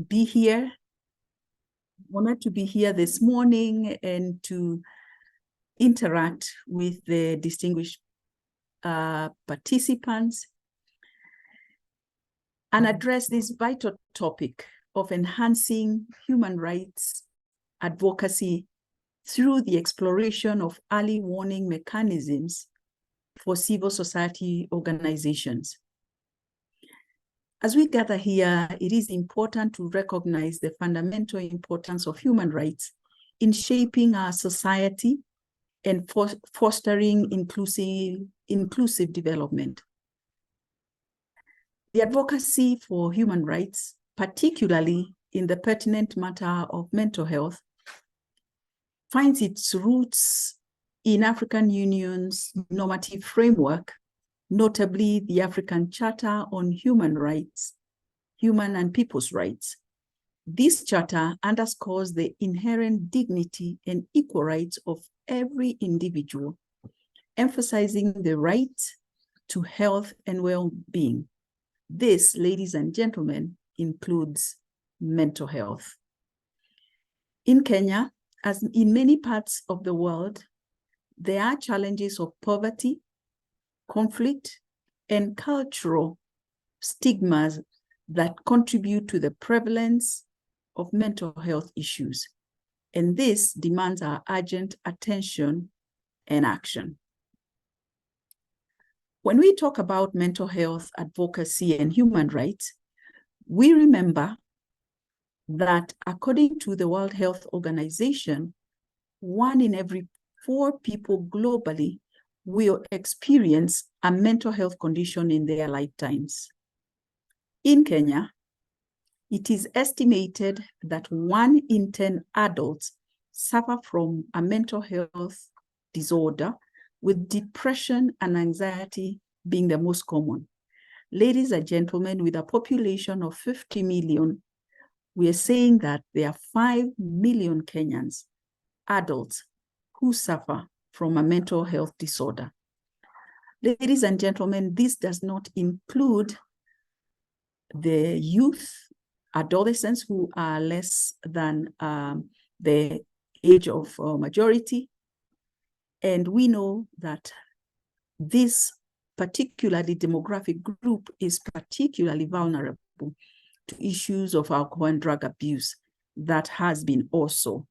be here. Honored to be here this morning and to interact with the distinguished participants and address this vital topic of enhancing human rights advocacy through the exploration of early warning mechanisms for civil society organizations. As we gather here, it is important to recognize the fundamental importance of human rights in shaping our society and fostering inclusive development. The advocacy for human rights, particularly in the pertinent matter of mental health, finds its roots in African Union's normative framework, notably the African Charter on Human Rights, Human and People's Rights. This charter underscores the inherent dignity and equal rights of every individual, emphasizing the right to health and well-being. This, ladies and gentlemen, includes mental health. In Kenya, as in many parts of the world, there are challenges of poverty, conflict, and cultural stigmas that contribute to the prevalence of mental health issues. And this demands our urgent attention and action. When we talk about mental health advocacy and human rights, we remember that according to the World Health Organization, 1 in every 4 people globally will experience a mental health condition in their lifetimes. In Kenya, it is estimated that 1 in 10 adults suffer from a mental health disorder, with depression and anxiety being the most common. Ladies and gentlemen, with a population of 50 million, we are saying that there are 5 million Kenyans, adults, who suffer from a mental health disorder. Ladies and gentlemen, this does not include the youth, adolescents who are less than the age of majority. And we know that this particularly demographic group is particularly vulnerable to issues of alcohol and drug abuse that has been also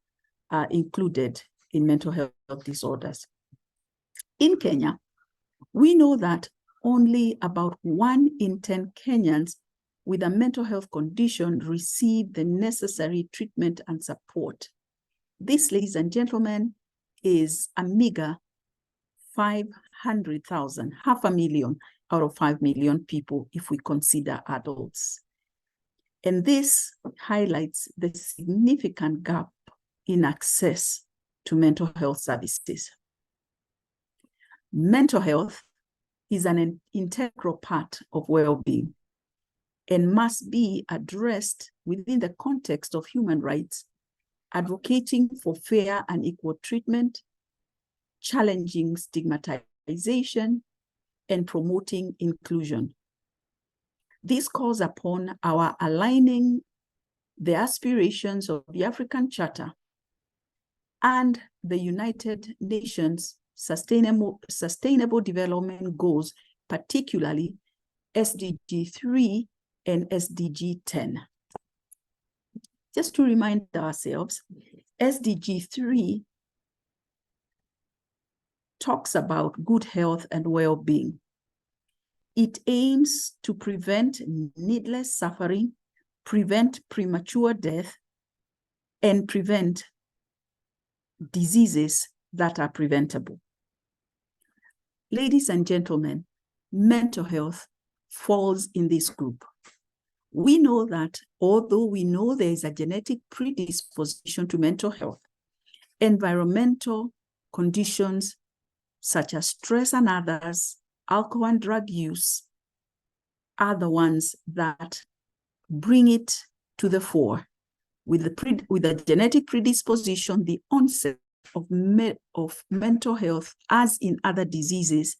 included in mental health disorders. In Kenya, we know that only about 1 in 10 Kenyans with a mental health condition receive the necessary treatment and support. This, ladies and gentlemen, is a meager 500,000, 500,000 out of 5 million people if we consider adults. And this highlights the significant gap in access to mental health services. Mental health is an integral part of well-being and must be addressed within the context of human rights, advocating for fair and equal treatment, challenging stigmatization, and promoting inclusion. This calls upon our aligning the aspirations of the African Charter and the United Nations Sustainable Development Goals, particularly SDG 3 and SDG 10. Just to remind ourselves, SDG 3 talks about good health and well-being. It aims to prevent needless suffering, prevent premature death, and prevent diseases that are preventable. Ladies and gentlemen, mental health falls in this group. We know that although we know there is a genetic predisposition to mental health, environmental conditions such as stress and others, alcohol and drug use, are the ones that bring it to the fore. With a genetic predisposition, the onset of mental health, as in other diseases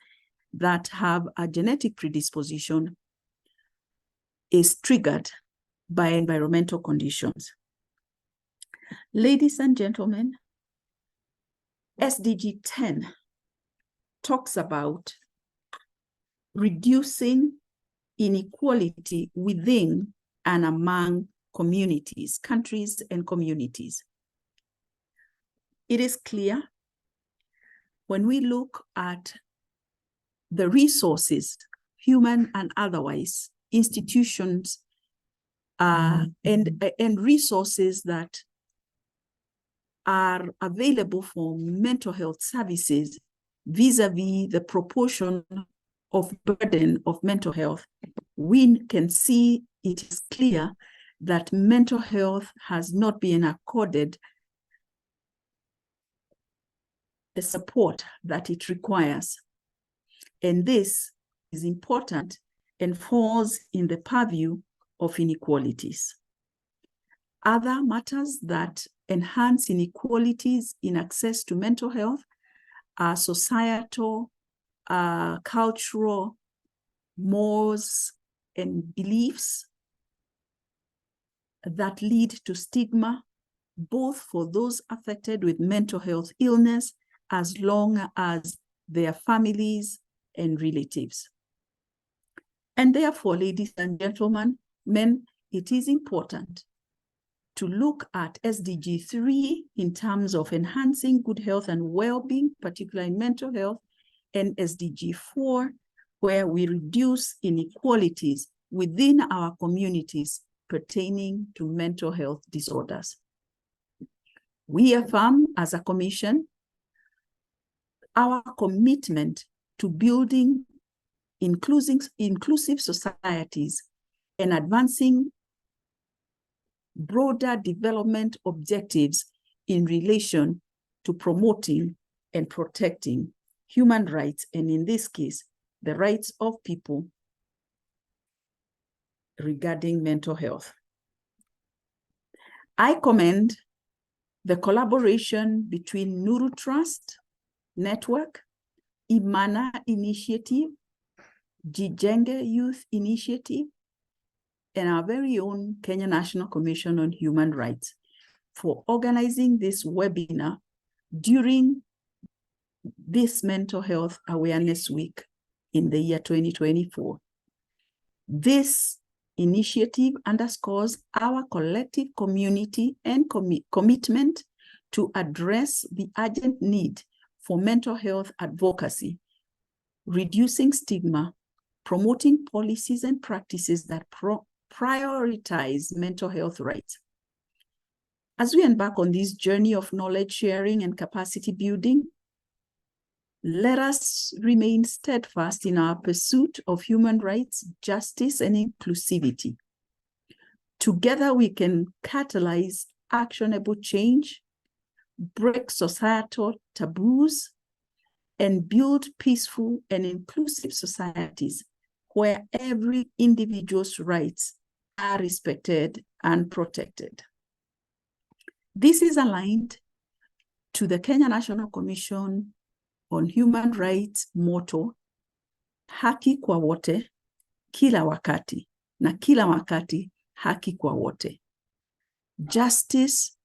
that have a genetic predisposition, is triggered by environmental conditions. Ladies and gentlemen, SDG 10 talks about reducing inequality within and among communities, countries and communities. It is clear when we look at the resources, human and otherwise, institutions and resources that are available for mental health services vis-a-vis the proportion of burden of mental health, we can see it is clear that mental health has not been accorded the support that it requires. And this is important and falls in the purview of inequalities. Other matters that enhance inequalities in access to mental health are societal, cultural, mores, and beliefs that lead to stigma, both for those affected with mental health illness, as long as their families and relatives. And therefore, ladies and gentlemen, it is important to look at SDG 3 in terms of enhancing good health and well-being, particularly in mental health, and SDG 4, where we reduce inequalities within our communities pertaining to mental health disorders. We affirm as a commission our commitment to building inclusive societies and advancing broader development objectives in relation to promoting and protecting human rights, and in this case, the rights of people regarding mental health. I commend the collaboration between Nuru Trust Network, Imana Initiative, Jijenge Youth Initiative, and our very own Kenya National Commission on Human Rights for organizing this webinar during this Mental Health Awareness Week in the year 2024. This initiative underscores our collective community and commitment to address the urgent need for mental health advocacy, reducing stigma, promoting policies and practices that prioritize mental health rights. As we embark on this journey of knowledge sharing and capacity building, let us remain steadfast in our pursuit of human rights, justice, and inclusivity. Together, we can catalyze actionable change, break societal taboos, and build peaceful and inclusive societies where every individual's rights are respected and protected. This is aligned to the Kenya National Commission on Human Rights motto, haki kwa wote, kila wakati, na kila wakati haki kwa wote. Justice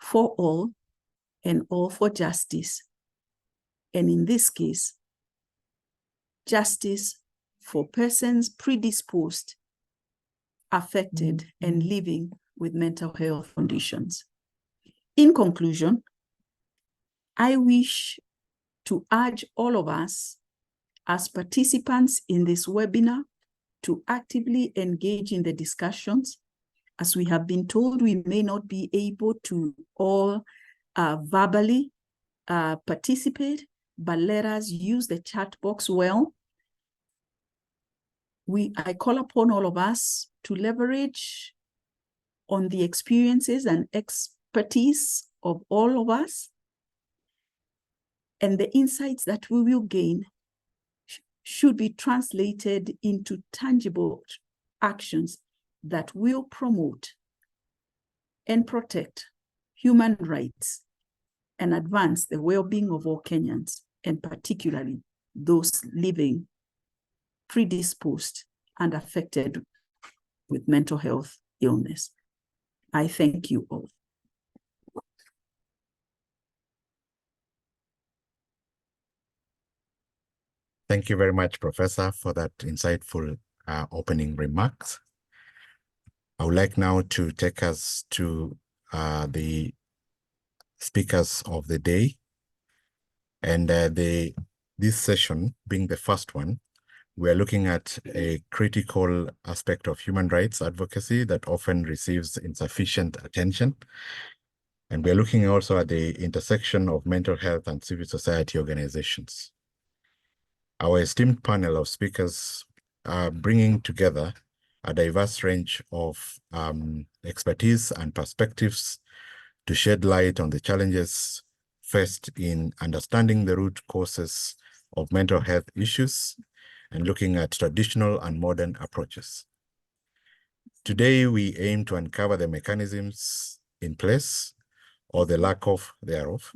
for all and all for justice. And in this case, justice for persons predisposed, affected, and living with mental health conditions. In conclusion, I wish to urge all of us as participants in this webinar to actively engage in the discussions. As we have been told, we may not be able to all verbally participate, but let us use the chat box well. I call upon all of us to leverage on the experiences and expertise of all of us, and the insights that we will gain should be translated into tangible actions that will promote and protect human rights and advance the well-being of all Kenyans, and particularly those living predisposed and affected with mental health illness. I thank you all. Thank you very much, Professor, for that insightful opening remarks. I would like now to take us to the speakers of the day. And this session, being the first one, we are looking at a critical aspect of human rights advocacy that often receives insufficient attention. And we're looking also at the intersection of mental health and civil society organizations. Our esteemed panel of speakers are bringing together a diverse range of expertise and perspectives to shed light on the challenges faced in understanding the root causes of mental health issues and looking at traditional and modern approaches. Today, we aim to uncover the mechanisms in place or the lack of thereof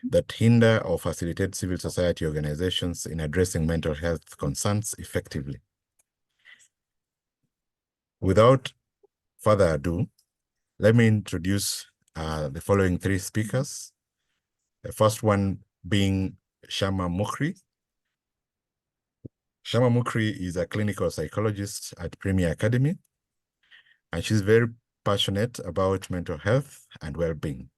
that hinder or facilitate civil society organizations in addressing mental health concerns effectively. Without further ado, let me introduce the following three speakers. The first one being Shama Mukri. Shama Mukri is a clinical psychologist at Premier Academy, and she's very passionate about mental health and well-being.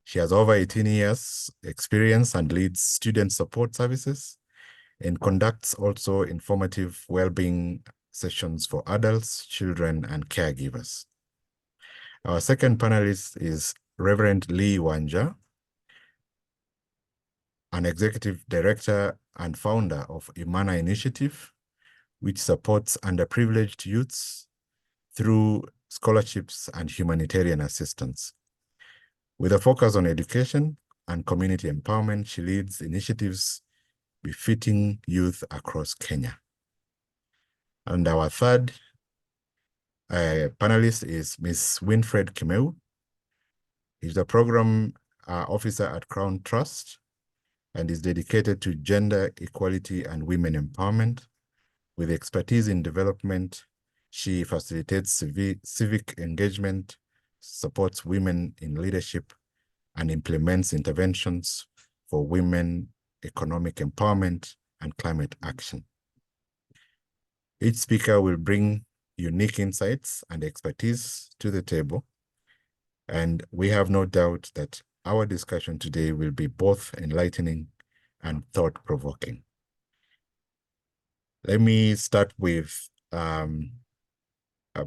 She has over 18 years experience and leads student support services and conducts also informative well-being sessions for adults, children, and caregivers. Our second panelist is Reverend Lee Wanja, an executive director and founder of Imana Initiative, which supports underprivileged youths through scholarships and humanitarian assistance. With a focus on education and community empowerment, she leads initiatives befitting youth across Kenya. And our third panelist is Ms. Winfred Kimeu. He's the program officer at Crown Trust and is dedicated to gender equality and women empowerment. With expertise in development, she facilitates civic engagement, supports women in leadership, and implements interventions for women, economic empowerment, and climate action. Each speaker will bring unique insights and expertise to the table, and we have no doubt that our discussion today will be both enlightening and thought-provoking. Let me start with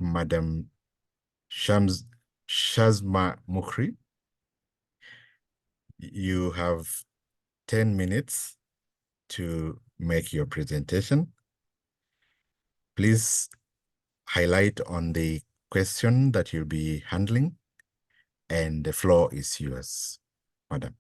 Madam Shazma Mukri. You have 10 minutes to make your presentation. Please highlight on the question that you'll be handling, and the floor is yours, Madam.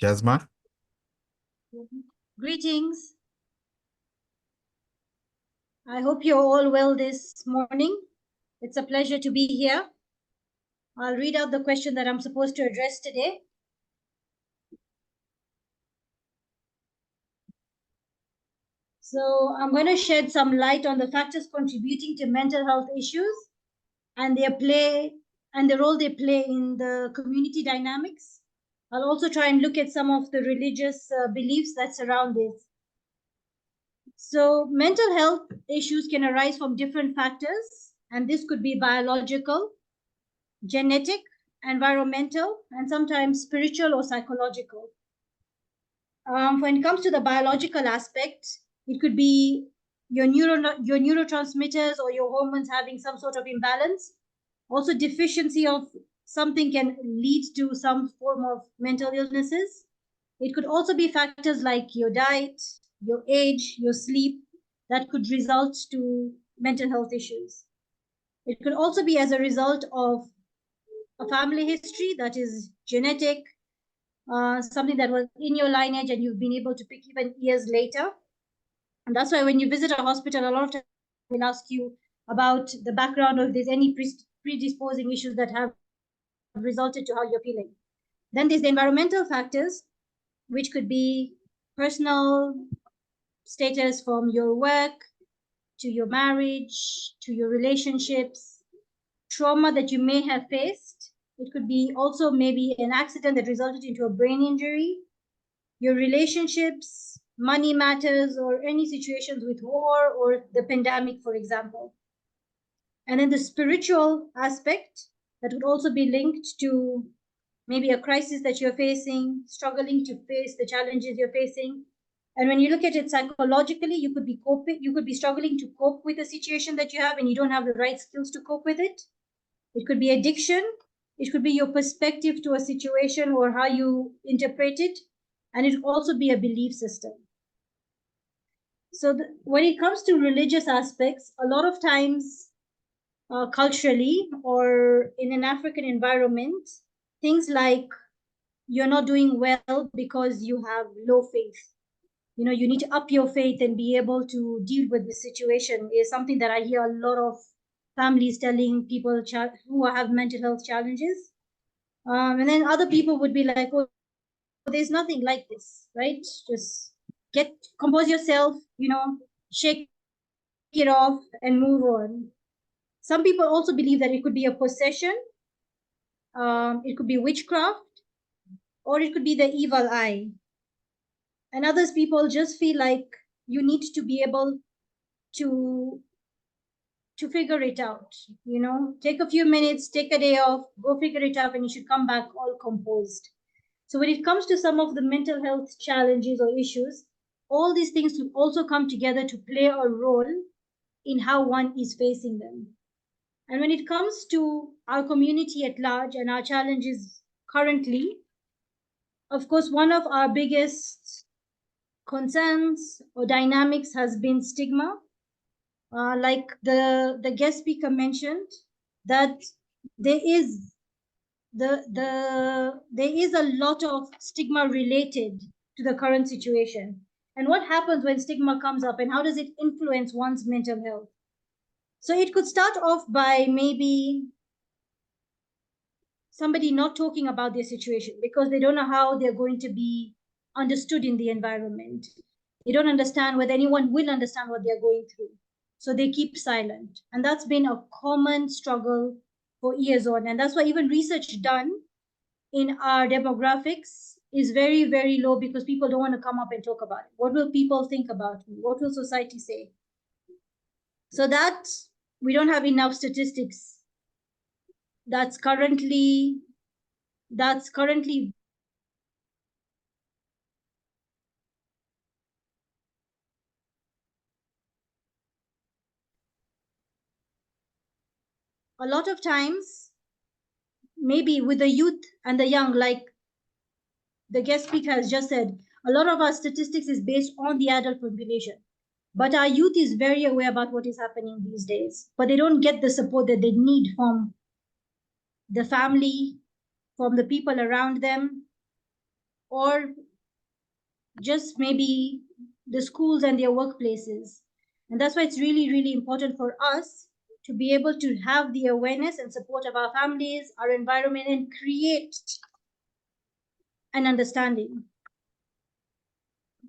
Jasma? Greetings. I hope you're all well this morning. It's a pleasure to be here. I'll read out the question that I'm supposed to address today. So I'm going to shed some light on the factors contributing to mental health issues and the role they play in the community dynamics. I'll also try and look at some of the religious beliefs that surround this. So mental health issues can arise from different factors, and this could be biological, genetic, environmental, and sometimes spiritual or psychological. When it comes to the biological aspect, it could be your neurotransmitters or your hormones having some sort of imbalance. Also, deficiency of something can lead to some form of mental illnesses. It could also be factors like your diet, your age, your sleep, that could result to mental health issues. It could also be as a result of a family history that is genetic, something that was in your lineage and you've been able to pick even years later. And that's why when you visit a hospital, a lot of times they'll ask you about the background, or if there's any predisposing issues that have resulted to how you're feeling. Then there's the environmental factors, which could be personal status, from your work to your marriage to your relationships, trauma that you may have faced. It could be also maybe an accident that resulted into a brain injury, your relationships, money matters, or any situations with war or the pandemic, for example. And then the spiritual aspect that would also be linked to maybe a crisis that you're facing, struggling to face the challenges you're facing. And when you look at it psychologically, you could be struggling to cope with the situation that you have, and you don't have the right skills to cope with it. It could be addiction. It could be your perspective to a situation or how you interpret it. And it could also be a belief system. So when it comes to religious aspects, a lot of times culturally or in an African environment, things like you're not doing well because you have low faith. You know, you need to up your faith and be able to deal with this situation is something that I hear a lot of families telling people who have mental health challenges. And then other people would be like, oh, there's nothing like this, right? Just compose yourself, shake it off and move on. Some people also believe that it could be a possession, it could be witchcraft, or it could be the evil eye. And others people just feel like you need to be able to figure it out, take a few minutes, take a day off, go figure it out, and you should come back all composed. So when it comes to some of the mental health challenges or issues, all these things will also come together to play a role in how one is facing them. And when it comes to our community at large and our challenges currently, of course, one of our biggest concerns or dynamics has been stigma. Like the guest speaker mentioned, that there is there is a lot of stigma related to the current situation. And what happens when stigma comes up, and how does it influence one's mental health? So it could start off by maybe somebody not talking about their situation because they don't know how they're going to be understood in the environment. They don't understand whether anyone will understand what they're going through. So they keep silent. And that's been a common struggle for years on. And that's why even research done in our demographics is very, very low, because people don't want to come up and talk about it. What will people think about me? What will society say? So that we don't have enough statistics. That's currently a lot of times, maybe with the youth and the young, like the guest speaker has just said, a lot of our statistics is based on the adult population. But our youth is very aware about what is happening these days, but they don't get the support that they need from the family, from the people around them, or just maybe the schools and their workplaces. And that's why it's really, really important for us to be able to have the awareness and support of our families, our environment, and create an understanding.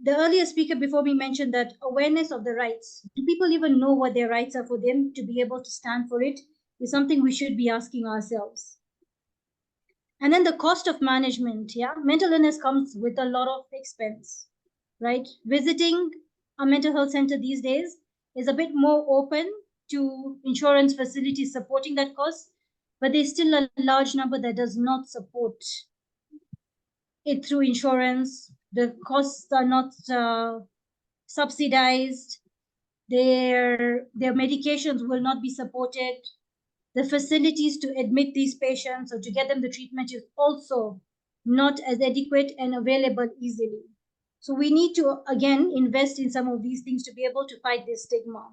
The earlier speaker before me mentioned that awareness of the rights. Do people even know what their rights are for them to be able to stand for it? Is something we should be asking ourselves. And then the cost of management. Yeah, mental illness comes with a lot of expense, right? Visiting a mental health center these days is a bit more open to insurance facilities supporting that cost, but there's still a large number that does not support it through insurance. The costs are not subsidized. Their medications will not be supported. The facilities to admit these patients or to get them the treatment is also not as adequate and available easily. So we need to, again, invest in some of these things to be able to fight this stigma.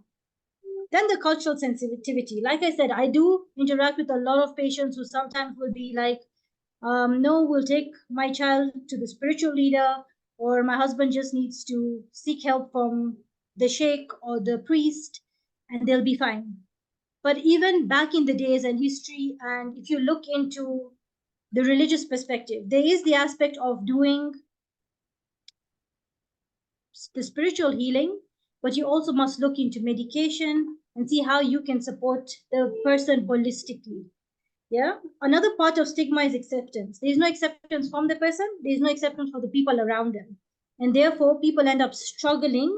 Then the cultural sensitivity. Like I said, I do interact with a lot of patients who sometimes will be like, no, we'll take my child to the spiritual leader, or my husband just needs to seek help from the sheikh or the priest, and they'll be fine. But even back in the days and history, and if you look into the religious perspective, there is the aspect of doing the spiritual healing, but you also must look into medication and see how you can support the person holistically. Yeah. Another part of stigma is acceptance. There is no acceptance from the person. There is no acceptance for the people around them. And therefore, people end up struggling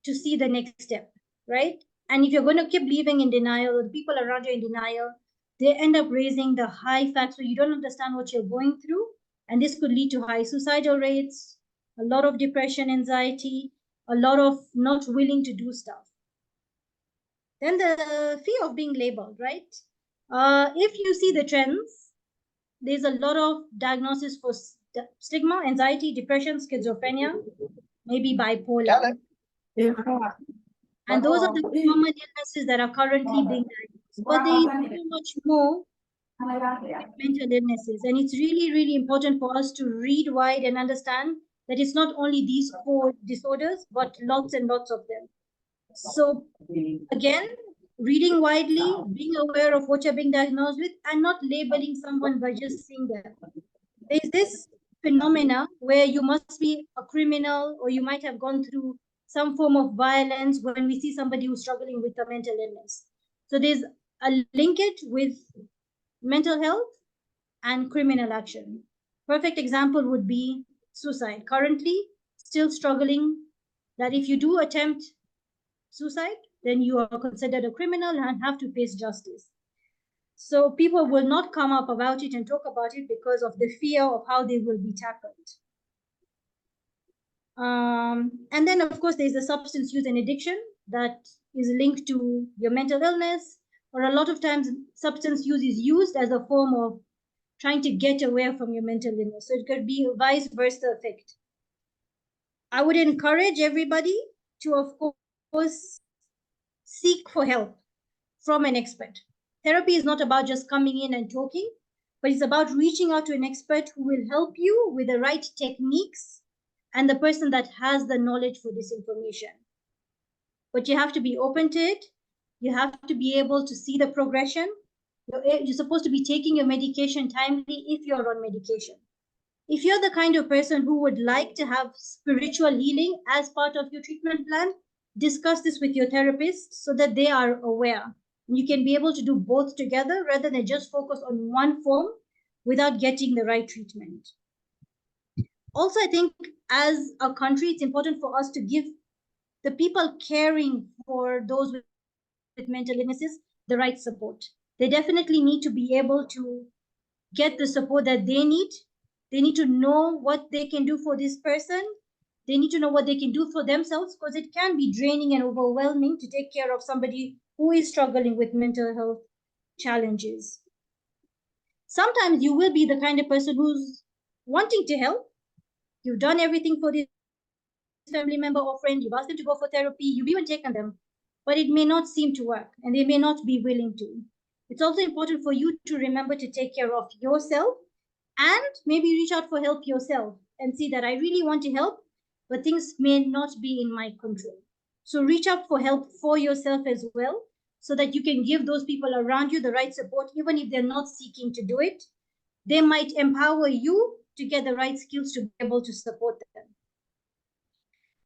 to see the next step, right? And if you're going to keep living in denial, or the people around you in denial, they end up raising the high facts so you don't understand what you're going through. And this could lead to high suicidal rates, a lot of depression, anxiety, a lot of not willing to do stuff. Then the fear of being labeled, right? If you see the trends, there's a lot of diagnosis for stigma, anxiety, depression, schizophrenia, maybe bipolar. And those are the common illnesses that are currently being diagnosed. But there is so much more mental illnesses. And it's really, really important for us to read wide and understand that it's not only these 4 disorders, but lots and lots of them. So again, reading widely, being aware of what you're being diagnosed with, and not labeling someone by just seeing them. There's this phenomena where you must be a criminal or you might have gone through some form of violence when we see somebody who's struggling with a mental illness. So there's a linkage with mental health and criminal action. Perfect example would be suicide. Currently, still struggling that if you do attempt suicide, then you are considered a criminal and have to face justice. So people will not come up about it and talk about it because of the fear of how they will be tackled. And then, of course, there's the substance use and addiction that is linked to your mental illness, or a lot of times substance use is used as a form of trying to get away from your mental illness. So it could be a vice versa effect. I would encourage everybody to, of course, seek for help from an expert. Therapy is not about just coming in and talking, but it's about reaching out to an expert who will help you with the right techniques and the person that has the knowledge for this information. But you have to be open to it. You have to be able to see the progression. You're supposed to be taking your medication timely if you're on medication. If you're the kind of person who would like to have spiritual healing as part of your treatment plan, discuss this with your therapist so that they are aware. You can be able to do both together rather than just focus on one form without getting the right treatment. Also, I think as a country, it's important for us to give the people caring for those with mental illnesses the right support. They definitely need to be able to get the support that they need. They need to know what they can do for this person. They need to know what they can do for themselves, because it can be draining and overwhelming to take care of somebody who is struggling with mental health challenges. Sometimes you will be the kind of person who's wanting to help. You've done everything for this family member or friend. You've asked them to go for therapy. You've even taken them, but it may not seem to work and they may not be willing to. It's also important for you to remember to take care of yourself and maybe reach out for help yourself and see that I really want to help, but things may not be in my control. So reach out for help for yourself as well, so that you can give those people around you the right support, even if they're not seeking to do it. They might empower you to get the right skills to be able to support them.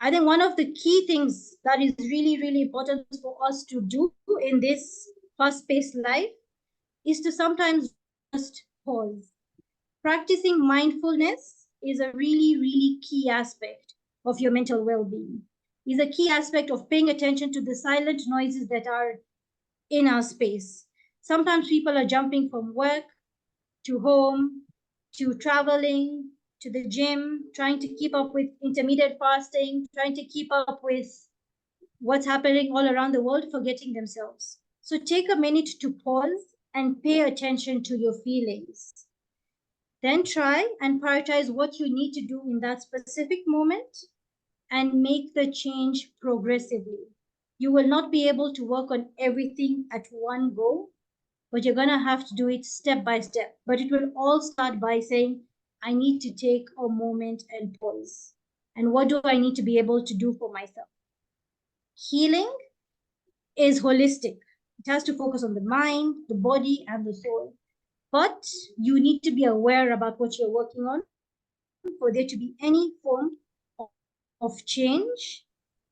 I think one of the key things that is really, really important for us to do in this fast-paced life is to sometimes just pause. Practicing mindfulness is a really, really key aspect of your mental well-being. Is a key aspect of paying attention to the silent noises that are in our space. Sometimes people are jumping from work to home, to traveling, to the gym, trying to keep up with intermittent fasting, trying to keep up with what's happening all around the world, forgetting themselves. So take a minute to pause and pay attention to your feelings. Then try and prioritize what you need to do in that specific moment and make the change progressively. You will not be able to work on everything at one go, but you're going to have to do it step by step. But it will all start by saying, I need to take a moment and pause. And what do I need to be able to do for myself? Healing is holistic. It has to focus on the mind, the body, and the soul. But you need to be aware about what you're working on for there to be any form of change.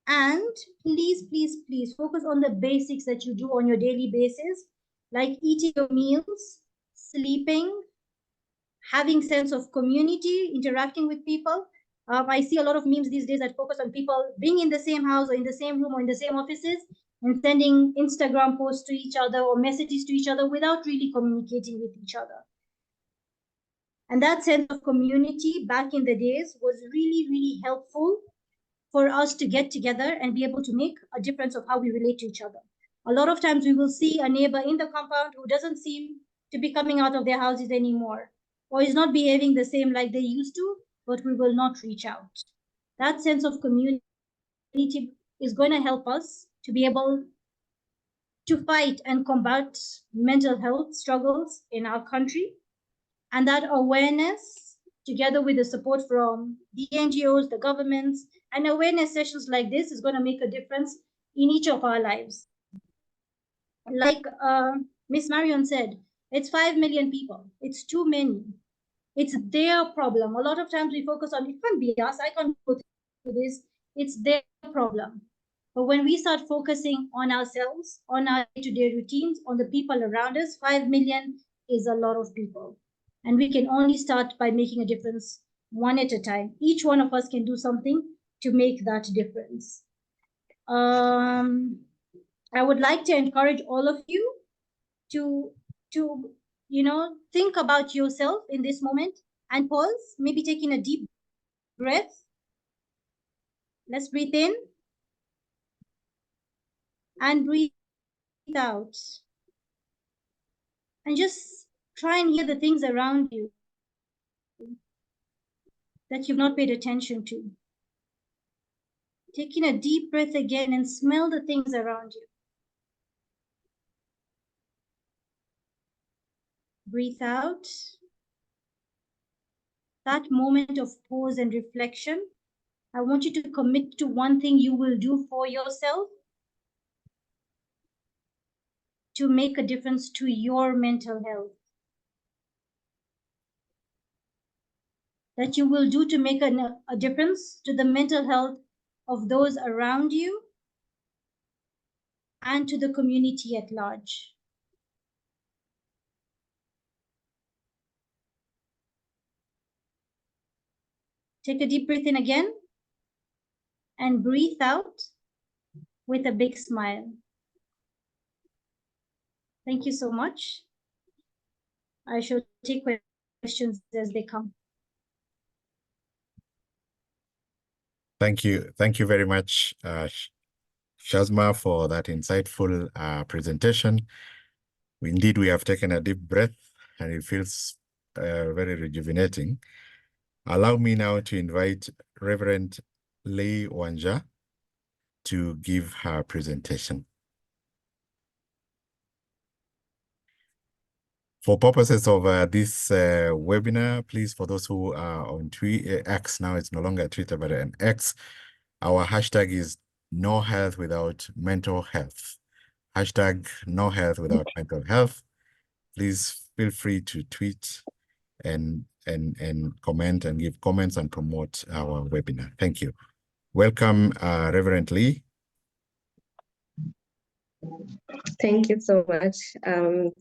And please, please, please focus on the basics that you do on your daily basis, like eating your meals, sleeping, having sense of community, interacting with people. I see a lot of memes these days that focus on people being in the same house or in the same room or in the same offices and sending Instagram posts to each other or messages to each other without really communicating with each other. And that sense of community back in the days was really, really helpful for us to get together and be able to make a difference of how we relate to each other. A lot of times we will see a neighbor in the compound who doesn't seem to be coming out of their houses anymore, or is not behaving the same like they used to, but we will not reach out. That sense of community is going to help us to be able to fight and combat mental health struggles in our country. And that awareness, together with the support from the NGOs, the governments, and awareness sessions like this is going to make a difference in each of our lives. Like Miss Marion said, it's 5 million people. It's too many. It's their problem. A lot of times we focus on, it can't be us, I can't go through this. It's their problem. But when we start focusing on ourselves, on our day-to-day routines, on the people around us, 5 million is a lot of people. And we can only start by making a difference one at a time. Each one of us can do something to make that difference. I would like to encourage all of you to think about yourself in this moment and pause, maybe taking a deep breath. Let's breathe in and breathe out. And just try and hear the things around you that you've not paid attention to. Taking a deep breath again and smell the things around you. Breathe out. That moment of pause and reflection, I want you to commit to one thing you will do for yourself to make a difference to your mental health. That you will do to make a difference to the mental health of those around you and to the community at large. Take a deep breath in again and breathe out with a big smile. Thank you so much. I shall take questions as they come. Thank you. Thank you very much, Shazma, for that insightful presentation. Indeed, we have taken a deep breath and it feels very rejuvenating. Allow me now to invite Reverend Lei Wanja to give her presentation. For purposes of this webinar, please, for those who are on X, now it's no longer Twitter, but an X, our hashtag is no health without mental health. Hashtag no health without mental health. Please feel free to tweet and comment and give comments and promote our webinar. Thank you. Welcome, Reverend Lee. Thank you so much.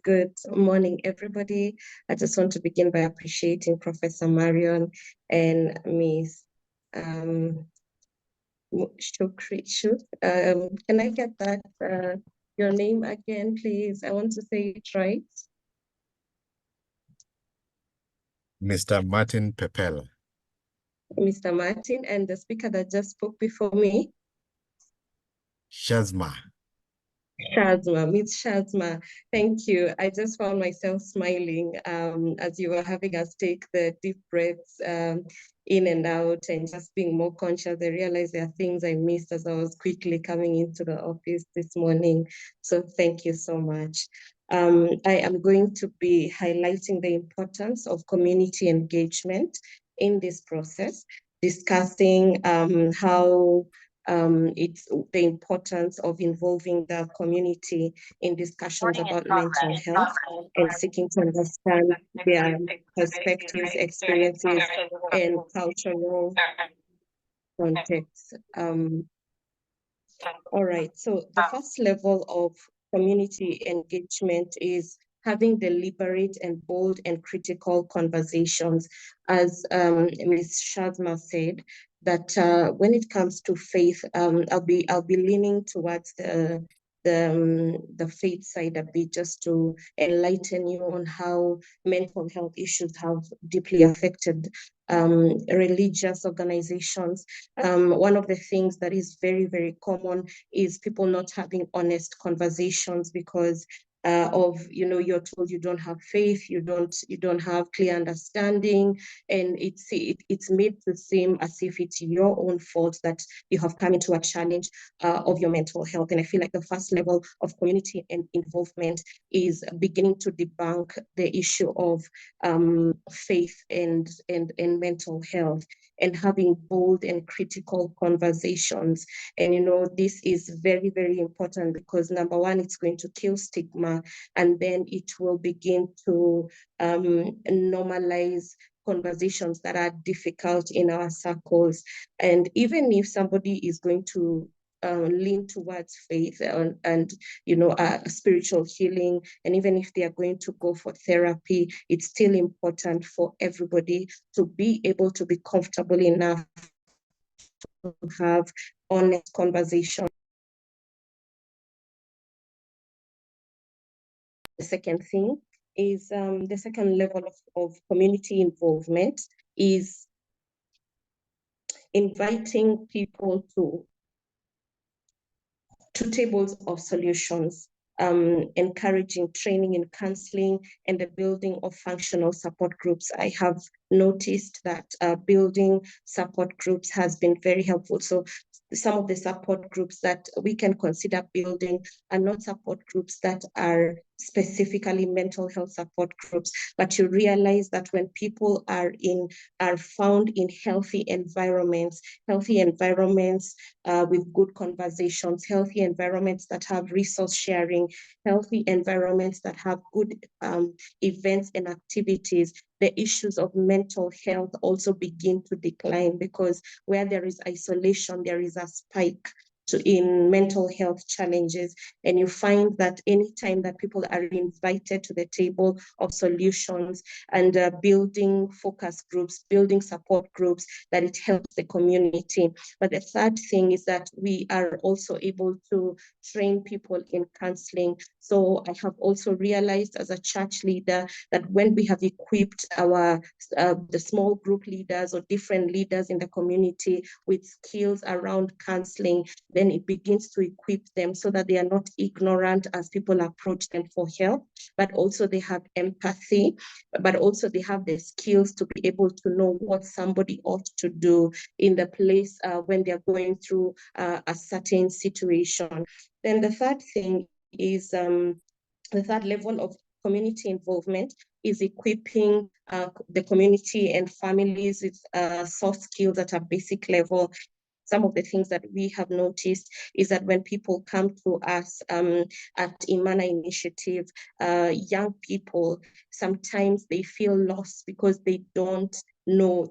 Good morning, everybody. I just want to begin by appreciating Professor Marion and Ms. Shukri. Can I get that, your name again, please? I want to say it right. Mr. Martin Pepela. Mr. Martin, and the speaker that just spoke before me. Shazma. Shazma, Ms. Shazma, thank you. I just found myself smiling as you were having us take the deep breaths in and out and just being more conscious. I realized there are things I missed as I was quickly coming into the office this morning. So thank you so much. I am going to be highlighting the importance of community engagement in this process, discussing how it's the importance of involving the community in discussions about mental health and seeking to understand their perspectives, experiences, and cultural contexts. All right, so the first level of community engagement is having deliberate and bold and critical conversations. As Ms. Shazma said, that when it comes to faith, I'll be leaning towards the faith side a bit, just to enlighten you on how mental health issues have deeply affected religious organizations. One of the things that is very, very common is people not having honest conversations because of, you're told you don't have faith, you don't have clear understanding, and it's made to seem as if it's your own fault that you have come into a challenge of your mental health. And I feel like the first level of community and involvement is beginning to debunk the issue of faith and mental health, and having bold and critical conversations. And this is very, very important because number one, it's going to kill stigma, and then it will begin to normalize conversations that are difficult in our circles. And even if somebody is going to lean towards faith and spiritual healing, and even if they are going to go for therapy, it's still important for everybody to be able to be comfortable enough to have honest conversation. The second thing is the second level of community involvement is inviting people to tables of solutions, encouraging training in counseling and the building of functional support groups. I have noticed that building support groups has been very helpful. So some of the support groups that we can consider building are not support groups that are specifically mental health support groups, but you realize that when people are found in healthy environments with good conversations, healthy environments that have resource sharing, healthy environments that have good events and activities, the issues of mental health also begin to decline, because where there is isolation, there is a spike in mental health challenges. And you find that anytime that people are invited to the table of solutions and building focus groups, building support groups, that it helps the community. But the third thing is that we are also able to train people in counseling. So I have also realized as a church leader that when we have equipped the small group leaders or different leaders in the community with skills around counseling, then it begins to equip them so that they are not ignorant as people approach them for help, but also they have empathy, but also they have the skills to be able to know what somebody ought to do in the place when they're going through a certain situation. Then the third thing is the third level of community involvement is equipping the community and families with soft skills at a basic level. Some of the things that we have noticed is that when people come to us at Imana Initiative, young people, sometimes they feel lost because they don't have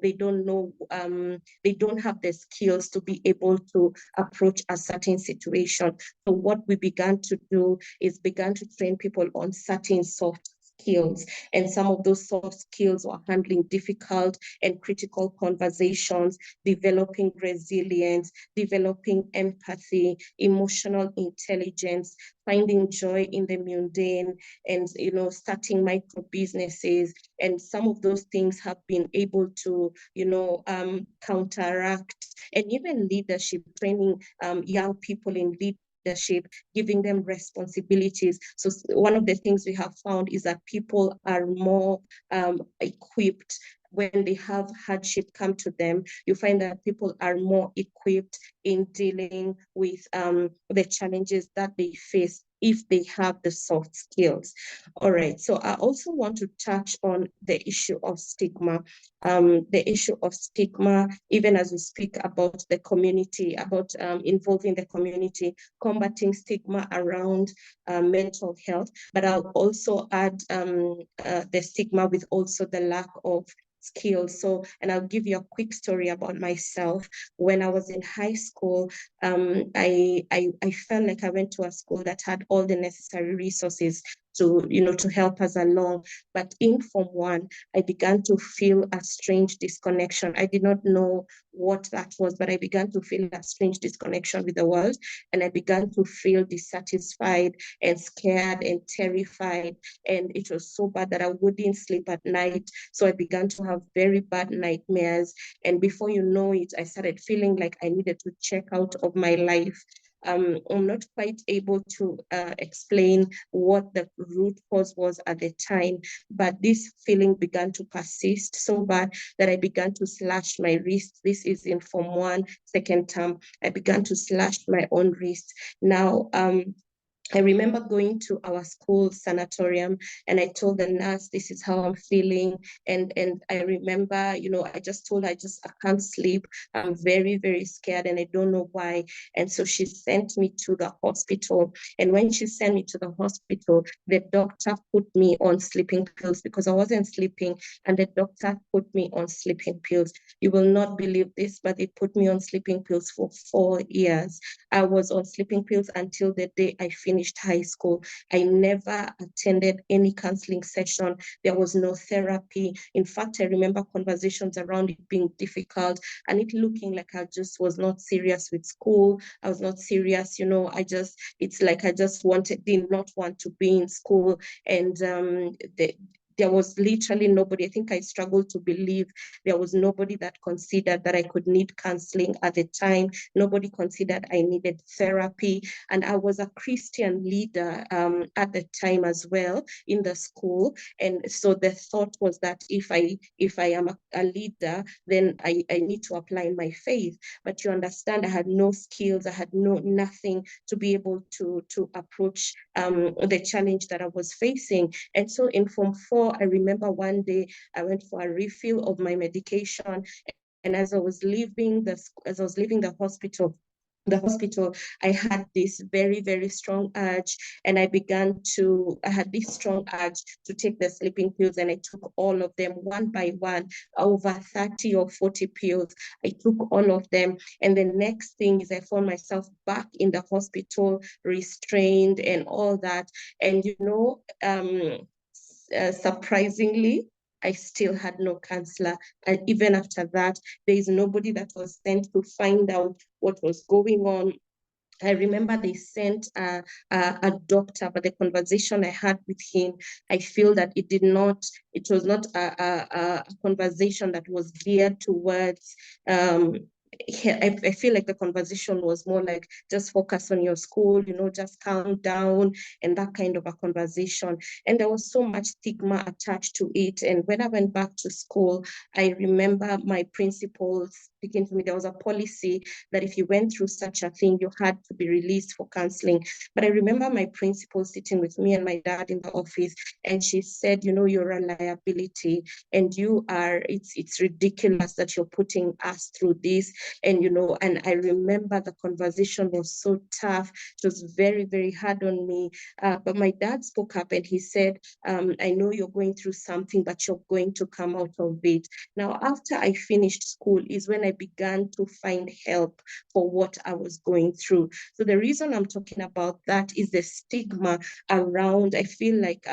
the skills to be able to approach a certain situation. So what we began to do is began to train people on certain soft skills, and some of those soft skills were handling difficult and critical conversations, developing resilience, developing empathy, emotional intelligence, finding joy in the mundane, and starting micro businesses. And some of those things have been able to counteract, and even leadership, training young people in leadership, giving them responsibilities. So one of the things we have found is that people are more equipped when they have hardship come to them. You find that people are more equipped in dealing with the challenges that they face if they have the soft skills. All right, so I also want to touch on the issue of stigma. The issue of stigma, even as we speak about the community, about involving the community, combating stigma around mental health, but I'll also add the stigma with also the lack of skills. So, and I'll give you a quick story about myself. When I was in high school, I felt like I went to a school that had all the necessary resources to, to help us along. But in Form 1, I began to feel a strange disconnection. I did not know what that was, but I began to feel a strange disconnection with the world. And I began to feel dissatisfied and scared and terrified. And it was so bad that I wouldn't sleep at night. So I began to have very bad nightmares. And before you know it, I started feeling like I needed to check out of my life. I'm not quite able to explain what the root cause was at the time, but this feeling began to persist so bad that I began to slash my wrist. This is in Form 1, second term. I began to slash my own wrist. Now, I remember going to our school sanatorium and I told the nurse, this is how I'm feeling. And I remember, I just told her, I can't sleep. I'm very, very scared and I don't know why. And so she sent me to the hospital. And when she sent me to the hospital, the doctor put me on sleeping pills because I wasn't sleeping. And the doctor put me on sleeping pills. You will not believe this, but they put me on sleeping pills for 4 years. I was on sleeping pills until the day I finished high school. I never attended any counseling session. There was no therapy. In fact, I remember conversations around it being difficult and it looking like I just was not serious with school. I was not serious, it's like I just did not want to be in school. And there was literally nobody. I think I struggled to believe there was nobody that considered that I could need counseling at the time. Nobody considered I needed therapy. And I was a Christian leader at the time as well in the school. And so the thought was that if I am a leader, then I need to apply my faith. But you understand, I had no skills, I had nothing to be able to approach the challenge that I was facing. And so in Form 4, I remember one day I went for a refill of my medication. And as I was leaving the hospital, I had this very, very strong urge, and I had this strong urge to take the sleeping pills, and I took all of them one by one, over 30 or 40 pills. I took all of them, and the next thing is I found myself back in the hospital, restrained and all that. And surprisingly, I still had no counselor. And even after that, there is nobody that was sent to find out what was going on. I remember they sent a doctor, but the conversation I had with him, I feel that it was not a conversation that was geared towards I feel like the conversation was more like just focus on your school, just calm down and that kind of a conversation. And there was so much stigma attached to it. And when I went back to school, I remember my principals speaking to me. There was a policy that if you went through such a thing, you had to be released for counseling. But I remember my principal sitting with me and my dad in the office, and she said, you're a liability, and it's ridiculous that you're putting us through this. And I remember the conversation was so tough. It was very, very hard on me. But my dad spoke up and he said, I know you're going through something, but you're going to come out of it. Now, after I finished school is when I began to find help for what I was going through. So the reason I'm talking about that is the stigma around. I feel like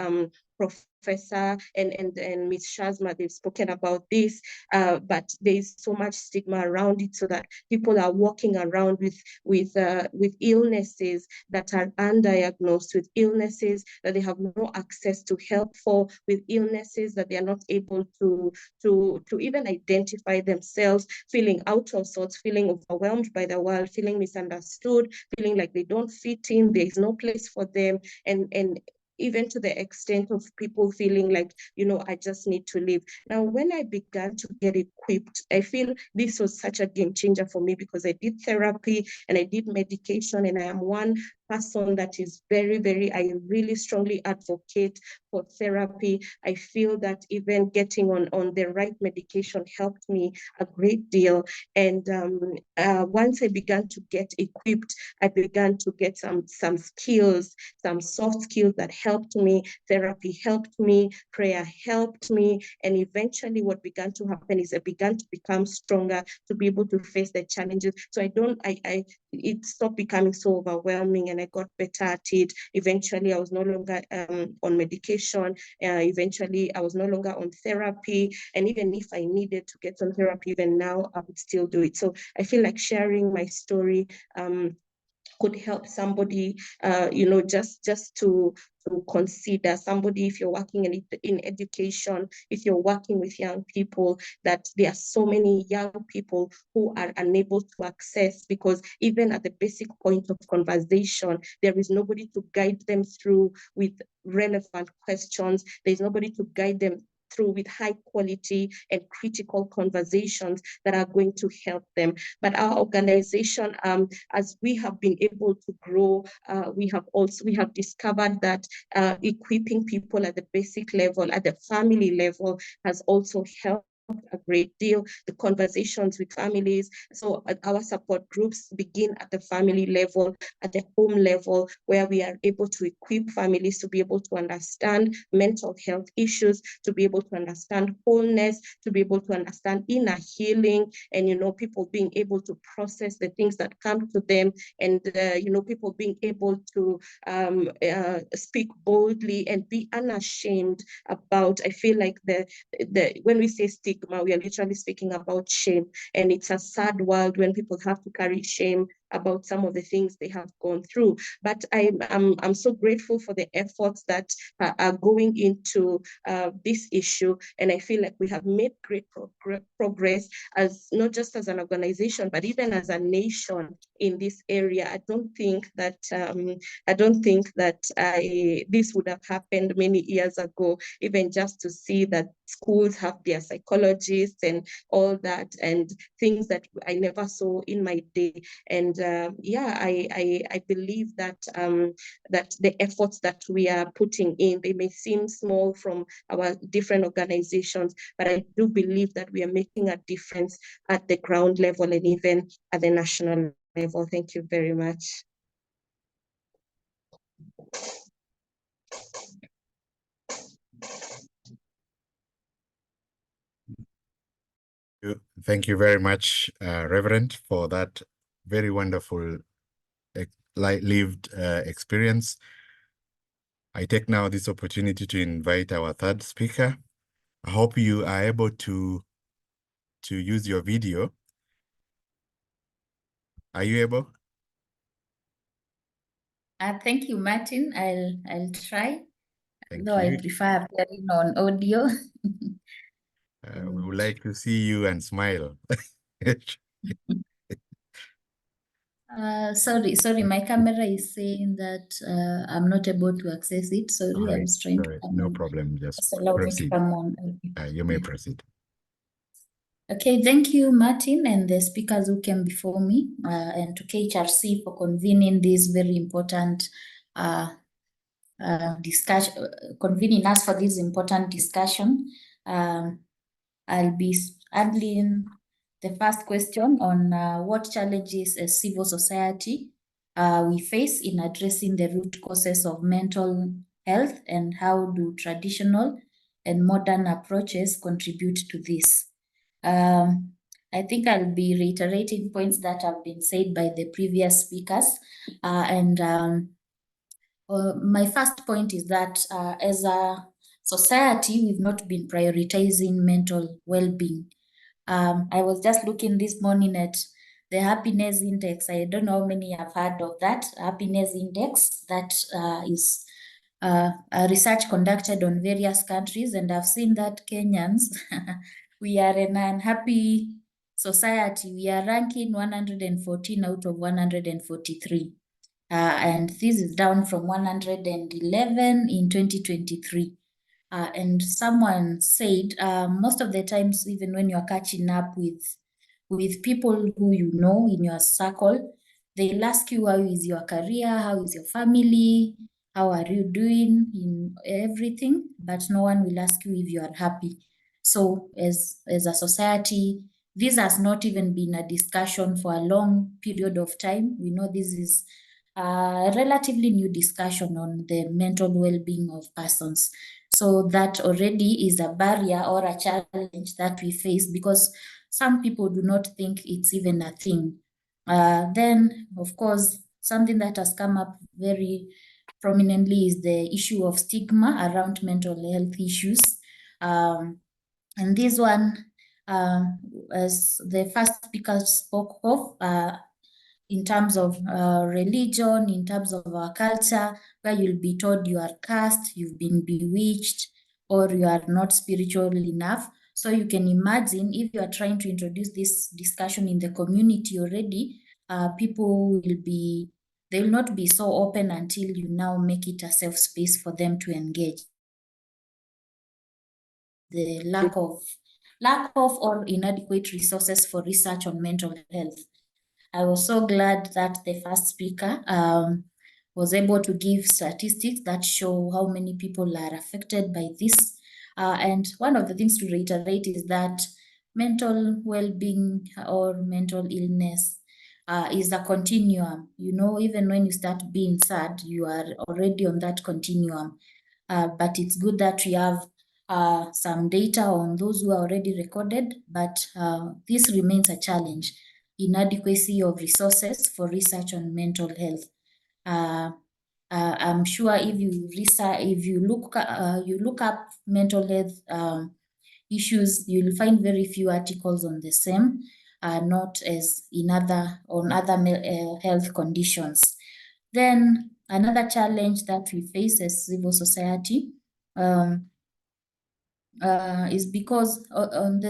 Professor and Ms. Shazma, they've spoken about this, but there's so much stigma around it, so that people are walking around with illnesses that are undiagnosed, with illnesses that they have no access to help for, with illnesses that they are not able to even identify themselves, feeling out of sorts, feeling overwhelmed by the world, feeling misunderstood, feeling like they don't fit in, there is no place for them, and even to the extent of people feeling like, I just need to leave. Now, when I began to get equipped, I feel this was such a game changer for me, because I did therapy and I did medication, and I am one person that is I really strongly advocate for therapy. I feel that even getting on the right medication helped me a great deal. And once I began to get equipped, I began to get some skills, some soft skills that helped me. Therapy helped me, prayer helped me. And eventually what began to happen is I began to become stronger to be able to face the challenges. So it stopped becoming so overwhelming, and I got better at it. Eventually, I was no longer on medication. Eventually, I was no longer on therapy. And even if I needed to get on therapy, even now, I would still do it. So I feel like sharing my story could help somebody, just to consider somebody, if you're working in education, if you're working with young people, that there are so many young people who are unable to access, because even at the basic point of conversation, there is nobody to guide them through with relevant questions. There's nobody to guide them through with high quality and critical conversations that are going to help them. But our organization, as we have been able to grow, we have discovered that equipping people at the basic level, at the family level, has also helped a great deal. The conversations with families. So our support groups begin at the family level, at the home level, where we are able to equip families to be able to understand mental health issues, to be able to understand wholeness, to be able to understand inner healing, and people being able to process the things that come to them, and people being able to speak boldly and be unashamed about. I feel like when we say stigma, we are literally speaking about shame, and it's a sad world when people have to carry shame about some of the things they have gone through. But I'm so grateful for the efforts that are going into this issue, and I feel like we have made great progress, as not just as an organization, but even as a nation in this area. I don't think that this would have happened many years ago, even just to see that schools have their psychologists and all that, and things that I never saw in my day. And I believe that that the efforts that we are putting in, they may seem small from our different organizations, but I do believe that we are making a difference at the ground level and even at the national level. Thank you very much. Thank you very much, Reverend, for that very wonderful lived experience. I take now this opportunity to invite our third speaker. I hope you are able to use your video. Are you able? Thank you, Martin. I'll try. Thank Though you. I prefer appearing on audio. We would like to see you and smile. Sorry, my camera is saying that I'm not able to access it. Sorry, I was trying to come No on. problem, just allow me to proceed. come on. You may proceed. Okay, thank you, Martin, and the speakers who came before me, and to KHRC for convening this very important discussion, convening us for this important discussion. I'll be handling the first question on what challenges as civil society we face in addressing the root causes of mental health, and how do traditional and modern approaches contribute to this. I think I'll be reiterating points that have been said by the previous speakers. My first point is that as a society, we've not been prioritizing mental well-being. I was just looking this morning at the happiness index. I don't know how many have heard of that happiness index. That is a research conducted on various countries, and I've seen that Kenyans, we are an unhappy society. We are ranking 114 out of 143. And this is down from 111 in 2023. And someone said, most of the times, even when you're catching up with people who you know in your circle, they'll ask you, how is your career? How is your family? How are you doing in everything? But no one will ask you if you are happy. So as a society, this has not even been a discussion for a long period of time. We know this is a relatively new discussion on the mental well-being of persons. So that already is a barrier or a challenge that we face, because some people do not think it's even a thing. Then, of course, something that has come up very prominently is the issue of stigma around mental health issues. And this one, as the first speaker spoke of, in terms of religion, in terms of our culture, where you'll be told you are cursed, you've been bewitched, or you are not spiritual enough. So you can imagine if you are trying to introduce this discussion in the community already, people they will not be so open until you now make it a safe space for them to engage. The lack of or inadequate resources for research on mental health. I was so glad that the first speaker was able to give statistics that show how many people are affected by this. And one of the things to reiterate is that mental well-being or mental illness is a continuum. You know, even when you start being sad, you are already on that continuum. But it's good that we have some data on those who are already recorded, but this remains a challenge. Inadequacy of resources for research on mental health. I'm sure if you look up mental health issues, you'll find very few articles on the same, not as on other health conditions. Then another challenge that we face as civil society is because on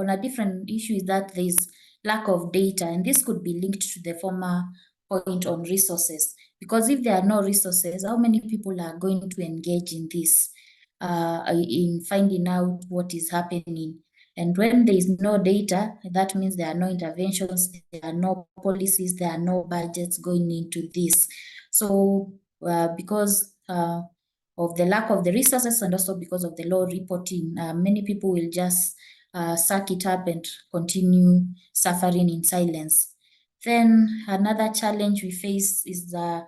a different issue is that there's lack of data, and this could be linked to the former point on resources, because if there are no resources, how many people are going to engage in this, in finding out what is happening? And when there is no data, that means there are no interventions, there are no policies, there are no budgets going into this. So because of the lack of the resources and also because of the low reporting, many people will just suck it up and continue suffering in silence. Then another challenge we face is there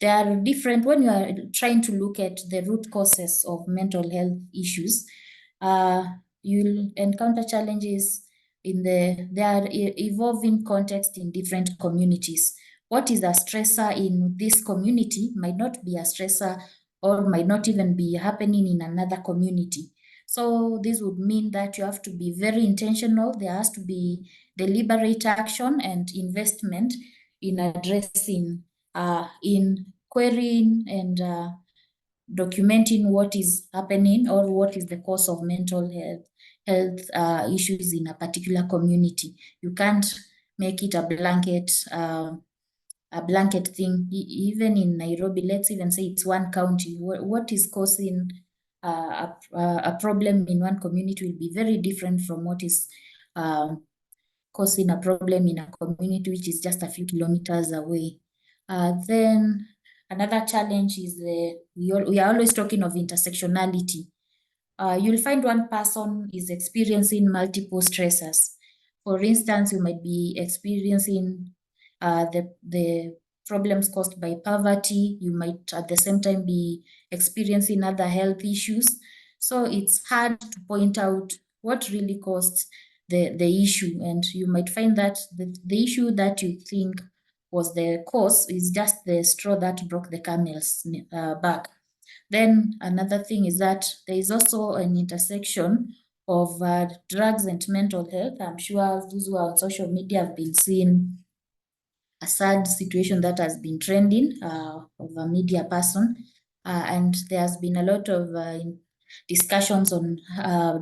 are different, when you are trying to look at the root causes of mental health issues, you'll encounter challenges there are evolving context in different communities. What is a stressor in this community might not be a stressor or might not even be happening in another community. So this would mean that you have to be very intentional. There has to be deliberate action and investment in addressing, in querying and documenting what is happening or what is the cause of mental health issues in a particular community. You can't make it a blanket thing. Even in Nairobi, let's even say it's one county. What is causing a problem in one community will be very different from what is causing a problem in a community which is just a few kilometers away. Then another challenge is we are always talking of intersectionality. You'll find one person is experiencing multiple stressors. For instance, you might be experiencing the problems caused by poverty. You might at the same time be experiencing other health issues. So it's hard to point out what really caused the issue. And you might find that the issue that you think was the cause is just the straw that broke the camel's back. Then another thing is that there is also an intersection of drugs and mental health. I'm sure those who are on social media have been seeing a sad situation that has been trending of a media person. And there has been a lot of discussions on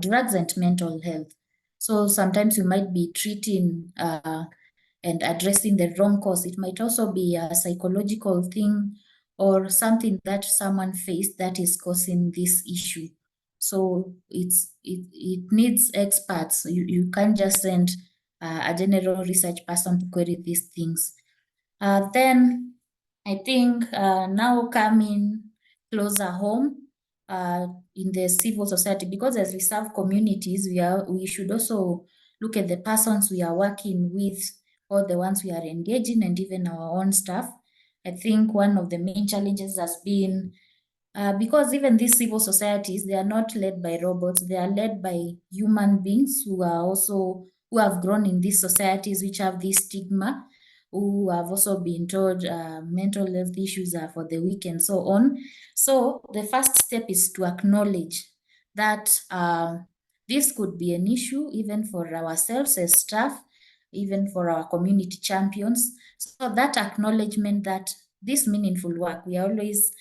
drugs and mental health. So sometimes you might be treating and addressing the wrong cause. It might also be a psychological thing or something that someone faced that is causing this issue. So it needs experts. You can't just send a general research person to query these things. Then I think now coming closer home in the civil society, because as we serve communities, we should also look at the persons we are working with, or the ones we are engaging, and even our own staff. I think one of the main challenges has been because even these civil societies, they are not led by robots, they are led by human beings who have grown in these societies, which have this stigma, who have also been told mental health issues are for the weak and so on. So the first step is to acknowledge that this could be an issue even for ourselves as staff, even for our community champions. So that acknowledgement that this meaningful work, we are always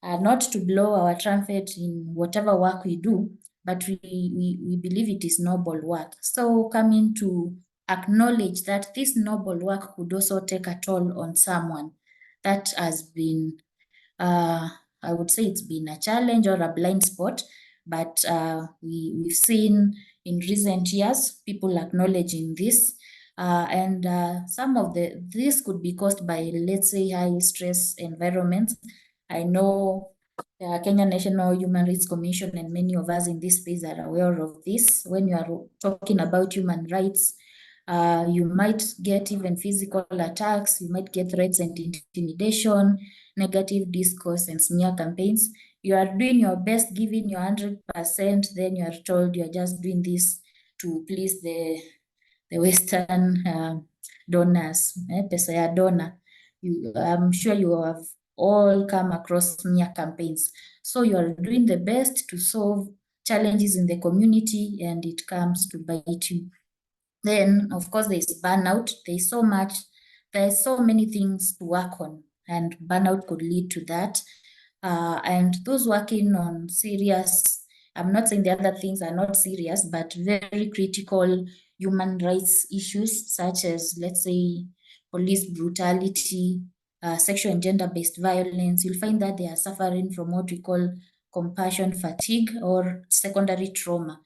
not to blow our trumpet in whatever work we do, but we believe it is noble work. So coming to acknowledge that this noble work could also take a toll on someone, that has been, I would say it's been a challenge or a blind spot, but we've seen in recent years people acknowledging this. And some of this could be caused by, let's say, high stress environments. I know the Kenya National Human Rights Commission and many of us in this space are aware of this. When you are talking about human rights, you might get even physical attacks, you might get threats and intimidation, negative discourse and smear campaigns. You are doing your best, giving your 100%, then you are told you are just doing this to please the Western donors, pesa ya donor. I'm sure you have all come across smear campaigns. So you are doing the best to solve challenges in the community, and it comes to bite you. Then, of course, there's burnout. There's so many things to work on, and burnout could lead to that. And those working on serious, I'm not saying the other things are not serious, but very critical human rights issues, such as, let's say, police brutality, sexual and gender-based violence, you'll find that they are suffering from what we call compassion fatigue or secondary trauma.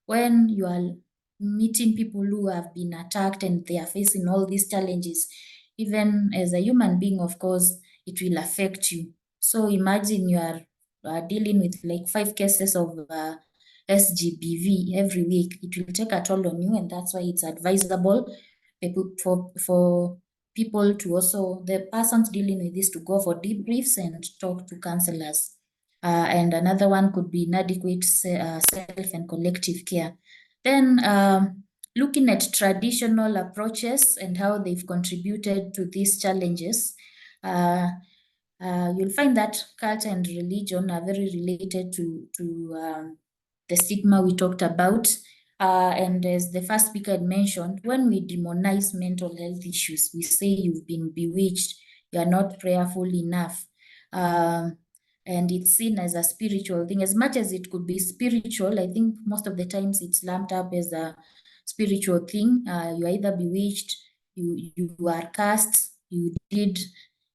When you are meeting people who have been attacked and they are facing all these challenges, even as a human being, of course, it will affect you. So imagine you are dealing with like 5 cases of SGBV every week. It will take a toll on you, and that's why it's advisable for people to also, the persons dealing with this, to go for debriefs and talk to counselors. And another one could be inadequate self and collective care. Then looking at traditional approaches and how they've contributed to these challenges, you'll find that culture and religion are very related to the stigma we talked about. And as the first speaker had mentioned, when we demonize mental health issues, we say you've been bewitched, you are not prayerful enough. And it's seen as a spiritual thing. As much as it could be spiritual, I think most of the times it's lumped up as a spiritual thing. You are either bewitched, you are cursed, you did,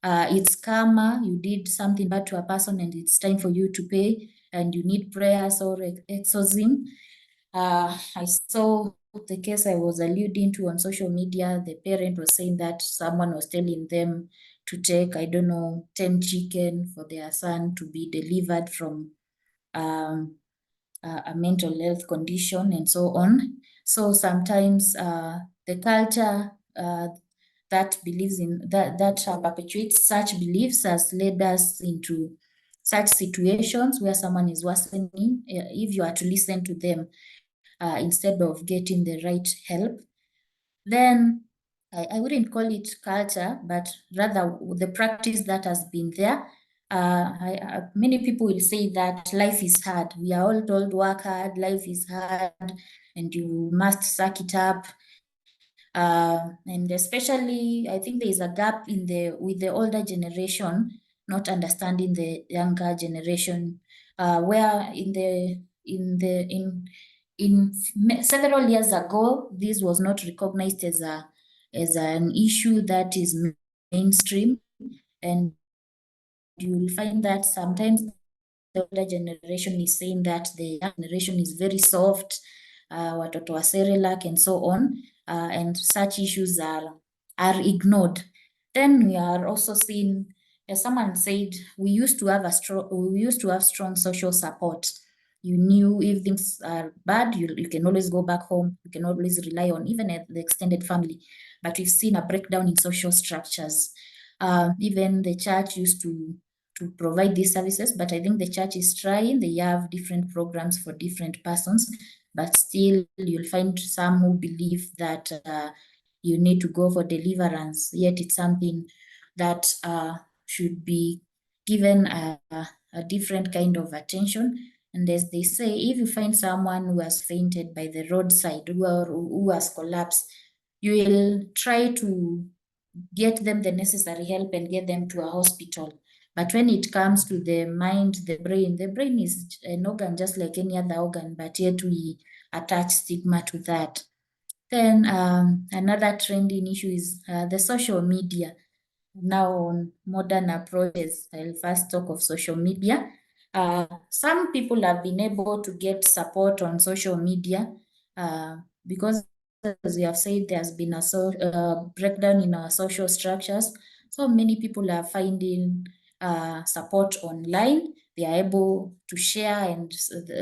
it's karma, you did something bad to a person and it's time for you to pay, and you need prayers or exorcism. I saw the case I was alluding to on social media. The parent was saying that someone was telling them to take, I don't know, 10 chicken for their son to be delivered from a mental health condition and so on. So sometimes the culture that believes in that perpetuates such beliefs has led us into such situations where someone is worsening if you are to listen to them instead of getting the right help. Then I wouldn't call it culture, but rather the practice that has been there. Many people will say that life is hard. We are all told work hard, life is hard, and you must suck it up. And especially, I think there is a gap with the older generation not understanding the younger generation, where in several years ago, this was not recognized as an issue that is mainstream, and you will find that sometimes the older generation is saying that the young generation is very soft, watoto wa Cerelac and so on, and such issues are ignored. Then we are also seeing, as someone said, we used to have strong social support. You knew if things are bad, you can always go back home. You can always rely on even the extended family. But we've seen a breakdown in social structures. Even the church used to provide these services, but I think the church is trying. They have different programs for different persons, but still you'll find some who believe that you need to go for deliverance, yet it's something that should be given a different kind of attention. And as they say, if you find someone who has fainted by the roadside, who has collapsed, you will try to get them the necessary help and get them to a hospital. But when it comes to the mind, the brain is an organ just like any other organ, but yet we attach stigma to that. Then another trending issue is the social media. Now on modern approaches, I'll first talk of social media. Some people have been able to get support on social media because, as we have said, there's been a breakdown in our social structures. So many people are finding support online. They are able to share, and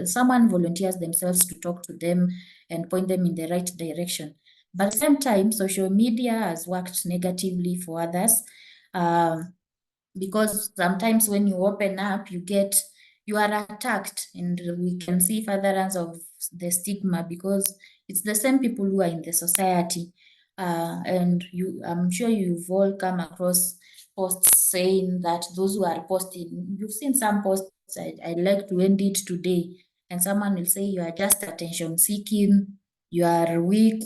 someone volunteers themselves to talk to them and point them in the right direction. But at the same time, social media has worked negatively for others because sometimes when you open up, you are attacked, and we can see furtherance of the stigma because it's the same people who are in the society. And I'm sure you've all come across posts saying that those who are posting, you've seen some posts, I'd like to end it today, and someone will say you are just attention seeking, you are weak,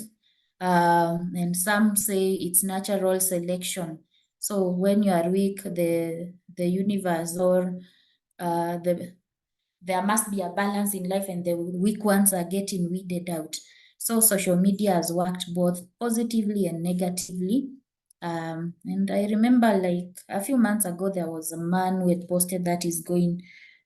and some say it's natural selection. So when you are weak, the universe or there must be a balance in life, and the weak ones are getting weeded out. So social media has worked both positively and negatively. And I remember like a few months ago, there was a man who had posted that he's going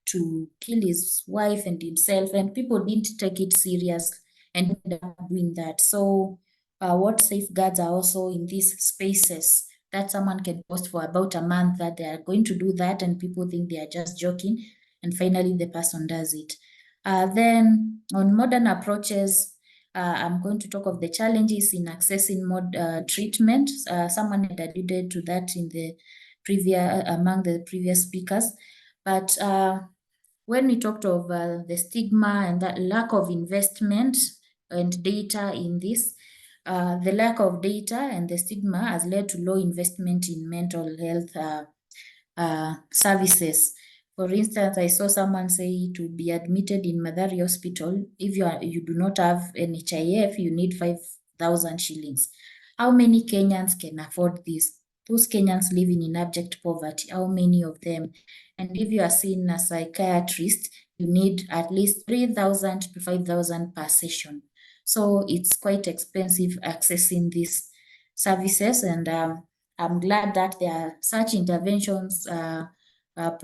to kill his wife and himself, and people didn't take it serious and ended up doing that. So what safeguards are also in these spaces that someone can post for about a month that they are going to do that, and people think they are just joking, and finally the person does it. Then on modern approaches, I'm going to talk of the challenges in accessing treatment. Someone had alluded to that in the among the previous speakers. But when we talked of the stigma and that lack of investment and data in this, the lack of data and the stigma has led to low investment in mental health services. For instance, I saw someone say to be admitted in Madari Hospital, if you do not have NHIF, you need 5,000 shillings. How many Kenyans can afford this? Those Kenyans living in abject poverty, how many of them? And if you are seeing a psychiatrist, you need at least 3,000 to 5,000 per session. So it's quite expensive accessing these services, and I'm glad that there are such interventions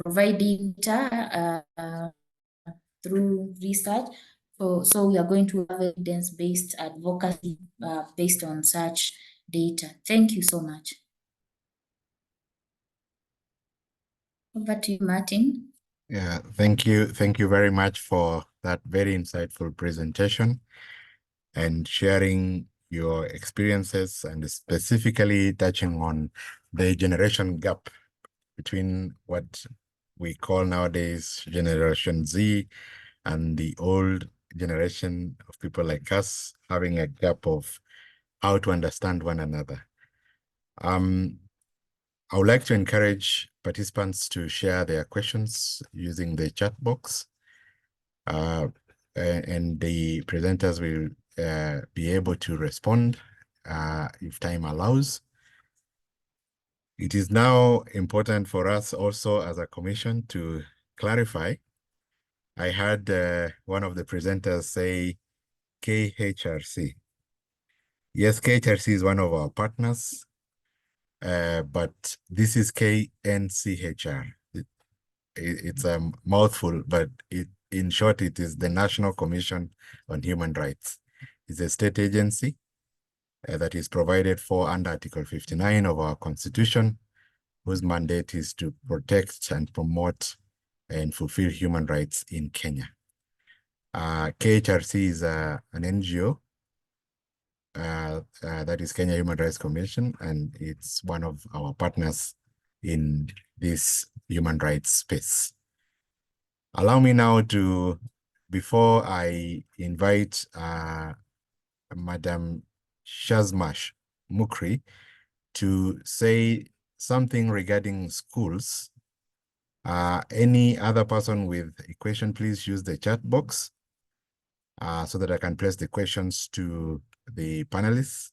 providing data through research. So we are going to have evidence-based advocacy based on such data. Thank you so much. Over to you, Martin. Yeah, thank you. Thank you very much for that very insightful presentation and sharing your experiences, and specifically touching on the generation gap between what we call nowadays Generation Z and the old generation of people like us, having a gap of how to understand one another. I would like to encourage participants to share their questions using the chat box, and the presenters will be able to respond if time allows. It is now important for us also as a commission to clarify. I heard one of the presenters say KHRC. Yes, KHRC is one of our partners, but this is KNCHR. It's a mouthful, but in short, it is the National Commission on Human Rights. It's a state agency, that is provided for under Article 59 of our Constitution, whose mandate is to protect and promote and fulfill human rights in Kenya. KHRC is an NGO, that is Kenya Human Rights Commission, and it's one of our partners in this human rights space. Allow me now to, before I invite Madam Shazmash Mukri to say something regarding schools. Any other person with a question, please use the chat box so that I can place the questions to the panelists.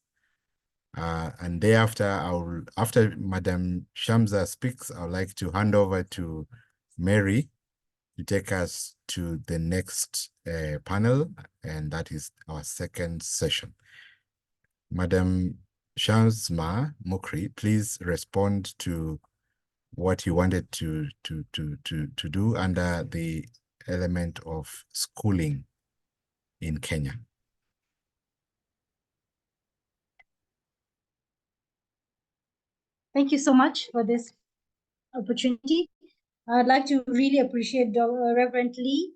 And thereafter, after Madam Shamsa speaks, I would like to hand over to Mary to take us to the next panel, and that is our second session. Madam Shamsa Mukri, please respond to what you wanted to do under the element of schooling in Kenya. Thank you so much for this opportunity. I'd like to really appreciate Reverend Lee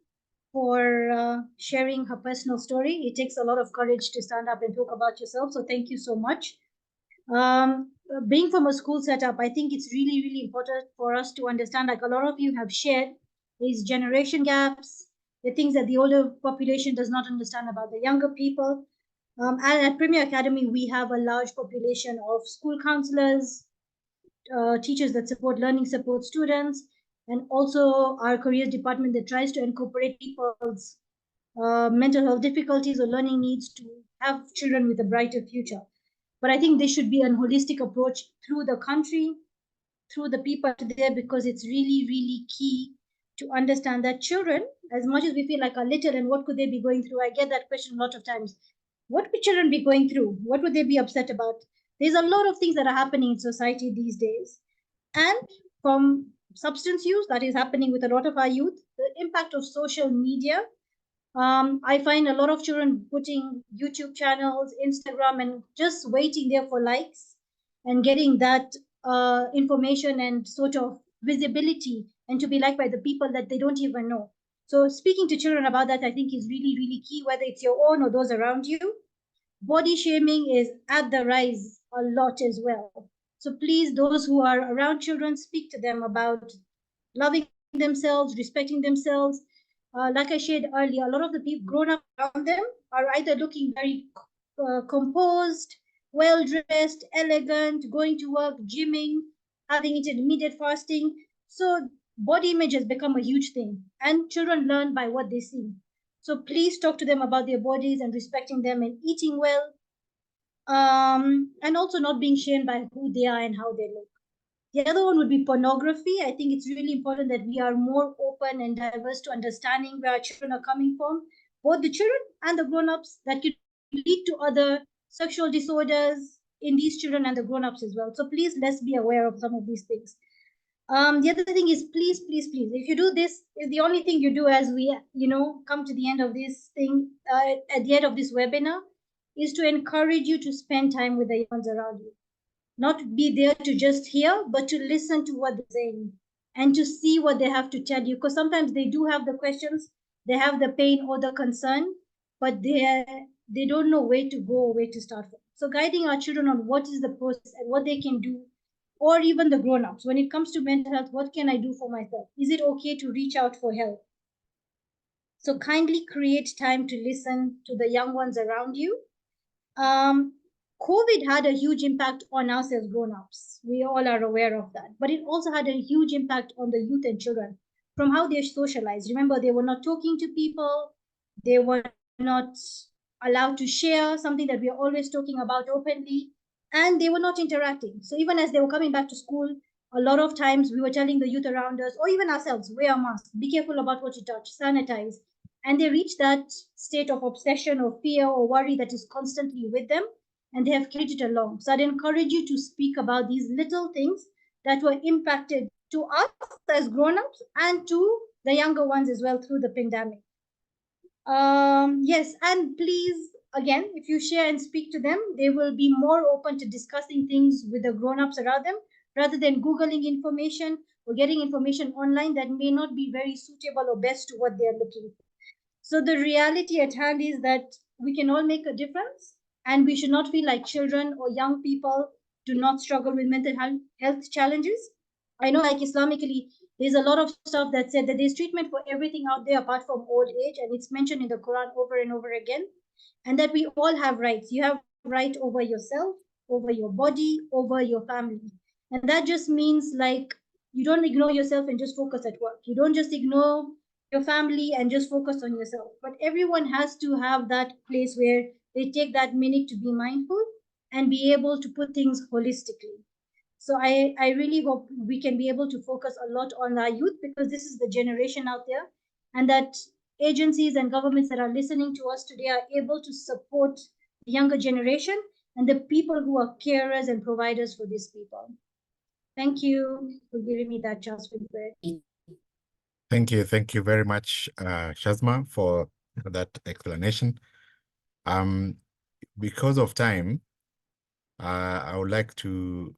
for sharing her personal story. It takes a lot of courage to stand up and talk about yourself, so thank you so much. Being from a school setup, I think it's really, really important for us to understand, like a lot of you have shared, these generation gaps, the things that the older population does not understand about the younger people. And at Premier Academy, we have a large population of school counselors, teachers that support learning support students, and also our careers department that tries to incorporate people's mental health difficulties or learning needs to have children with a brighter future. But I think there should be a holistic approach through the country, through the people there, because it's really, really key to understand that children, as much as we feel like are little and what could they be going through, I get that question a lot of times. What would children be going through? What would they be upset about? There's a lot of things that are happening in society these days. And from substance use that is happening with a lot of our youth, the impact of social media. I find a lot of children putting YouTube channels, Instagram, and just waiting there for likes and getting that information and sort of visibility and to be liked by the people that they don't even know. So speaking to children about that, I think is really, really key, whether it's your own or those around you. Body shaming is at the rise a lot as well. So please, those who are around children, speak to them about loving themselves, respecting themselves. Like I shared earlier, a lot of the people grown up around them are either looking very composed, well-dressed, elegant, going to work, gymming, having intermittent fasting. So body image has become a huge thing, and children learn by what they see. So please talk to them about their bodies and respecting them and eating well, and also not being shamed by who they are and how they look. The other one would be pornography. I think it's really important that we are more open and diverse to understanding where our children are coming from, both the children and the grown-ups, that could lead to other sexual disorders in these children and the grown-ups as well. So please, let's be aware of some of these things. The other thing is, please, please, please, if you do this, is the only thing you do as we, come to the end of this thing, at the end of this webinar, is to encourage you to spend time with the young ones around you. Not be there to just hear, but to listen to what they're saying and to see what they have to tell you. Because sometimes they do have the questions, they have the pain or the concern, but they don't know where to go or where to start from. So guiding our children on what is the process and what they can do, or even the grown-ups, when it comes to mental health, what can I do for myself? Is it okay to reach out for help? So kindly create time to listen to the young ones around you. COVID had a huge impact on us as grown-ups. We all are aware of that. But it also had a huge impact on the youth and children from how they socialized. Remember, they were not talking to people. They were not allowed to share something that we are always talking about openly. And they were not interacting. So even as they were coming back to school, a lot of times we were telling the youth around us, or even ourselves, wear a mask, be careful about what you touch, sanitize. And they reach that state of obsession or fear or worry that is constantly with them, and they have carried it along. So I'd encourage you to speak about these little things that were impacted to us as grown-ups and to the younger ones as well through the pandemic. Yes, and please again, if you share and speak to them, they will be more open to discussing things with the grown-ups around them rather than Googling information or getting information online that may not be very suitable or best to what they're looking for. So the reality at hand is that we can all make a difference, and we should not feel like children or young people do not struggle with mental health challenges. I know, like Islamically, there's a lot of stuff that said that there's treatment for everything out there apart from old age, and it's mentioned in the Quran over and over again, and that we all have rights. You have right over yourself, over your body, over your family. And that just means like you don't ignore yourself and just focus at work. You don't just ignore your family and just focus on yourself. But everyone has to have that place where they take that minute to be mindful and be able to put things holistically. So I really hope we can be able to focus a lot on our youth, because this is the generation out there, and that agencies and governments that are listening to us today are able to support the younger generation and the people who are carers and providers for these people. Thank you for giving me that chance to do it. Thank you very much, Shazma, for that explanation. Because of time, I would like to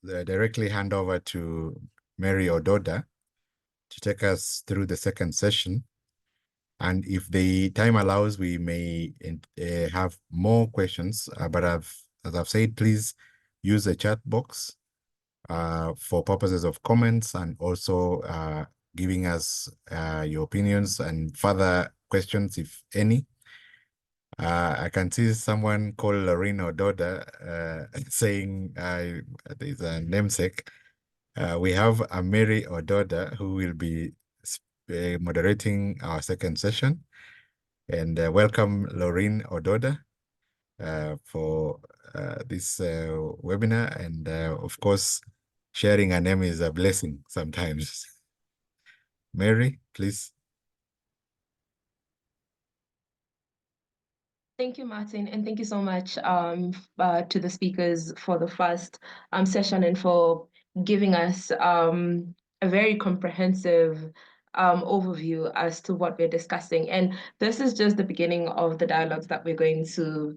directly hand over to Mary Ododa to take us through the second session. And if the time allows, we may have more questions, but as I've said, please use the chat box for purposes of comments, and also giving us your opinions and further questions, if any. I can see someone called Lorraine Ododa saying there's a namesake. We have a Mary Ododa who will be moderating our second session. And welcome, Lorraine Ododa, for this webinar. And of course, sharing a name is a blessing sometimes. Mary, please. Thank you, Martin, and thank you so much to the speakers for the first session and for giving us a very comprehensive overview as to what we're discussing. And this is just the beginning of the dialogues that we're going to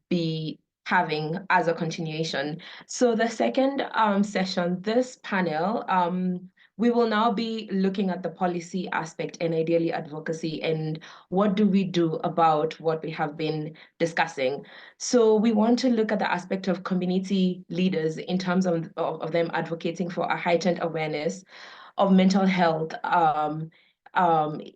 be having as a continuation. So the second session, this panel, we will now be looking at the policy aspect and ideally advocacy, and what do we do about what we have been discussing. So we want to look at the aspect of community leaders in terms of them advocating for a heightened awareness of mental health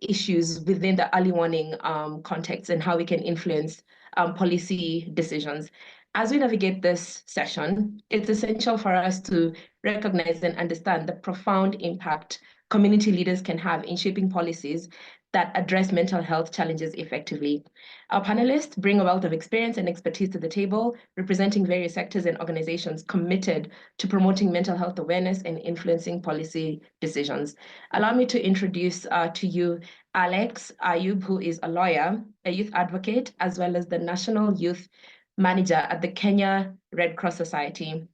issues within the early warning context, and how we can influence policy decisions. As we navigate this session, it's essential for us to recognize and understand the profound impact community leaders can have in shaping policies that address mental health challenges effectively. Our panelists bring a wealth of experience and expertise to the table, representing various sectors and organizations committed to promoting mental health awareness and influencing policy decisions. Allow me to introduce to you Alex Ayub, who is a lawyer, a youth advocate, as well as the National Youth Manager at the Kenya Red Cross Society.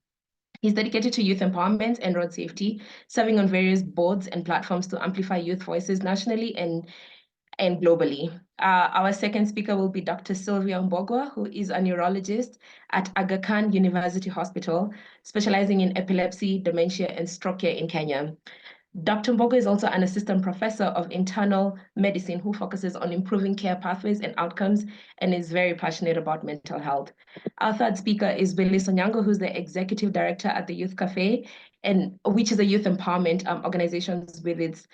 He's dedicated to youth empowerment and road safety, serving on various boards and platforms to amplify youth voices nationally and globally. Our second speaker will be Dr. Sylvia Mbogwa, who is a neurologist at Aga Khan University Hospital, specializing in epilepsy, dementia, and stroke care in Kenya. Dr. Mbogwa is also an assistant professor of internal medicine who focuses on improving care pathways and outcomes, and is very passionate about mental health. Our third speaker is Billy Sonyango, who's the executive director at the Youth Cafe, which is a youth empowerment organization with its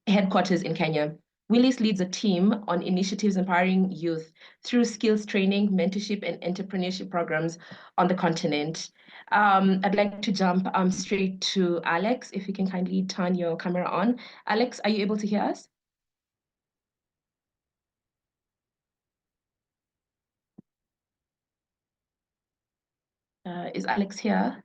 headquarters in Kenya. Willis leads a team on initiatives empowering youth through skills training, mentorship, and entrepreneurship programs on the continent. I'd like to jump straight to Alex, if you can kindly turn your camera on. Alex, are you able to hear us? Is Alex here?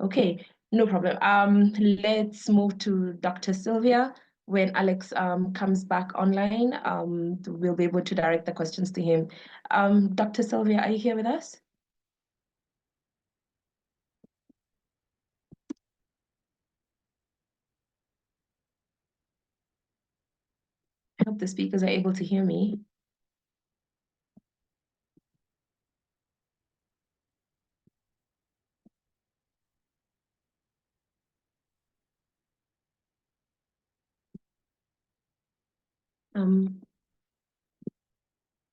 Okay, no problem. Let's move to Dr. Sylvia. When Alex comes back online, we'll be able to direct the questions to him. Dr. Sylvia, are you here with us? I hope the speakers are able to hear me.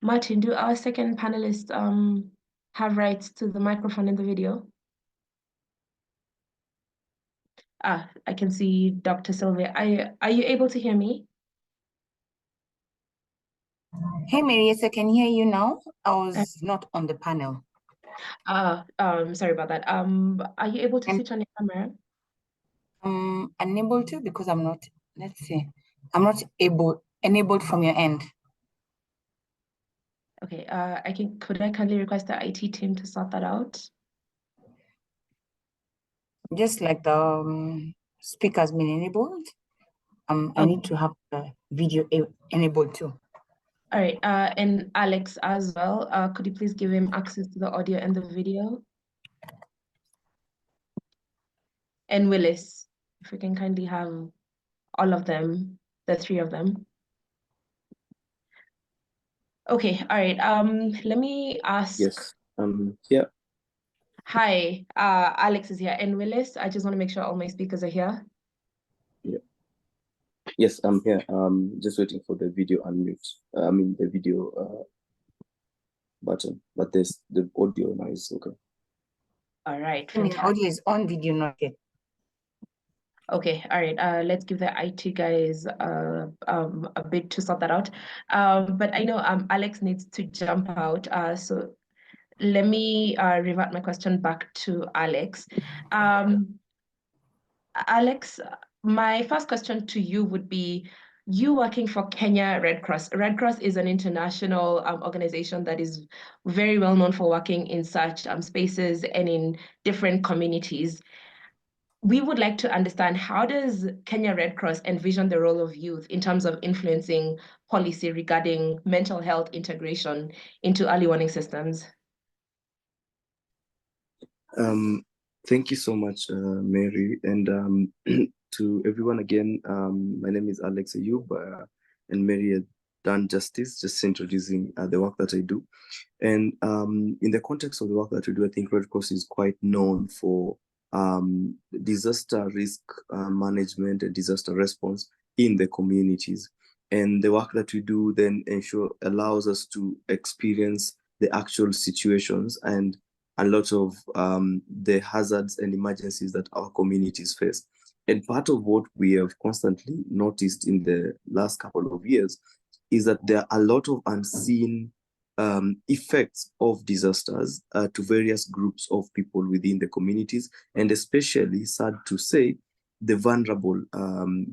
Martin, do our second panelist have rights to the microphone in the video? I can see Dr. Sylvia. Are you able to hear me? Hey, Mary, yes, I can hear you now. I was not on the panel. Sorry about that. Are you able to switch on your camera? I'm unable to because I'm not, let's see, I'm not enabled from your end. Okay, could I kindly request the IT team to sort that out? Just like the speaker's been enabled, I need to have the video enabled too. All right, and Alex as well. Could you please give him access to the audio and the video? And Willis, if we can kindly have all of them, the three of them. Okay, all right. Let me ask. Yes. Yeah. Hi, Alex is here, and Willis. I just want to make sure all my speakers are here. Yeah. Yes, I'm here. Just waiting for the video unmute. I mean the video button, but there's the audio now is okay. All right. I mean, audio is on, video not yet. Okay, all right. Let's give the IT guys a bit to sort that out. But I know Alex needs to jump out. So let me revert my question back to Alex. Alex, my first question to you would be, you working for Kenya Red Cross. Red Cross is an international organization that is very well known for working in such spaces and in different communities. We would like to understand, how does Kenya Red Cross envision the role of youth in terms of influencing policy regarding mental health integration into early warning systems? Thank you so much, Mary, and to everyone again. My name is Alex Ayub, and Mary had done justice, just introducing the work that I do. And in the context of the work that we do, I think Red Cross is quite known for disaster risk management and disaster response in the communities. And the work that we do then allows us to experience the actual situations and a lot of the hazards and emergencies that our communities face. And part of what we have constantly noticed in the last couple of years is that there are a lot of unseen effects of disasters to various groups of people within the communities, and especially, sad to say, the vulnerable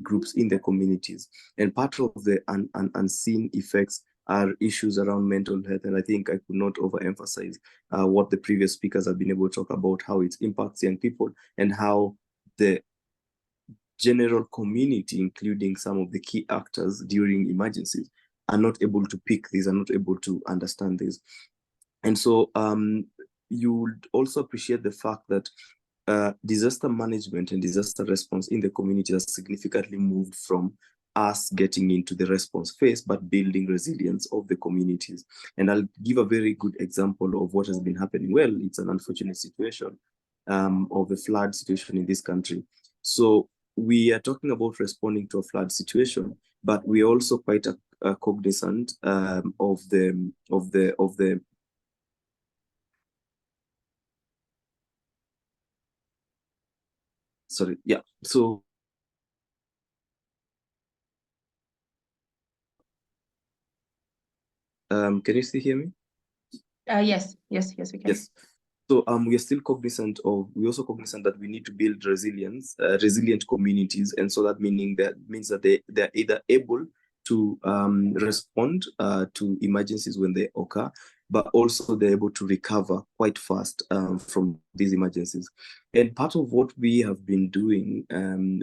groups in the communities. And part of the unseen effects are issues around mental health. And I think I could not overemphasize what the previous speakers have been able to talk about, how it impacts young people and how the general community, including some of the key actors during emergencies, are not able to pick these, are not able to understand this. And so you would also appreciate the fact that disaster management and disaster response in the community has significantly moved from us getting into the response phase, but building resilience of the communities. And I'll give a very good example of what has been happening. Well, it's an unfortunate situation of a flood situation in this country. So we are talking about responding to a flood situation, but we are also quite cognizant of the sorry, yeah. So can you still hear me? Yes, we can. Yes. So we are still cognizant of, we're also cognizant that we need to build resilience, resilient communities. And so that means that they're either able to respond to emergencies when they occur, but also they're able to recover quite fast from these emergencies. And part of what we have been doing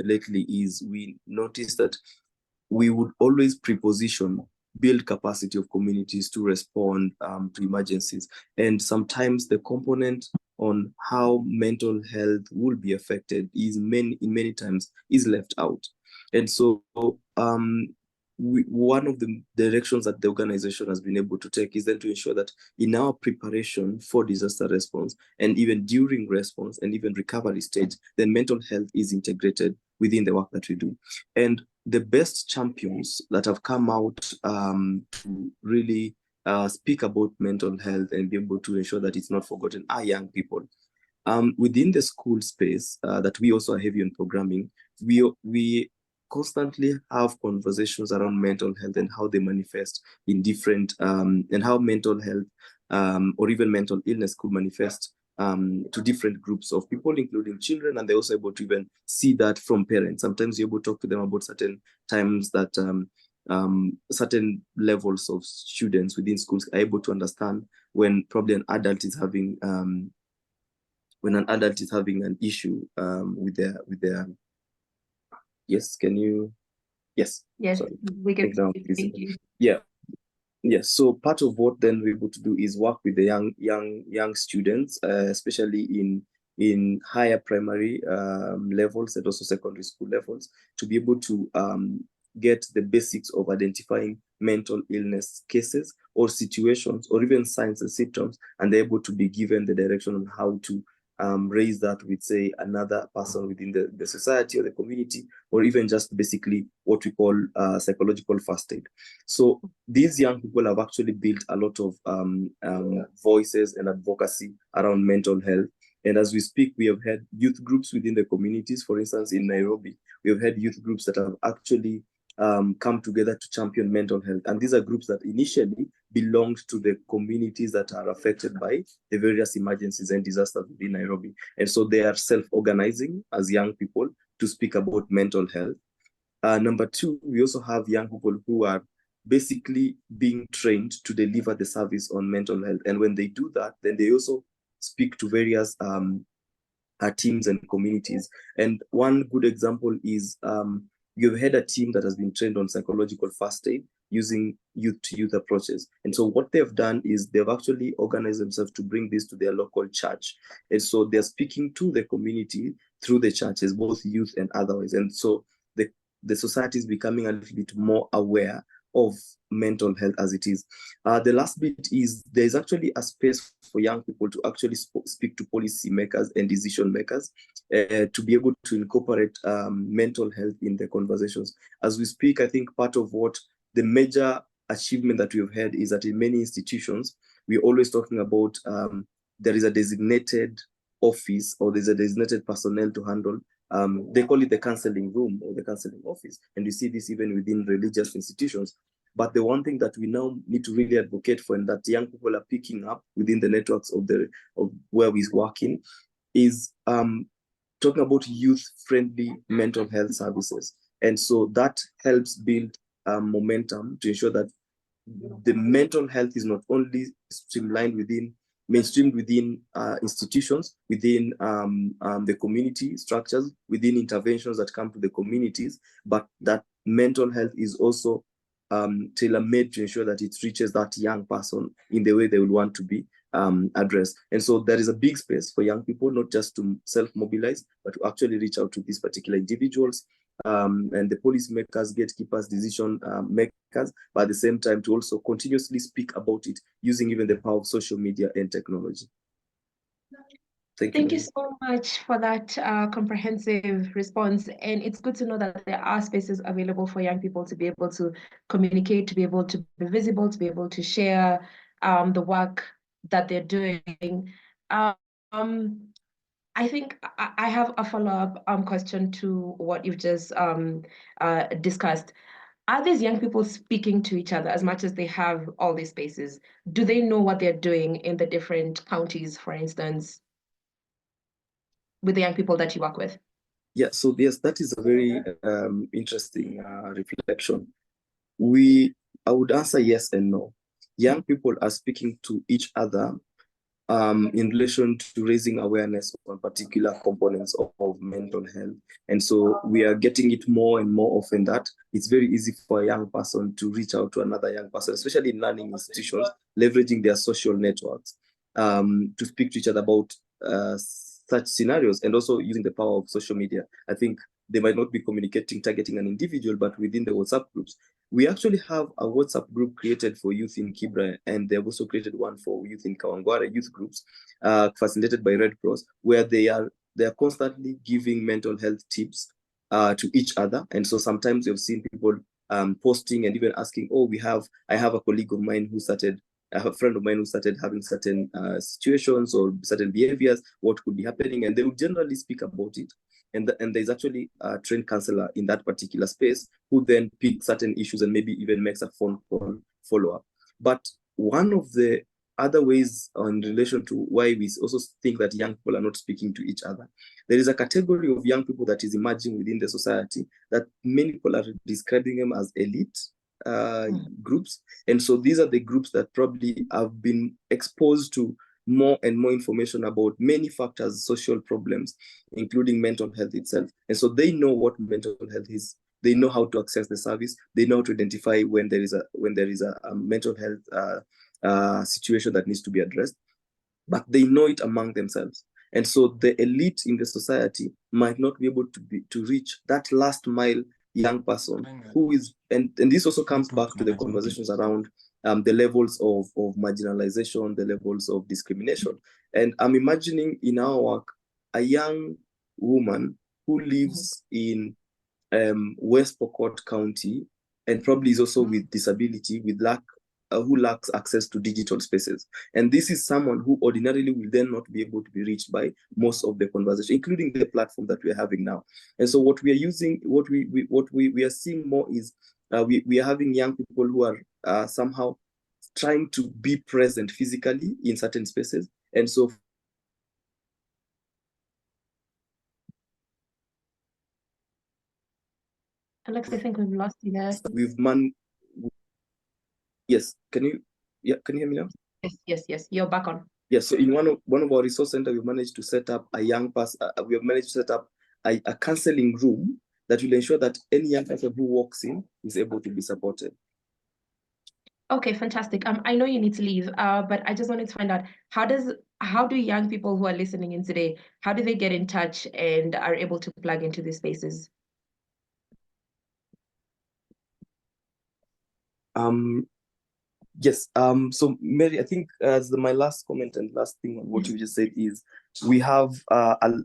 lately is we noticed that we would always build capacity of communities to respond to emergencies. And sometimes the component on how mental health will be affected in many times is left out. And so one of the directions that the organization has been able to take is then to ensure that in our preparation for disaster response, and even during response and even recovery stage, then mental health is integrated within the work that we do. And the best champions that have come out to really speak about mental health and be able to ensure that it's not forgotten are young people. Within the school space that we also are heavy on programming, we constantly have conversations around mental health and how they manifest in different, and how mental health or even mental illness could manifest to different groups of people, including children, and they're also able to even see that from parents. Sometimes you're able to talk to them about certain times that certain levels of students within schools are able to understand when probably an adult is having an issue with their yes, can you yes sorry. We can example, thank you. Yes, so part of what then we're able to do is work with the young students, especially in higher primary levels and also secondary school levels, to be able to get the basics of identifying mental illness cases or situations or even signs and symptoms, and they're able to be given the direction on how to raise that with, say, another person within the society or the community, or even just basically what we call psychological first aid. So these young people have actually built a lot of voices and advocacy around mental health. And as we speak, we have had youth groups within the communities. For instance, in Nairobi, we have had youth groups that have actually come together to champion mental health. And these are groups that initially belonged to the communities that are affected by the various emergencies and disasters within Nairobi. And so they are self-organizing as young people to speak about mental health. Number two, we also have young people who are basically being trained to deliver the service on mental health. And when they do that, then they also speak to various teams and communities. And one good example is you've had a team that has been trained on psychological first aid using youth-to-youth approaches. And so what they've done is they've actually organized themselves to bring this to their local church. And so they're speaking to the community through the churches, both youth and otherwise. And so the society is becoming a little bit more aware of mental health as it is. The last bit is there's actually a space for young people to actually speak to policy makers and decision makers to be able to incorporate mental health in the conversations. As we speak, I think part of what the major achievement that we've had is that in many institutions, we're always talking about there is a designated office or there's a designated personnel to handle. They call it the counseling room or the counseling office. And you see this even within religious institutions. But the one thing that we now need to really advocate for, and that young people are picking up within the networks of where we're working, is talking about youth-friendly mental health services. And so that helps build momentum to ensure that the mental health is not only mainstreamed within institutions, within the community structures, within interventions that come to the communities, but that mental health is also tailor-made to ensure that it reaches that young person in the way they would want to be addressed. And so there is a big space for young people, not just to self-mobilize, but to actually reach out to these particular individuals and the policymakers, gatekeepers, decision makers, but at the same time to also continuously speak about it using even the power of social media and technology. Thank you so much for that comprehensive response. And it's good to know that there are spaces available for young people to be able to communicate, to be able to be visible, to be able to share the work that they're doing. I think I have a follow-up question to what you've just discussed. Are these young people speaking to each other as much as they have all these spaces? Do they know what they're doing in the different counties, for instance, with the young people that you work with? Yeah, so yes, that is a very interesting reflection. I would answer yes and no. Young people are speaking to each other in relation to raising awareness on particular components of mental health. And so we are getting it more and more often that it's very easy for a young person to reach out to another young person, especially in learning institutions, leveraging their social networks to speak to each other about such scenarios, and also using the power of social media. I think they might not be communicating, targeting an individual, but within the WhatsApp groups. We actually have a WhatsApp group created for youth in Kibra, and they've also created one for youth in Kawangware, youth groups, facilitated by Red Cross, where they are constantly giving mental health tips to each other. And so sometimes you've seen people posting and even asking, oh, I have a colleague of mine who started, I have a friend of mine who started having certain situations or certain behaviors, what could be happening, and they will generally speak about it. And there's actually a trained counselor in that particular space who then picks certain issues and maybe even makes a phone call follow-up. But one of the other ways in relation to why we also think that young people are not speaking to each other, there is a category of young people that is emerging within the society that many people are describing them as elite groups. And so these are the groups that probably have been exposed to more and more information about many factors, social problems, including mental health itself. And so they know what mental health is. They know how to access the service. They know how to identify when there is a mental health situation that needs to be addressed, but they know it among themselves. And so the elite in the society might not be able to reach that last mile young person who is, and this also comes back to the conversations around the levels of marginalization, the levels of discrimination. And I'm imagining in our work, a young woman who lives in West Pokot County and probably is also with disability, who lacks access to digital spaces. And this is someone who ordinarily will then not be able to be reached by most of the conversation, including the platform that we're having now. And so what we are using, what we are seeing more is we are having young people who are somehow trying to be present physically in certain spaces. And so Alex, I think we've lost you there. Yes, can you hear me now? Yes, you're back on. Yes, so in one of our resource centers, we've managed to set up a young person, we have managed to set up a counseling room that will ensure that any young person who walks in is able to be supported. Okay, fantastic. I know you need to leave, but I just wanted to find out, how do young people who are listening in today, how do they get in touch and are able to plug into these spaces? Yes. So Mary, I think as my last comment and last thing on what you just said is we have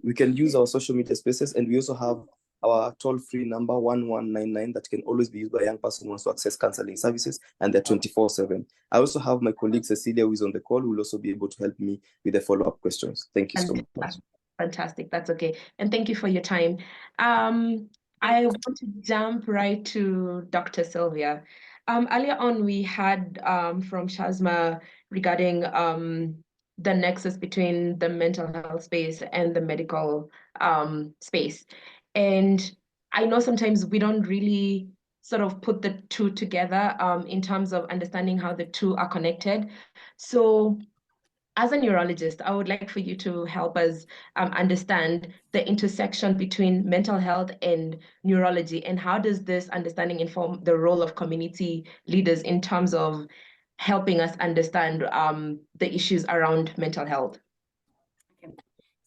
we can use our social media spaces, and we also have our toll-free number 1199 that can always be used by a young person who wants to access counseling services, and they're 24/7. I also have my colleague Cecilia, who is on the call, who will also be able to help me with the follow-up questions. Thank you so much. Fantastic. That's okay. And thank you for your time. I want to jump right to Dr. Sylvia. Earlier on, we had from Shazma regarding the nexus between the mental health space and the medical space. And I know sometimes we don't really sort of put the two together in terms of understanding how the two are connected. So as a neurologist, I would like for you to help us understand the intersection between mental health and neurology, and how does this understanding inform the role of community leaders in terms of helping us understand the issues around mental health? Okay.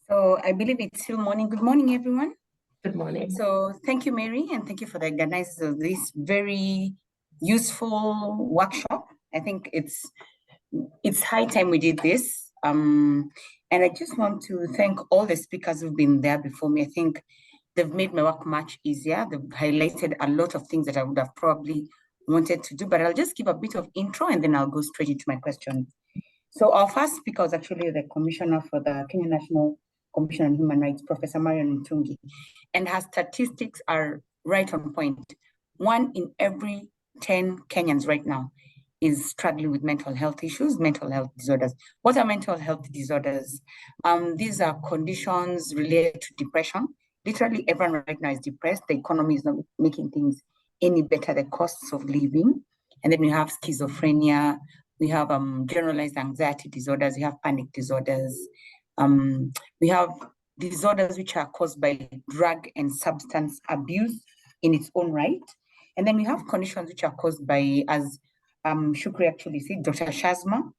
So I believe it's still morning. Good morning, everyone. Good morning. So thank you, Mary, and thank you for the organizers of this very useful workshop. I think it's high time we did this. And I just want to thank all the speakers who've been there before me. I think they've made my work much easier. They've highlighted a lot of things that I would have probably wanted to do, but I'll just give a bit of intro and then I'll go straight into my questions. So our first speaker was actually the commissioner for the Kenya National Commission on Human Rights, Professor Marion Mtungi, and her statistics are right on point. 1 in every 10 Kenyans right now is struggling with mental health issues, mental health disorders. What are mental health disorders? These are conditions related to depression. Literally everyone right now is depressed. The economy is not making things any better, the costs of living. And then we have schizophrenia, we have generalized anxiety disorders, we have panic disorders. We have disorders which are caused by drug and substance abuse in its own right. And then we have conditions which are caused by, as Shukri actually said, Dr. Shazma,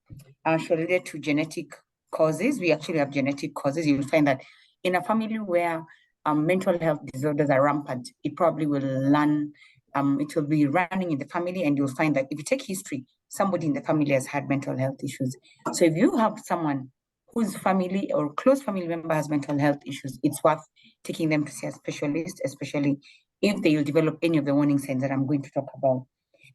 she related to genetic causes. We actually have genetic causes. You will find that in a family where mental health disorders are rampant, it probably will learn, it will be running in the family, and you'll find that if you take history, somebody in the family has had mental health issues. So if you have someone whose family or close family member has mental health issues, it's worth taking them to see a specialist, especially if they will develop any of the warning signs that I'm going to talk about.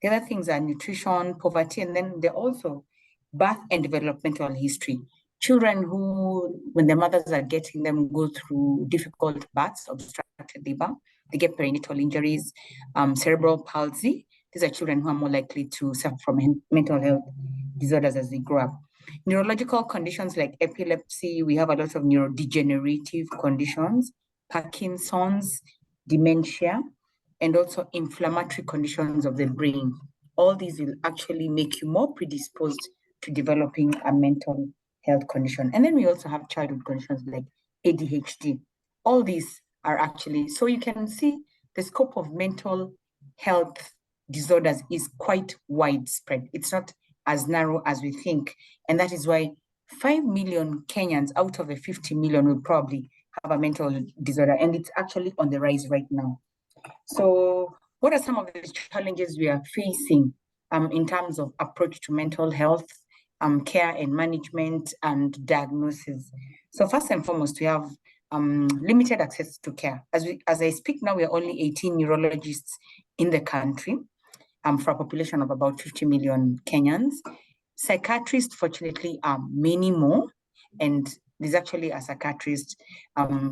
The other things are nutrition, poverty, and then they're also birth and developmental history. Children who, when their mothers are getting them, go through difficult births, obstructed labor, they get perinatal injuries, cerebral palsy. These are children who are more likely to suffer from mental health disorders as they grow up. Neurological conditions like epilepsy, we have a lot of neurodegenerative conditions, Parkinson's, dementia, and also inflammatory conditions of the brain. All these will actually make you more predisposed to developing a mental health condition. And then we also have childhood conditions like ADHD. All these are actually, so you can see the scope of mental health disorders is quite widespread. It's not as narrow as we think. And that is why 5 million Kenyans out of the 50 million will probably have a mental disorder. And it's actually on the rise right now. So what are some of the challenges we are facing in terms of approach to mental health, care and management and diagnosis? So first and foremost, we have limited access to care. As I speak now, we are only 18 neurologists in the country for a population of about 50 million Kenyans. Psychiatrists, fortunately, are many more, and there's actually a psychiatrist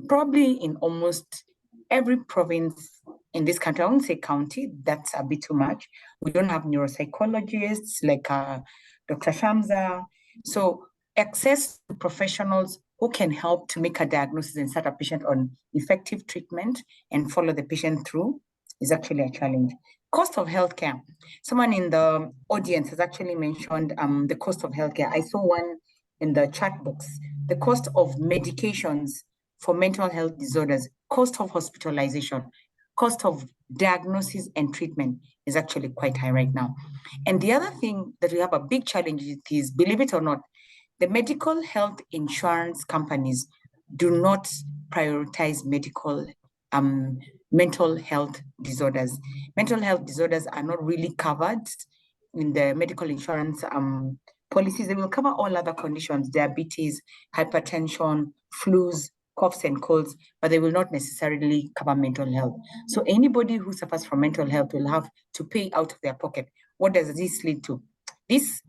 probably in almost every province in this country. I won't say county, that's a bit too much. We don't have neuropsychologists like Dr. Shamsa. So access to professionals who can help to make a diagnosis and start a patient on effective treatment and follow the patient through is actually a challenge. Cost of healthcare. Someone in the audience has actually mentioned the cost of healthcare. I saw one in the chat box. The cost of medications for mental health disorders, cost of hospitalization, cost of diagnosis and treatment is actually quite high right now. And the other thing that we have a big challenge with is, believe it or not, the medical health insurance companies do not prioritize mental health disorders. Mental health disorders are not really covered in the medical insurance policies. They will cover all other conditions, diabetes, hypertension, flus, coughs and colds, but they will not necessarily cover mental health. So anybody who suffers from mental health will have to pay out of their pocket. What does this lead to? This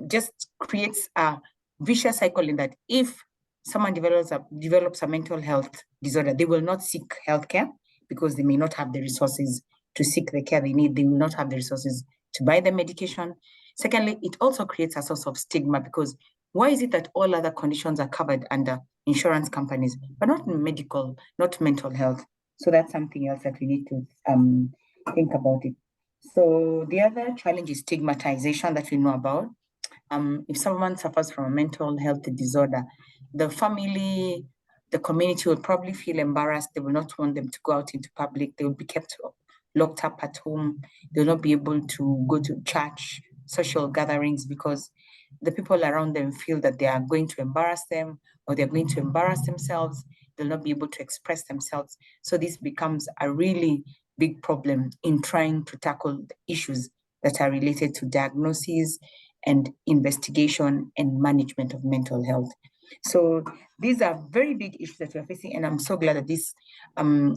just creates a vicious cycle in that if someone develops a mental health disorder, they will not seek healthcare because they may not have the resources to seek the care they need. They will not have the resources to buy the medication. Secondly, it also creates a source of stigma, because why is it that all other conditions are covered under insurance companies, but not medical, not mental health? So that's something else that we need to think about it. So the other challenge is stigmatization that we know about. If someone suffers from a mental health disorder, the family, the community will probably feel embarrassed. They will not want them to go out into public. They will be kept locked up at home. They will not be able to go to church, social gatherings, because the people around them feel that they are going to embarrass them or they're going to embarrass themselves. They'll not be able to express themselves. So this becomes a really big problem in trying to tackle the issues that are related to diagnosis and investigation and management of mental health. So these are very big issues that we're facing, and I'm so glad that this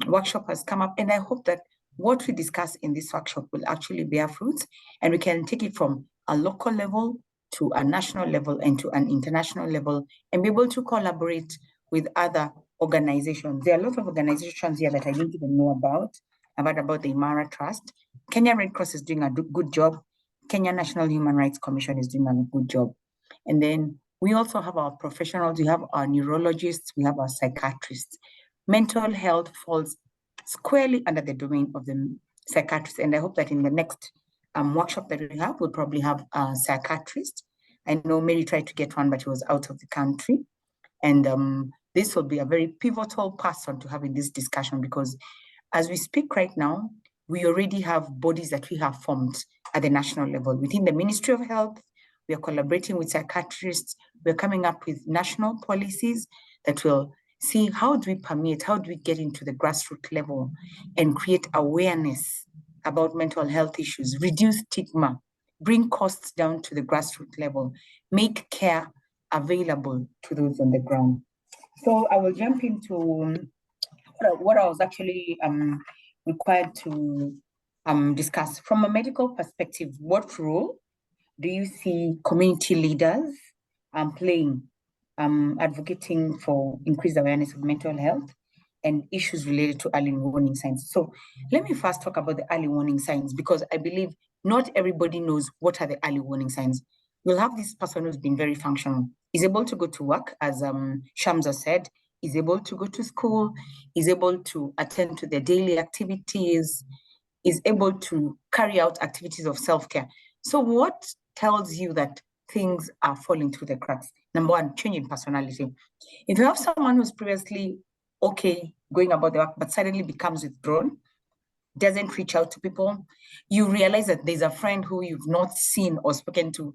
workshop has come up, and I hope that what we discuss in this workshop will actually bear fruits, and we can take it from a local level to a national level and to an international level, and be able to collaborate with other organizations. There are a lot of organizations here that I didn't even know about. I've heard about the Imara Trust. Kenya Red Cross is doing a good job. Kenya National Human Rights Commission is doing a good job. And then we also have our professionals, we have our neurologists, we have our psychiatrists. Mental health falls squarely under the domain of the psychiatrist. And I hope that in the next workshop that we have, we'll probably have a psychiatrist. I know Mary tried to get one, but he was out of the country. And this will be a very pivotal person to have in this discussion, because as we speak right now, we already have bodies that we have formed at the national level. Within the Ministry of Health, we are collaborating with psychiatrists. We're coming up with national policies that will see how do we permeate, how do we get into the grassroots level and create awareness about mental health issues, reduce stigma, bring costs down to the grassroots level, make care available to those on the ground. So I will jump into what I was actually required to discuss. From a medical perspective, what role do you see community leaders playing, advocating for increased awareness of mental health and issues related to early warning signs? So let me first talk about the early warning signs, because I believe not everybody knows what are the early warning signs. We'll have this person who's been very functional, is able to go to work, as Shamsa said, is able to go to school, is able to attend to their daily activities, is able to carry out activities of self-care. So what tells you that things are falling through the cracks? Number one, change in personality. If you have someone who's previously okay going about their work, but suddenly becomes withdrawn, doesn't reach out to people, you realize that there's a friend who you've not seen or spoken to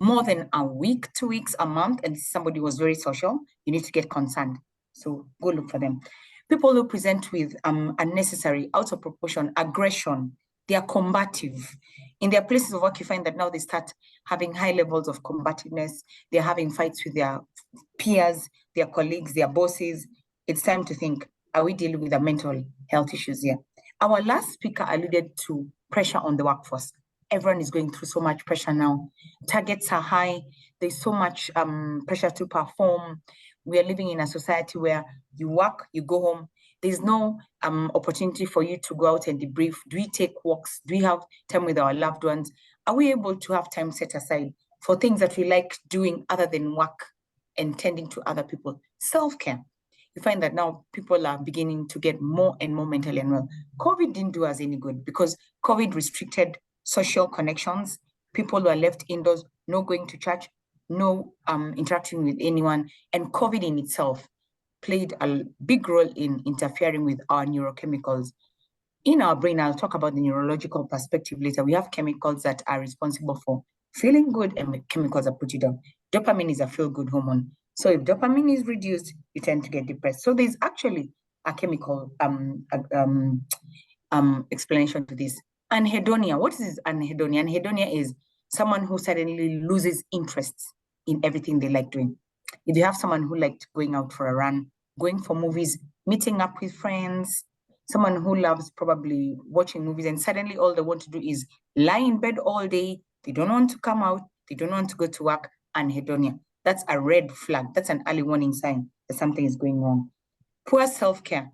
more than a week, 2 weeks, a month, and somebody was very social, you need to get concerned. So go look for them. People who present with unnecessary, out of proportion, aggression, they are combative. In their places of work, you find that now they start having high levels of combativeness. They're having fights with their peers, their colleagues, their bosses. It's time to think, are we dealing with the mental health issues here? Our last speaker alluded to pressure on the workforce. Everyone is going through so much pressure now. Targets are high. There's so much pressure to perform. We are living in a society where you work, you go home. There's no opportunity for you to go out and debrief. Do we take walks? Do we have time with our loved ones? Are we able to have time set aside for things that we like doing other than work and tending to other people? Self-care. You find that now people are beginning to get more and more mentally unwell. COVID didn't do us any good because COVID restricted social connections. People were left indoors, no going to church, no interacting with anyone. And COVID in itself played a big role in interfering with our neurochemicals. In our brain, I'll talk about the neurological perspective later. We have chemicals that are responsible for feeling good and chemicals that put you down. Dopamine is a feel-good hormone. So if dopamine is reduced, you tend to get depressed. So there's actually a chemical explanation to this. Anhedonia, what is anhedonia? Anhedonia is someone who suddenly loses interest in everything they like doing. If you have someone who liked going out for a run, going for movies, meeting up with friends, someone who loves probably watching movies, and suddenly all they want to do is lie in bed all day, they don't want to come out, they don't want to go to work, anhedonia. That's a red flag. That's an early warning sign that something is going wrong. Poor self-care.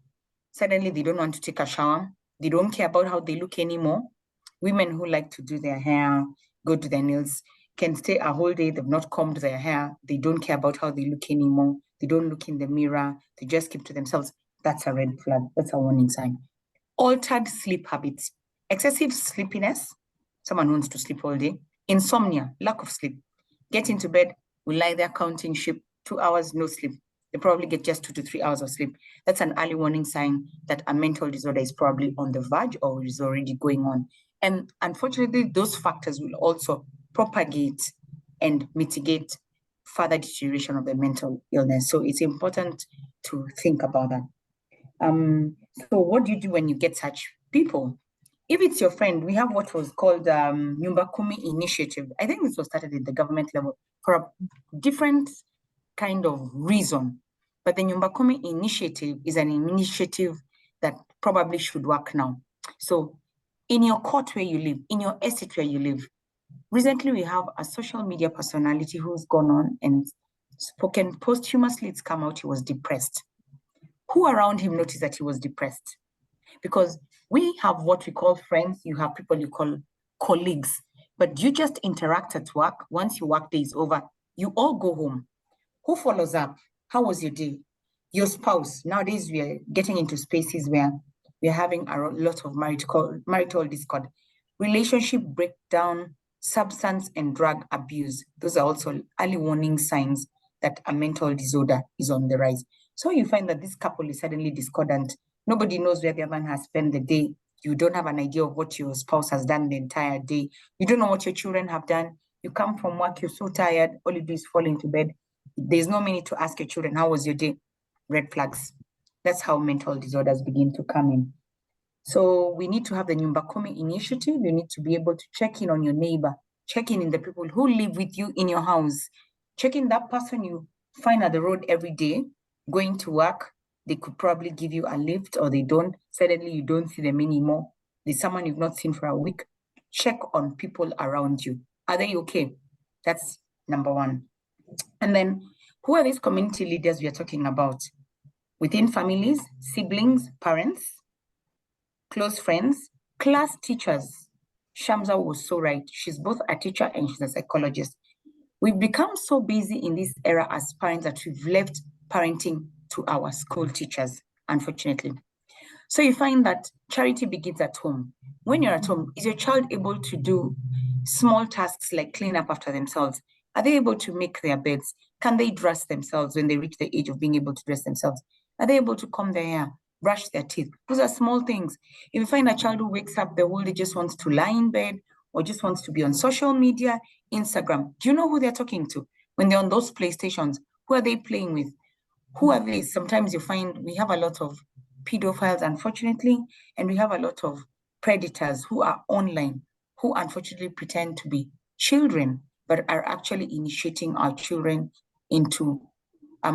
Suddenly they don't want to take a shower. They don't care about how they look anymore. Women who like to do their hair, go to their nails, can stay a whole day, they've not combed their hair, they don't care about how they look anymore, they don't look in the mirror, they just keep to themselves. That's a red flag, that's a warning sign. Altered sleep habits, excessive sleepiness, someone wants to sleep all day, insomnia, lack of sleep, get into bed, will lie there counting sheep, 2 hours, no sleep. They probably get just 2 to 3 hours of sleep. That's an early warning sign that a mental disorder is probably on the verge or is already going on. And unfortunately, those factors will also propagate and mitigate further deterioration of the mental illness. So it's important to think about that. So what do you do when you get such people? If it's your friend, we have what was called Nyumba Kumi initiative. I think this was started at the government level for a different kind of reason. But the Nyumba Kumi initiative is an initiative that probably should work now. So in your court where you live, in your estate where you live, recently we have a social media personality who's gone on and spoken posthumously. It's come out he was depressed. Who around him noticed that he was depressed? Because we have what we call friends, you have people you call colleagues, but you just interact at work. Once your work day is over, you all go home. Who follows up? How was your day? Your spouse. Nowadays, we are getting into spaces where we are having a lot of marital discord, relationship breakdown, substance and drug abuse. Those are also early warning signs that a mental disorder is on the rise. So you find that this couple is suddenly discordant. Nobody knows where the other man has spent the day. You don't have an idea of what your spouse has done the entire day. You don't know what your children have done. You come from work, you're so tired, all you do is fall into bed. There's no minute to ask your children, how was your day? red flags. That's how mental disorders begin to come in. So we need to have the Nyumba Kumi initiative. You need to be able to check in on your neighbor, check in the people who live with you in your house, check in that person you find at the road every day, going to work. They could probably give you a lift, or they don't. Suddenly you don't see them anymore. There's someone you've not seen for a week. Check on people around you. Are they okay? That's number one. And then, who are these community leaders we are talking about? Within families, siblings, parents, close friends, class teachers. Shamsa was so right. She's both a teacher and she's a psychologist. We've become so busy in this era as parents that we've left parenting to our school teachers, unfortunately. So you find that charity begins at home. When you're at home, is your child able to do small tasks like clean up after themselves? Are they able to make their beds? Can they dress themselves when they reach the age of being able to dress themselves? Are they able to comb their hair, brush their teeth? Those are small things. If you find a child who wakes up the whole day just wants to lie in bed or just wants to be on social media, Instagram, do you know who they're talking to? When they're on those PlayStations, who are they playing with? Who are they? Sometimes you find we have a lot of pedophiles, unfortunately, and we have a lot of predators who are online, who unfortunately pretend to be children, but are actually initiating our children into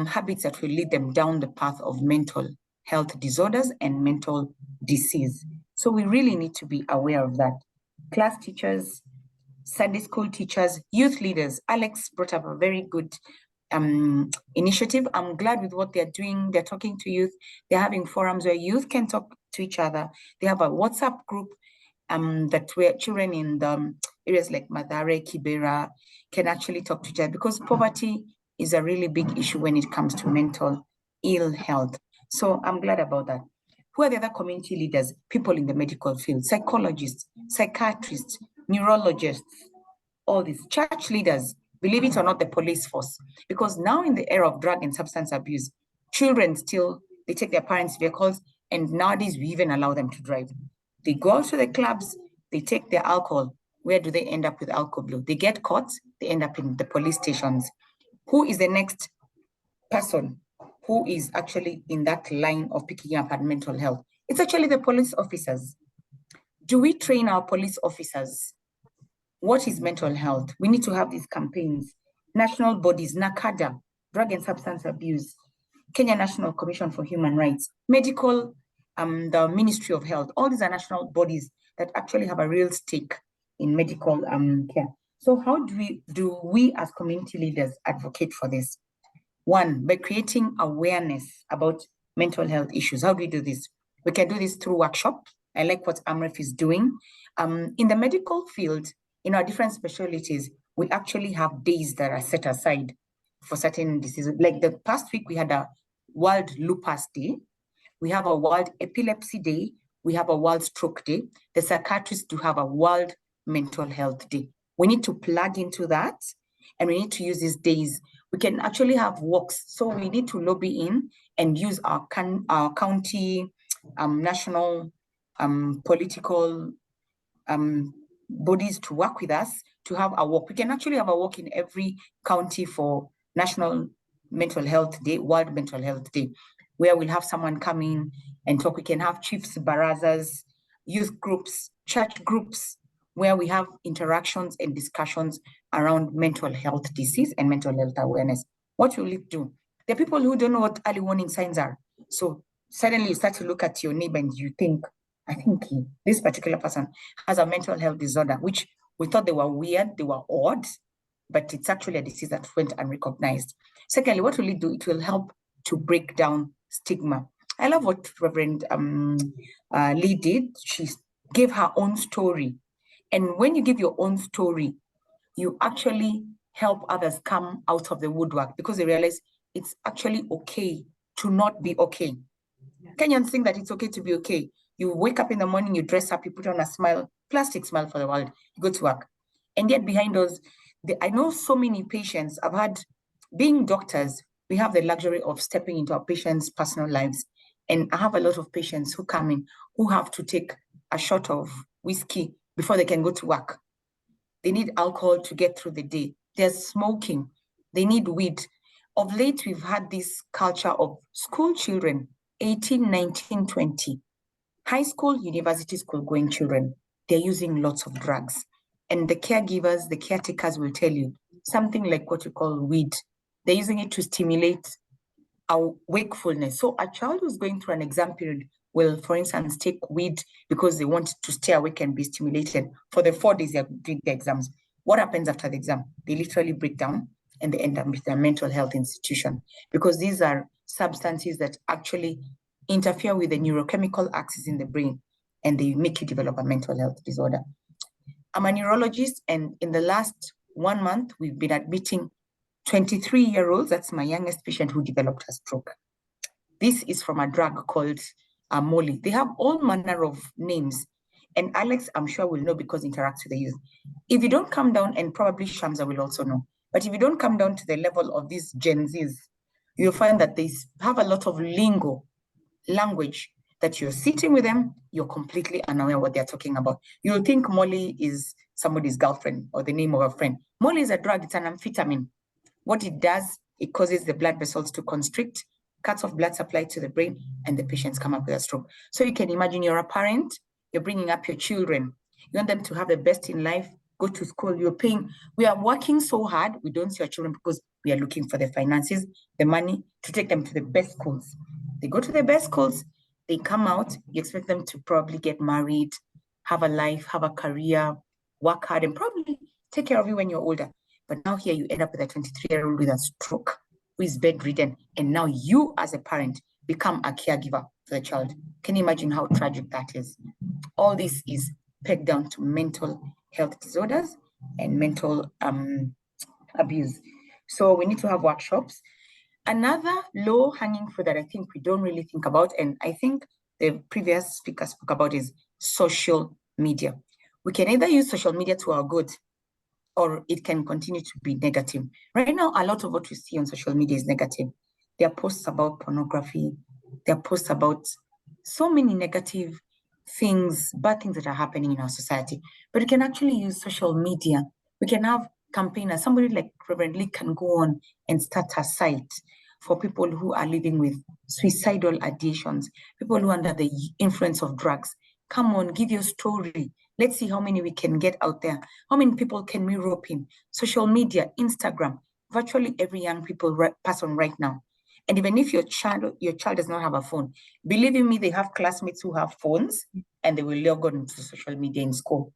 habits that will lead them down the path of mental health disorders and mental disease. So we really need to be aware of that. Class teachers, Sunday school teachers, youth leaders. Alex brought up a very good initiative. I'm glad with what they're doing. They're talking to youth. They're having forums where youth can talk to each other. They have a WhatsApp group that where children in the areas like Mathare, Kibera can actually talk to each other, because poverty is a really big issue when it comes to mental ill health. So I'm glad about that. Who are the other community leaders? People in the medical field, psychologists, psychiatrists, neurologists, all these church leaders, believe it or not, the police force. Because now in the era of drug and substance abuse, children still, they take their parents' vehicles, and nowadays we even allow them to drive. They go out to the clubs, they take their alcohol. Where do they end up with alcohol? They get caught, they end up in the police stations. Who is the next person who is actually in that line of picking up at mental health? It's actually the police officers. Do we train our police officers? What is mental health? We need to have these campaigns. National bodies, NACADA, drug and substance abuse, Kenya National Commission for Human Rights, medical, the Ministry of Health. All these are national bodies that actually have a real stake in medical care. So how do we as community leaders advocate for this? One, by creating awareness about mental health issues. How do we do this? We can do this through workshops. I like what AMREF is doing. In the medical field, in our different specialties, we actually have days that are set aside for certain diseases. Like the past week, we had a World Lupus Day. We have a World Epilepsy Day. We have a World Stroke Day. The psychiatrists do have a World Mental Health Day. We need to plug into that, and we need to use these days. We can actually have walks. So we need to lobby in and use our county, national, political bodies to work with us to have a walk. We can actually have a walk in every county for National Mental Health Day, World Mental Health Day, where we'll have someone come in and talk. We can have chiefs, barazas, youth groups, church groups, where we have interactions and discussions around mental health disease and mental health awareness. What will it do? There are people who don't know what early warning signs are. So suddenly you start to look at your neighbor and you think, I think this particular person has a mental health disorder, which we thought they were weird, they were odd, but it's actually a disease that went unrecognized. Secondly, what will it do? It will help to break down stigma. I love what Reverend Lee did. She gave her own story. And when you give your own story, you actually help others come out of the woodwork, because they realize it's actually okay to not be okay. Kenyans think that it's okay to be okay. You wake up in the morning, you dress up, you put on a smile, plastic smile for the world, you go to work. And yet behind us, I know so many patients. I've had, being doctors, we have the luxury of stepping into our patients' personal lives. And I have a lot of patients who come in who have to take a shot of whiskey before they can go to work. They need alcohol to get through the day. They're smoking. They need weed. Of late, we've had this culture of school children, 18, 19, 20, high school, university school going children. They're using lots of drugs. And the caregivers, the caretakers will tell you something like what you call weed. They're using it to stimulate our wakefulness. So a child who's going through an exam period will, for instance, take weed because they want to stay awake and be stimulated for the 4 days they're doing the exams. What happens after the exam? They literally break down and they end up with their mental health institution, because these are substances that actually interfere with the neurochemical axis in the brain, and they make you develop a mental health disorder. I'm a neurologist, and in the last 1 month, we've been admitting 23-year-olds. That's my youngest patient who developed a stroke. This is from a drug called Molly. They have all manner of names. And Alex, I'm sure will know because he interacts with the youth. If you don't come down, and probably Shamsa will also know, but if you don't come down to the level of these Gen Zs, you'll find that they have a lot of language that you're sitting with them, you're completely unaware what they're talking about. You'll think Molly is somebody's girlfriend or the name of a friend. Molly is a drug, it's an amphetamine. What it does, it causes the blood vessels to constrict, cuts off blood supply to the brain, and the patients come up with a stroke. So you can imagine you're a parent, you're bringing up your children. You want them to have the best in life, go to school, you're paying. We are working so hard, we don't see our children because we are looking for the finances, the money to take them to the best schools. They go to the best schools, they come out, you expect them to probably get married, have a life, have a career, work hard, and probably take care of you when you're older. But now here you end up with a 23-year-old with a stroke who is bedridden, and now you as a parent become a caregiver for the child. Can you imagine how tragic that is? All this is pegged down to mental health disorders and mental abuse. So we need to have workshops. Another low-hanging fruit that I think we don't really think about, and I think the previous speaker spoke about, is social media. We can either use social media to our good, or it can continue to be negative. Right now, a lot of what we see on social media is negative. There are posts about pornography. There are posts about so many negative things, bad things that are happening in our society. But we can actually use social media. We can have campaigners. Somebody like Reverend Lee can go on and start a site for people who are living with suicidal ideations, people who are under the influence of drugs. Come on, give your story. Let's see how many we can get out there. How many people can we rope in? Social media, Instagram, virtually every young person right now. And even if your child does not have a phone, believe in me, they have classmates who have phones and they will log on to social media in school.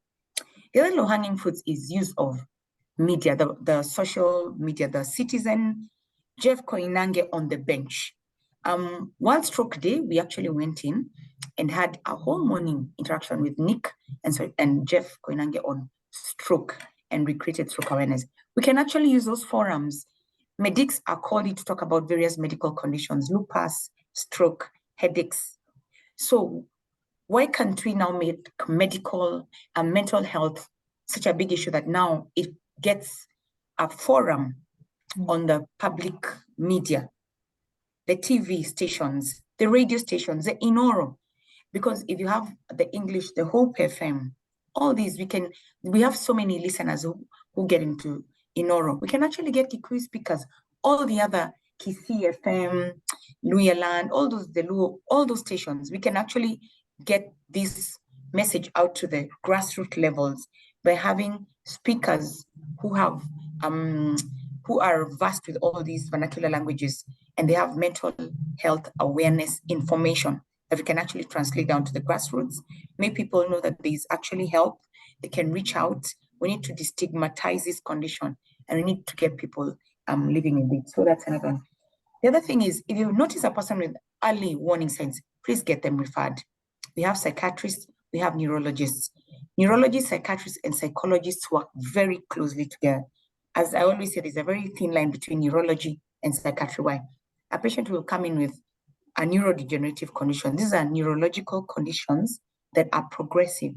The other low-hanging fruit is use of media, the social media, the Citizen, Jeff Koinange on the bench. World Stroke Day, we actually went in and had a whole morning interaction with Nick and Jeff Koinange on stroke, and recreated stroke awareness. We can actually use those forums. Medics are called in to talk about various medical conditions, lupus, stroke, headaches. So why can't we now make medical and mental health such a big issue that now it gets a forum on the public media, the TV stations, the radio stations, the Inoro? Because if you have the English, the Hope FM, all these, we have so many listeners who get into Inoro. We can actually get Kikuyu speakers, all the other Kisii FM, Luyaland, all those stations. We can actually get this message out to the grassroots levels by having speakers who are versed with all these vernacular languages, and they have mental health awareness information that we can actually translate down to the grassroots, make people know that there's actually help. They can reach out. We need to destigmatize this condition, and we need to get people living in it. So that's another one. The other thing is, if you notice a person with early warning signs, please get them referred. We have psychiatrists, we have neurologists. Neurologists, psychiatrists, and psychologists work very closely together. As I always say, there's a very thin line between neurology and psychiatry. Why? A patient will come in with a neurodegenerative condition. These are neurological conditions that are progressive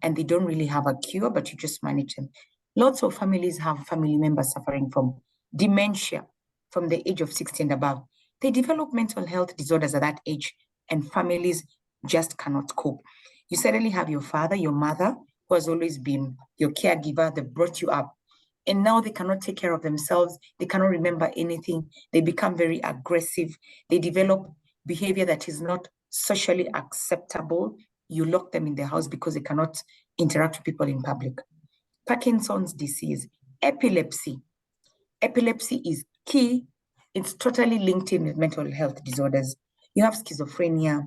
and they don't really have a cure, but you just manage them. Lots of families have family members suffering from dementia from the age of 60 and above. They develop mental health disorders at that age, and families just cannot cope. You suddenly have your father, your mother, who has always been your caregiver that brought you up. And now they cannot take care of themselves. They cannot remember anything. They become very aggressive. They develop behavior that is not socially acceptable. You lock them in the house because they cannot interact with people in public. Parkinson's disease, epilepsy. Epilepsy is key. It's totally linked in with mental health disorders. You have schizophrenia.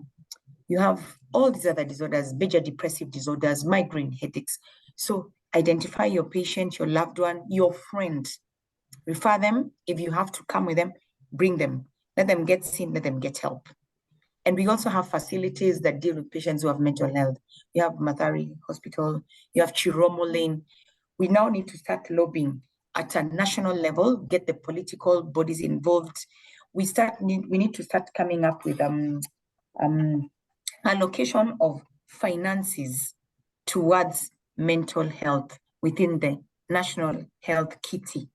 You have all these other disorders, major depressive disorders, migraine headaches. So identify your patient, your loved one, your friend. Refer them. If you have to come with them, bring them. Let them get seen, let them get help. And we also have facilities that deal with patients who have mental health. You have Mathari Hospital, you have Chiromo Lane. We now need to start lobbying at a national level, get the political bodies involved. We need to start coming up with allocation of finances towards mental health within the National Health Kitty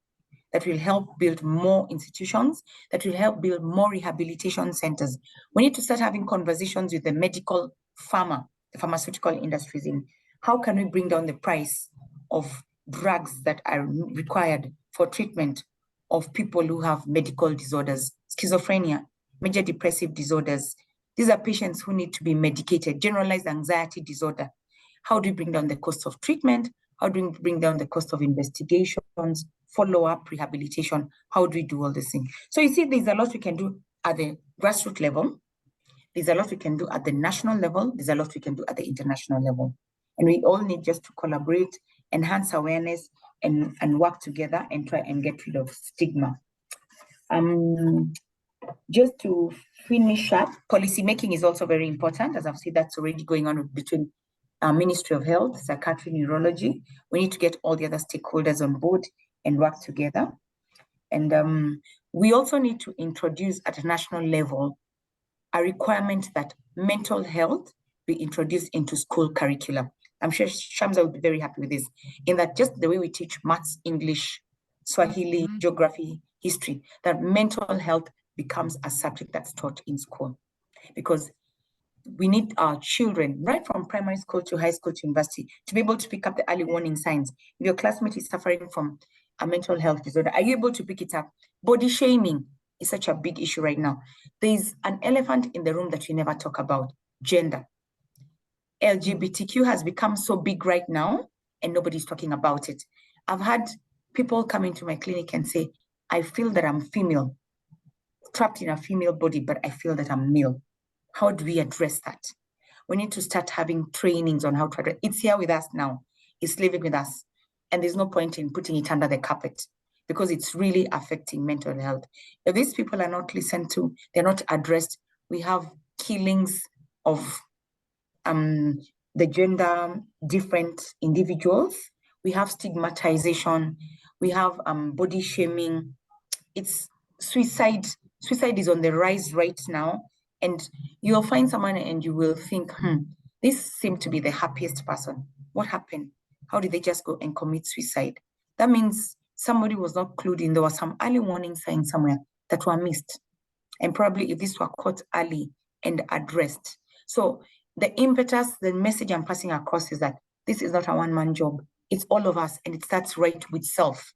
that will help build more institutions, that will help build more rehabilitation centers. We need to start having conversations with the medical pharma, the pharmaceutical industries in how can we bring down the price of drugs that are required for treatment of people who have medical disorders, schizophrenia, major depressive disorders. These are patients who need to be medicated, generalized anxiety disorder. How do we bring down the cost of treatment? How do we bring down the cost of investigations, follow-up, rehabilitation? How do we do all these things? So you see, there's a lot we can do at the grassroots level. There's a lot we can do at the national level. There's a lot we can do at the international level. And we all need just to collaborate, enhance awareness, and work together and try and get rid of stigma. Just to finish up, policy making is also very important. As I've said, that's already going on between Ministry of Health, Psychiatry, Neurology. We need to get all the other stakeholders on board and work together. And we also need to introduce at a national level a requirement that mental health be introduced into school curriculum. I'm sure Shamsa will be very happy with this, in that just the way we teach maths, English, Swahili, geography, history, that mental health becomes a subject that's taught in school. Because we need our children, right from primary school to high school to university, to be able to pick up the early warning signs. If your classmate is suffering from a mental health disorder, are you able to pick it up? Body shaming is such a big issue right now. There's an elephant in the room that we never talk about, gender. LGBTQ has become so big right now and nobody's talking about it. I've had people come into my clinic and say, I feel that I'm female, trapped in a female body, but I feel that I'm male. How do we address that? We need to start having trainings on how to address it. It's here with us now. It's living with us. And there's no point in putting it under the carpet because it's really affecting mental health. If these people are not listened to, they're not addressed, we have killings of the gender different individuals. We have stigmatization. We have body shaming. It's suicide. Suicide is on the rise right now. And you'll find someone and you will think, this seemed to be the happiest person. What happened? How did they just go and commit suicide? That means somebody was not clued in. There was some early warning signs somewhere that were missed. And probably if these were caught early and addressed. So the impetus, the message I'm passing across is that this is not a one-man job. It's all of us, and it starts right with self.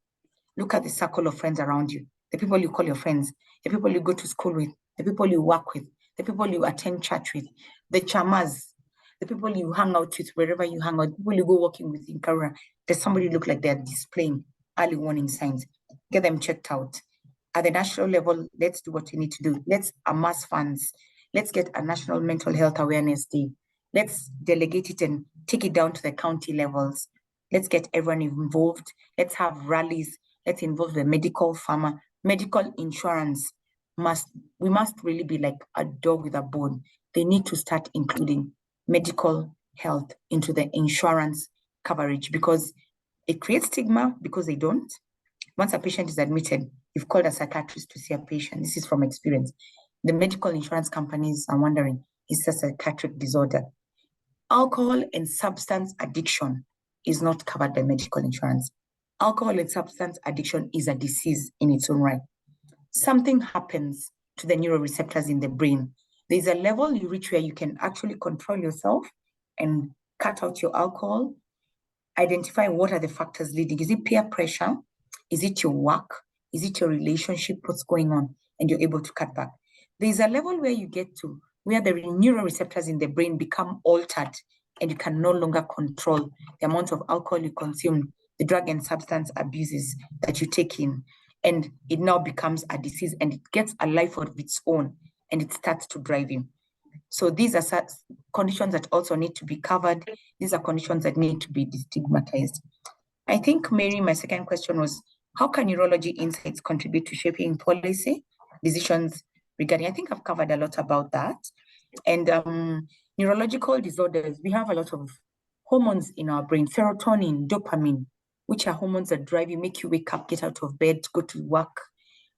Look at the circle of friends around you, the people you call your friends, the people you go to school with, the people you work with, the people you attend church with, the chamas, the people you hang out with wherever you hang out, people you go walking with in Karura. Does somebody look like they're displaying early warning signs? Get them checked out. At the national level, let's do what we need to do. Let's amass funds. Let's get a national mental health awareness day. Let's delegate it and take it down to the county levels. Let's get everyone involved. Let's have rallies. Let's involve the medical pharma. Medical insurance we must really be like a dog with a bone. They need to start including medical health into the insurance coverage because it creates stigma because they don't. Once a patient is admitted, you've called a psychiatrist to see a patient. This is from experience. The medical insurance companies are wondering, is this a psychiatric disorder? Alcohol and substance addiction is not covered by medical insurance. Alcohol and substance addiction is a disease in its own right. Something happens to the neuroreceptors in the brain. There's a level you reach where you can actually control yourself and cut out your alcohol, identify what are the factors leading. Is it peer pressure? Is it your work? Is it your relationship? What's going on? And you're able to cut back. There's a level where you get to where the neuroreceptors in the brain become altered and you can no longer control the amount of alcohol you consume, the drug and substance abuses that you take in. And it now becomes a disease and it gets a life of its own and it starts to drive you. So these are conditions that also need to be covered. These are conditions that need to be destigmatized. I think, Mary, my second question was, how can neurology insights contribute to shaping policy decisions regarding, I think I've covered a lot about that. And neurological disorders, we have a lot of hormones in our brain, serotonin, dopamine, which are hormones that drive you, make you wake up, get out of bed, go to work,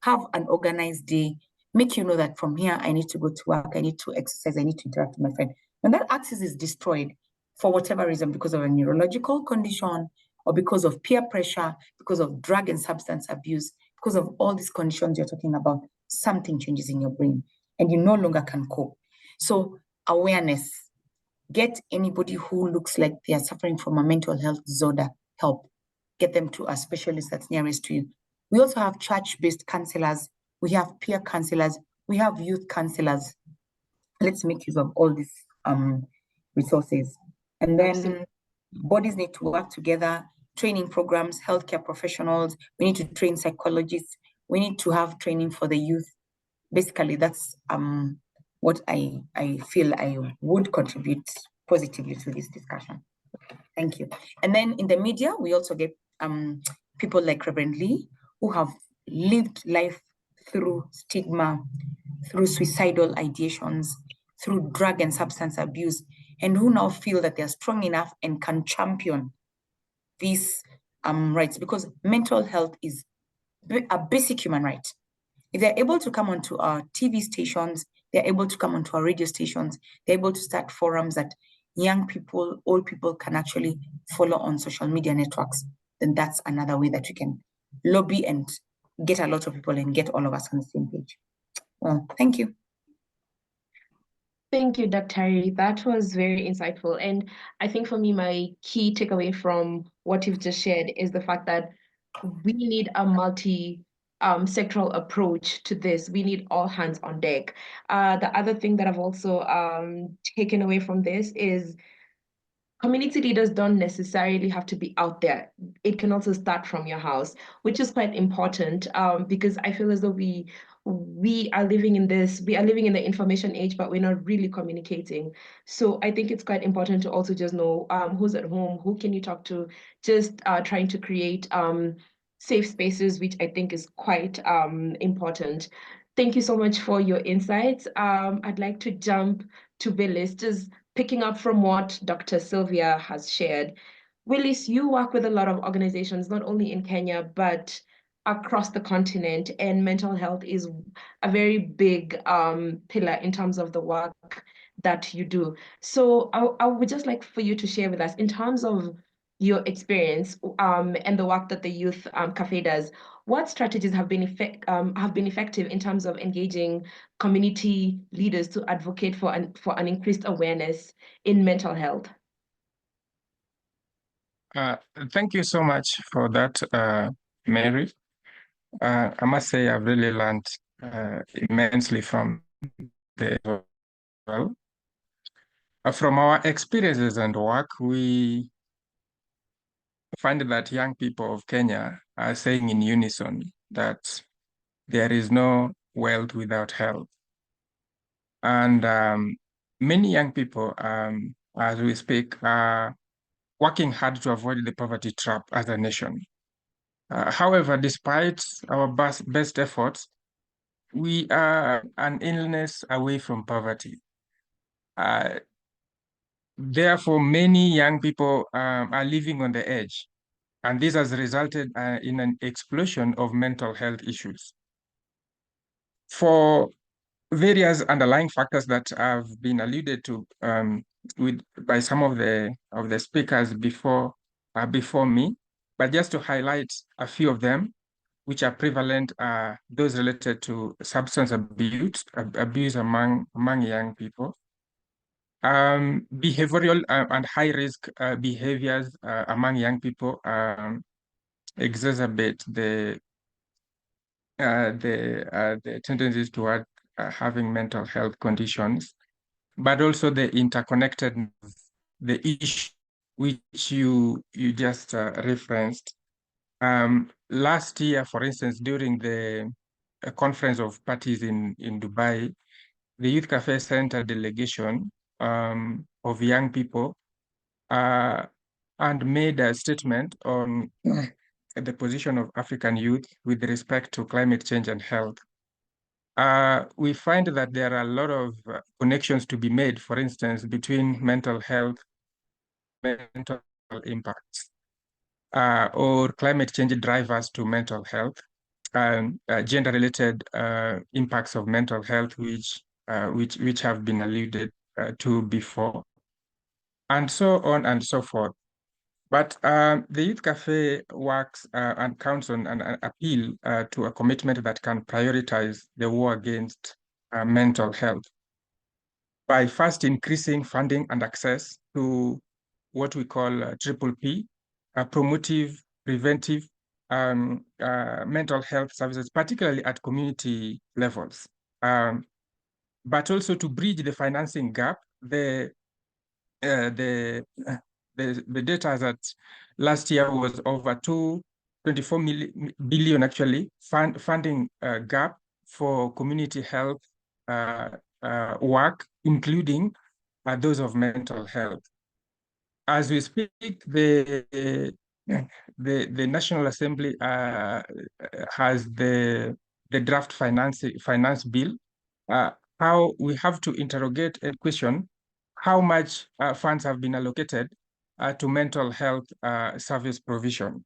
have an organized day, make you know that from here, I need to go to work, I need to exercise, I need to interact with my friend. When that axis is destroyed for whatever reason, because of a neurological condition, or because of peer pressure, because of drug and substance abuse, because of all these conditions you're talking about, something changes in your brain and you no longer can cope. So awareness, get anybody who looks like they are suffering from a mental health disorder, help. Get them to a specialist that's nearest to you. We also have church-based counselors. We have peer counselors. We have youth counselors. Let's make use of all these resources. And then bodies need to work together, training programs, healthcare professionals. We need to train psychologists. We need to have training for the youth. Basically, that's what I feel I would contribute positively to this discussion. Thank you. And then in the media, we also get people like Reverend Lee, who have lived life through stigma, through suicidal ideations, through drug and substance abuse, and who now feel that they're strong enough and can champion these rights, because mental health is a basic human right. If they're able to come onto our TV stations, they're able to come onto our radio stations, they're able to start forums that young people, old people can actually follow on social media networks, then that's another way that we can lobby and get a lot of people and get all of us on the same page. Well, thank you. Thank you, Dr. Harry. That was very insightful. And I think for me, my key takeaway from what you've just shared is the fact that we need a sectoral approach to this. We need all hands on deck. The other thing that I've also taken away from this is community leaders don't necessarily have to be out there. It can also start from your house, which is quite important because I feel as though we are living in the information age, but we're not really communicating. So I think it's quite important to also just know who's at home, who can you talk to, just trying to create safe spaces, which I think is quite important. Thank you so much for your insights. I'd like to jump to Willis, just picking up from what Dr. Sylvia has shared. Willis, you work with a lot of organizations, not only in Kenya, but across the continent, and mental health is a very big pillar in terms of the work that you do. So I would just like for you to share with us, in terms of your experience and the work that the Youth Cafe does, what strategies have been effective in terms of engaging community leaders to advocate for an increased awareness in mental health? Thank you so much for that, Mary. I must say I've really learned immensely from the well. From our experiences and work, we find that young people of Kenya are saying in unison that there is no wealth without health. And many young people, as we speak, are working hard to avoid the poverty trap as a nation. However, despite our best efforts, we are an illness away from poverty. Therefore, many young people are living on the edge, and this has resulted in an explosion of mental health issues. For various underlying factors that have been alluded to by some of the speakers before me, but just to highlight a few of them, which are prevalent, are those related to substance abuse among young people, behavioral and high-risk behaviors among young people, exacerbate the tendencies toward having mental health conditions, but also the interconnected, the issue which you just referenced. Last year, for instance, during the conference of parties in Dubai, the Youth Cafe sent a delegation of young people and made a statement on the position of African youth with respect to climate change and health. We find that there are a lot of connections to be made, for instance, between mental health, mental impacts, or climate change drivers to mental health, and gender-related impacts of mental health, which have been alluded to before, and so on and so forth. But the Youth Cafe works and counts on an appeal to a commitment that can prioritize the war against mental health by first increasing funding and access to what we call triple P, promotive, preventive, mental health services, particularly at community levels, but also to bridge the financing gap. The data is that last year was over 24 billion actually funding gap for community health work, including those of mental health. As we speak, the National Assembly has the draft finance bill. How we have to interrogate and question how much funds have been allocated to mental health service provision.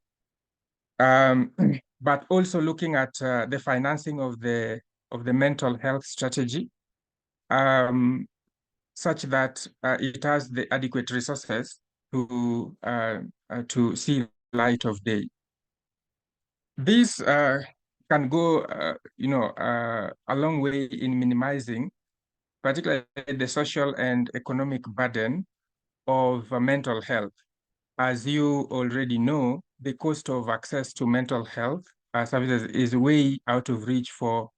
But also looking at the financing of the mental health strategy, such that it has the adequate resources to see light of day. This can go, a long way in minimizing, particularly the social and economic burden of mental health. As you already know, the cost of access to mental health services is way out of reach for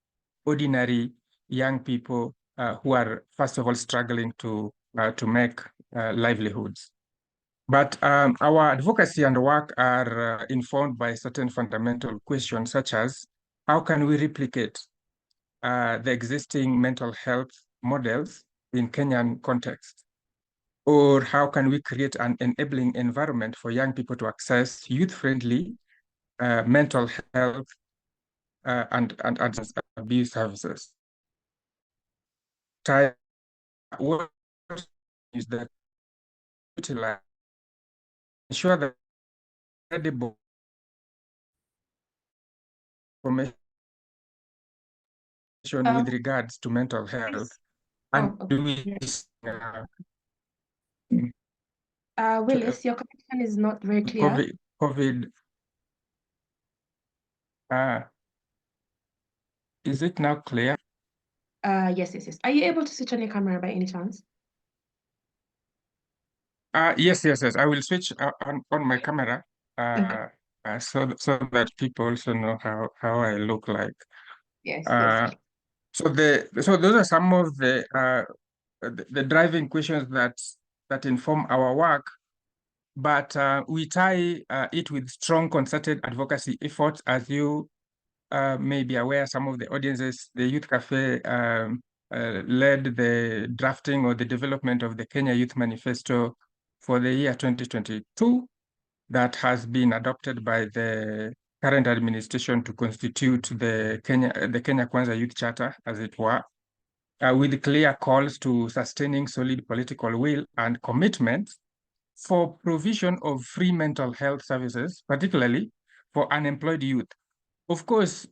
ordinary young people who are, first of all, struggling to make livelihoods. But our advocacy and work are informed by certain fundamental questions, such as how can we replicate the existing mental health models in Kenyan context? Or how can we create an enabling environment for young people to access youth-friendly mental health and abuse services? What is that utilize, ensure that credible information with regards to mental health, and Willis, your connection is not very clear. COVID. Is it now clear? Yes. Are you able to switch on your camera by any chance? Yes. I will switch on my camera so that people also know how I look like. Yes. So those are some of the driving questions that inform our work, but we tie it with strong concerted advocacy efforts. As you may be aware, some of the audiences, the Youth Cafe led the drafting or the development of the Kenya Youth Manifesto for the year 2022 that has been adopted by the current administration to constitute the Kenya Kwanza Youth Charter, as it were, with clear calls to sustaining solid political will and commitment for provision of free mental health services, particularly for unemployed youth. Of course,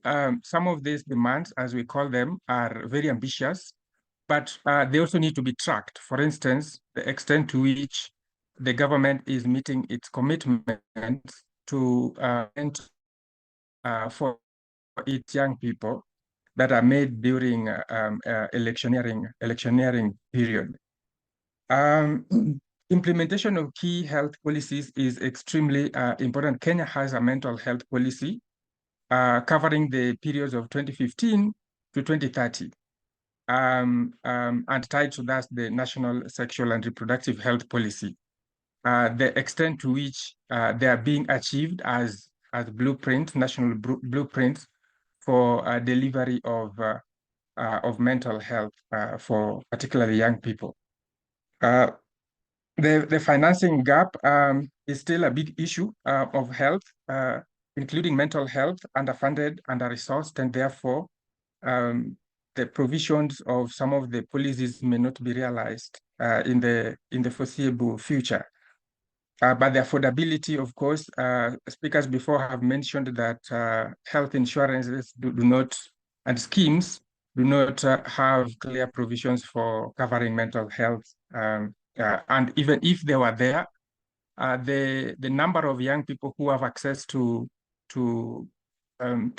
some of these demands, as we call them, are very ambitious, but they also need to be tracked. For instance, the extent to which the government is meeting its commitment to for its young people that are made during electioneering period. implementation of key health policies is extremely important. Kenya has a mental health policy covering the periods of 2015 to 2030. And tied to that, the National Sexual and Reproductive Health Policy. The extent to which they are being achieved as blueprints, national blueprints for delivery of mental health for particularly young people. The financing gap is still a big issue of health, including mental health, underfunded, under-resourced, and therefore the provisions of some of the policies may not be realized in the foreseeable future. But the affordability, of course, speakers before have mentioned that health insurances do not, and schemes do not have clear provisions for covering mental health. And even if they were there, the number of young people who have access to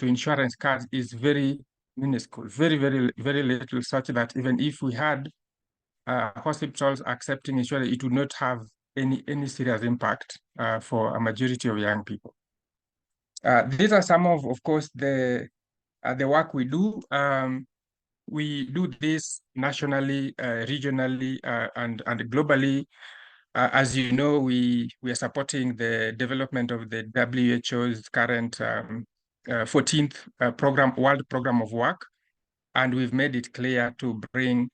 insurance cards is very minuscule, very, very, very little, such that even if we had hospitals accepting insurance, it would not have any serious impact for a majority of young people. These are some of course, the work we do. We do this nationally, regionally, and globally. As you know, we are supporting the development of the WHO's current 14th World Program of Work, and we've made it clear to bring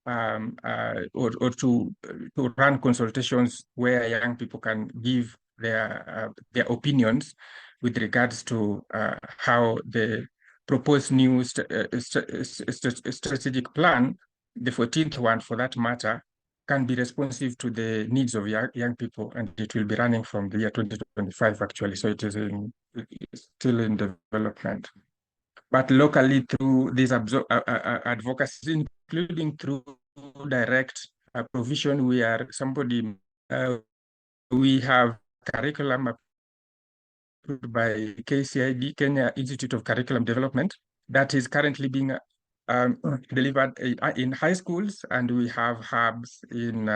or to run consultations where young people can give their opinions with regards to how the proposed new strategic plan, the 14th one for that matter, can be responsive to the needs of young people, and it will be running from the year 2025 actually, so it is still in development. But locally through these advocacy, including through direct provision, we have curriculum approved by KCID, Kenya Institute of Curriculum Development, that is currently being delivered in high schools, and we have hubs in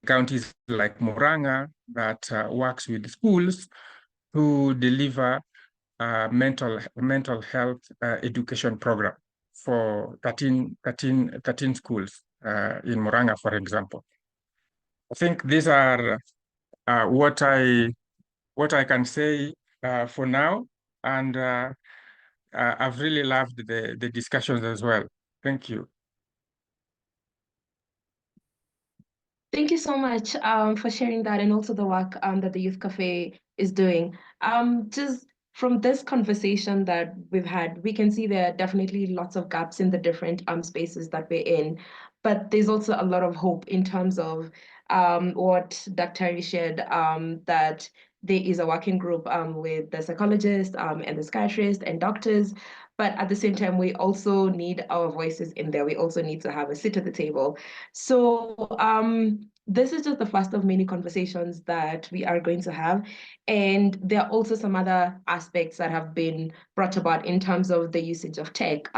counties like Murang'a that works with schools to deliver mental health education program for 13 schools in Murang'a, for example. I think these are what I can say for now, and I've really loved the discussions as well. Thank you. Thank you so much for sharing that, and also the work that the Youth Cafe is doing. Just from this conversation that we've had, we can see there are definitely lots of gaps in the different spaces that we're in, but there's also a lot of hope in terms of what Dr. shared, that there is a working group with the psychologists and the psychiatrists and doctors, but at the same time, we also need our voices in there. We also need to have a seat at the table. So this is just the first of many conversations that we are going to have. And there are also some other aspects that have been brought about in terms of the usage of tech,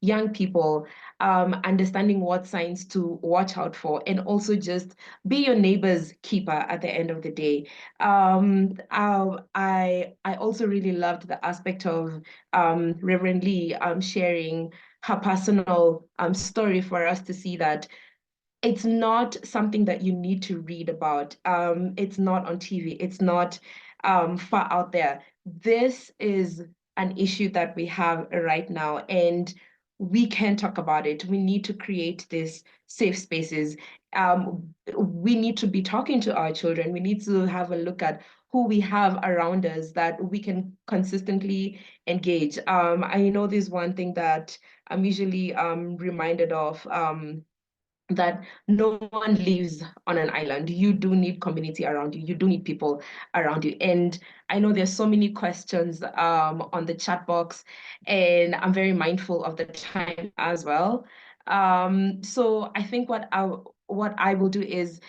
young people, understanding what signs to watch out for, and also just be your neighbor's keeper at the end of the day. I also really loved the aspect of Reverend Lee sharing her personal story for us to see that it's not something that you need to read about. It's not on TV. It's not far out there. This is an issue that we have right now, and we can talk about it. We need to create these safe spaces. We need to be talking to our children. We need to have a look at who we have around us that we can consistently engage. I know there's one thing that I'm usually reminded of, that no one lives on an island. You do need community around you. You do need people around you. And I know there's so many questions on the chat box, and I'm very mindful of the time as well. So I think what I will do is,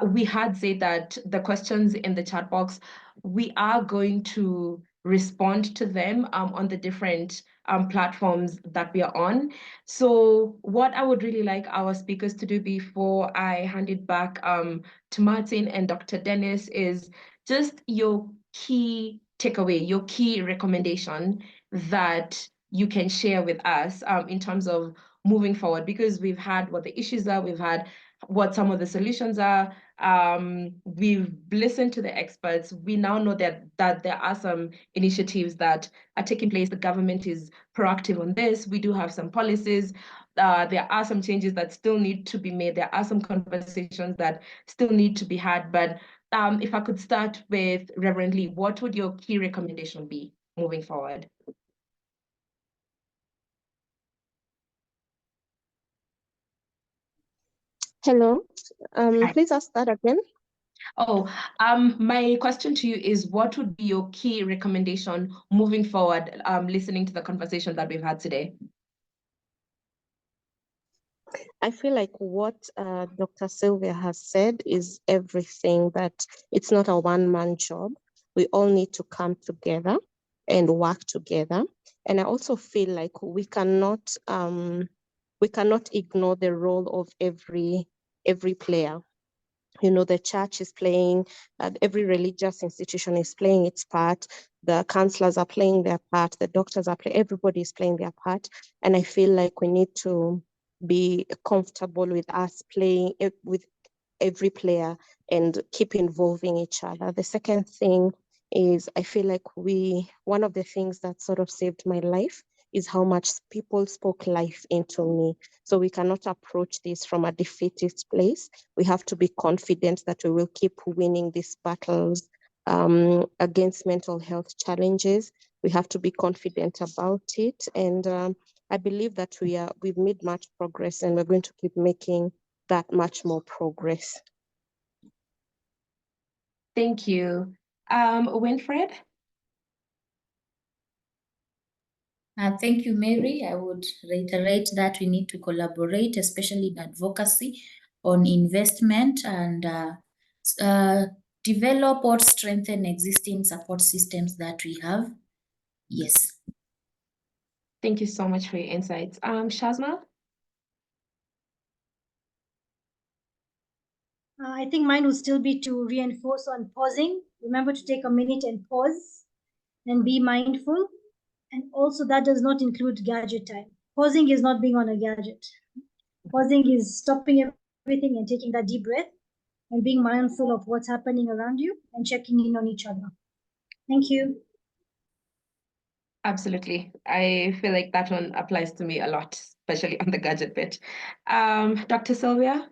we had said that the questions in the chat box, we are going to respond to them on the different platforms that we are on. So what I would really like our speakers to do before I hand it back to Martin and Dr. Dennis is just your key takeaway, your key recommendation that you can share with us in terms of moving forward, because we've had what the issues are, we've had what some of the solutions are. We've listened to the experts. We now know that there are some initiatives that are taking place. The government is proactive on this. We do have some policies. There are some changes that still need to be made. There are some conversations that still need to be had. But if I could start with Reverend Lee, what would your key recommendation be moving forward? Hello, please ask that again. Oh, my question to you is, what would be your key recommendation moving forward, listening to the conversation that we've had today? I feel like what Dr. Sylvia has said is everything, that it's not a one-man job. We all need to come together and work together. And I also feel like we cannot ignore the role of every player. You know, the church is playing, every religious institution is playing its part. The counselors are playing their part. The doctors are playing, everybody is playing their part. And I feel like we need to be comfortable with us playing with every player and keep involving each other. The second thing is, I feel like one of the things that sort of saved my life is how much people spoke life into me. So we cannot approach this from a defeatist place. We have to be confident that we will keep winning these battles against mental health challenges. We have to be confident about it. And I believe that we've made much progress, and we're going to keep making that much more progress. Thank you. Winfred? Thank you, Mary. I would reiterate that we need to collaborate, especially in advocacy, on investment and develop or strengthen existing support systems that we have. Yes. Thank you so much for your insights. Shazma? I think mine would still be to reinforce on pausing. Remember to take a minute and pause and be mindful. And also that does not include gadget time. Pausing is not being on a gadget. Pausing is stopping everything and taking that deep breath and being mindful of what's happening around you and checking in on each other. Thank you. Absolutely. I feel like that one applies to me a lot, especially on the gadget bit. Dr. Sylvia?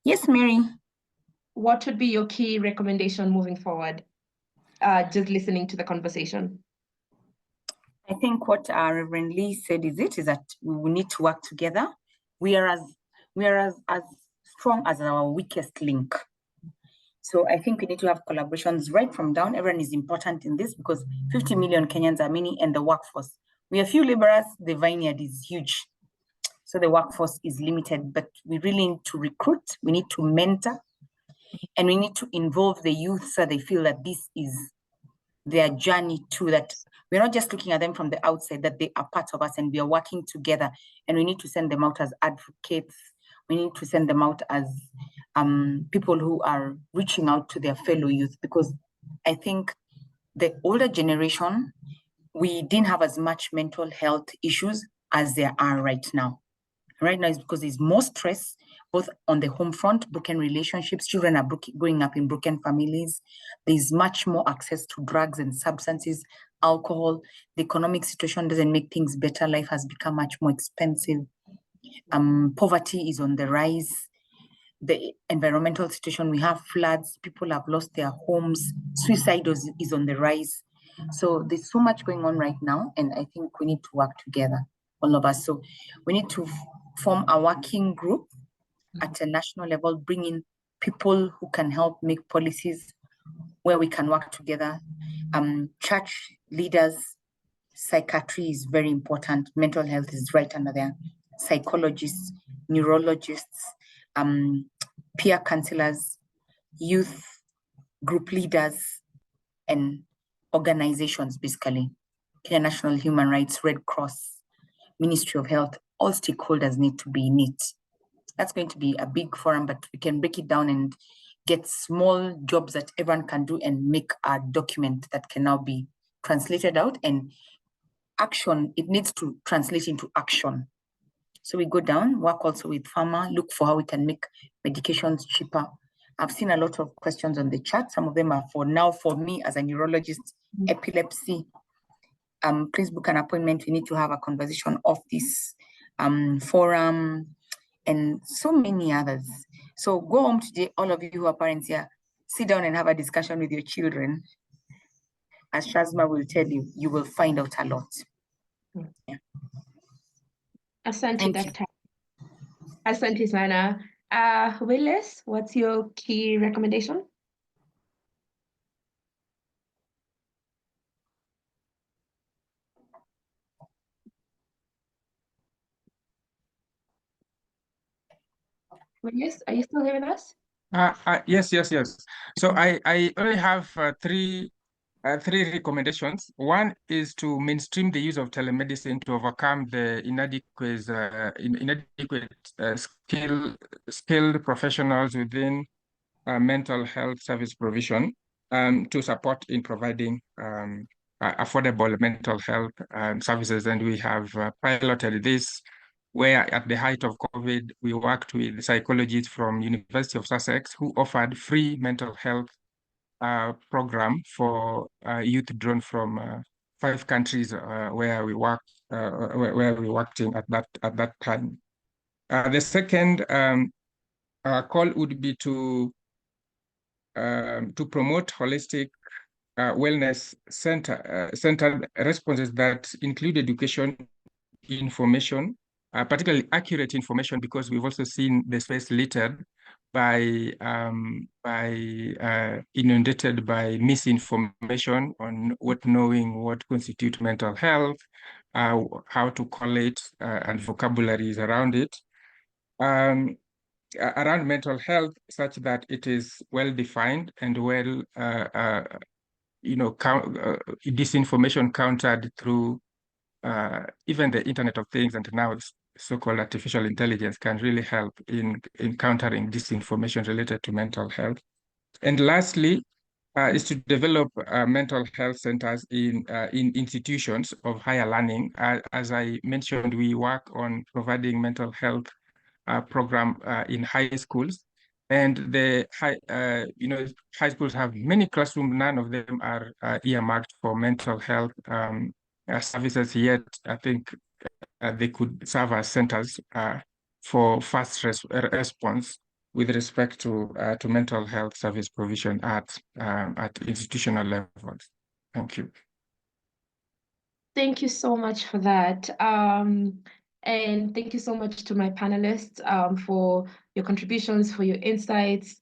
Yes, Mary. What would be your key recommendation moving forward? Just listening to the conversation. I think what Reverend Lee said is that we need to work together. We are as strong as our weakest link. So I think we need to have collaborations right from down. Everyone is important in this because 50 million Kenyans are many, and the workforce. We are few laborers, the vineyard is huge. So the workforce is limited, but we really need to recruit, we need to mentor, and we need to involve the youth so they feel that this is their journey too, that we're not just looking at them from the outside, that they are part of us and we are working together. And we need to send them out as advocates. We need to send them out as people who are reaching out to their fellow youth, because I think the older generation, we didn't have as much mental health issues as there are right now. Right now is because there's more stress, both on the home front, broken relationships, children are growing up in broken families. There's much more access to drugs and substances, alcohol. The economic situation doesn't make things better. Life has become much more expensive. Poverty is on the rise. The environmental situation, we have floods, people have lost their homes, suicide is on the rise. So there's so much going on right now, and I think we need to work together, all of us. So we need to form a working group at a national level, bring in people who can help make policies where we can work together. Church leaders, psychiatry is very important. Mental health is right under there. Psychologists, neurologists, peer counselors, youth group leaders, and organizations, basically, Kenya National Human Rights, Red Cross, Ministry of Health, all stakeholders need to be in it. That's going to be a big forum, but we can break it down and get small jobs that everyone can do and make a document that can now be translated out, and action, it needs to translate into action. So we go down, work also with pharma, look for how we can make medications cheaper. I've seen a lot of questions on the chat. Some of them are for me as a neurologist, epilepsy. Please book an appointment. We need to have a conversation of this forum and so many others. So go home today, all of you who are parents here, sit down and have a discussion with your children. As Shazma will tell you, you will find out a lot. Yeah. Asante, Dr. Asante sana. Willis, what's your key recommendation? Willis, are you still here with us? Yes. So I only have three recommendations. One is to mainstream the use of telemedicine to overcome the inadequate skilled professionals within mental health service provision, to support in providing affordable mental health services. And we have piloted this, where at the height of COVID, we worked with psychologists from University of Sussex who offered free mental health program for youth drawn from 5 countries where we worked in at that time. The second call would be to promote holistic wellness centered responses that include education, information, particularly accurate information, because we've also seen the space littered inundated by misinformation on knowing what constitutes mental health, how to call it, and vocabularies around it. Around mental health, such that it is well defined and well, disinformation countered through even the Internet of Things, and now so-called artificial intelligence can really help in countering disinformation related to mental health. And lastly, is to develop mental health centers in institutions of higher learning. As I mentioned, we work on providing mental health program in high schools, and the high schools have many classrooms. None of them are earmarked for mental health services yet. I think they could serve as centers for fast response with respect to mental health service provision at institutional levels. Thank you. Thank you so much for that. And thank you so much to my panelists for your contributions, for your insights.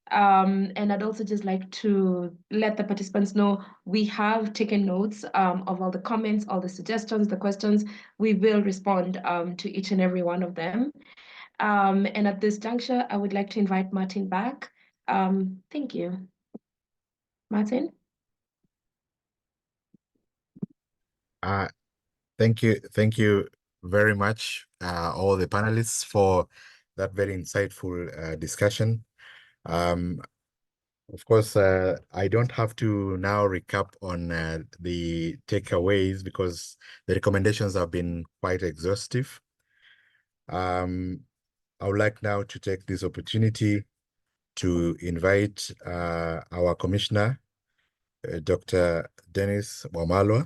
And I'd also just like to let the participants know we have taken notes of all the comments, all the suggestions, the questions. We will respond to each and every one of them. And at this juncture, I would like to invite Martin back. Thank you. Martin? Thank you very much, all the panelists, for that very insightful discussion. Of course, I don't have to now recap on the takeaways, because the recommendations have been quite exhaustive. I would like now to take this opportunity to invite our commissioner, Dr. Dennis Wamalwa,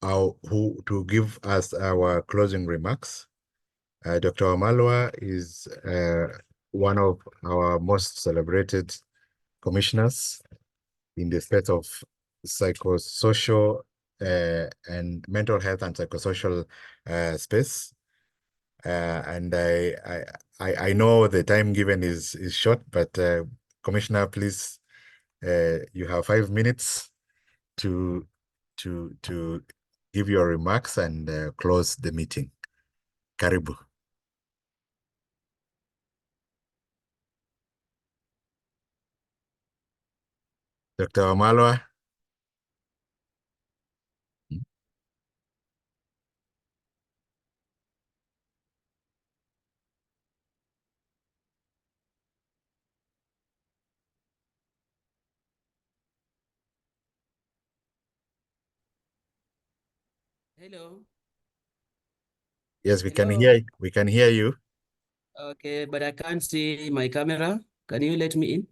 who to give us our closing remarks. Dr. Wamalwa is one of our most celebrated commissioners in the space of psychosocial and mental health and psychosocial space. And I know the time given is short, but Commissioner, please, you have 5 minutes to give your remarks and close the meeting. Karibu. Dr. Wamalwa. Hello. Yes, we can Hello. hear you. Okay, but I can't see my camera. Can you let me in?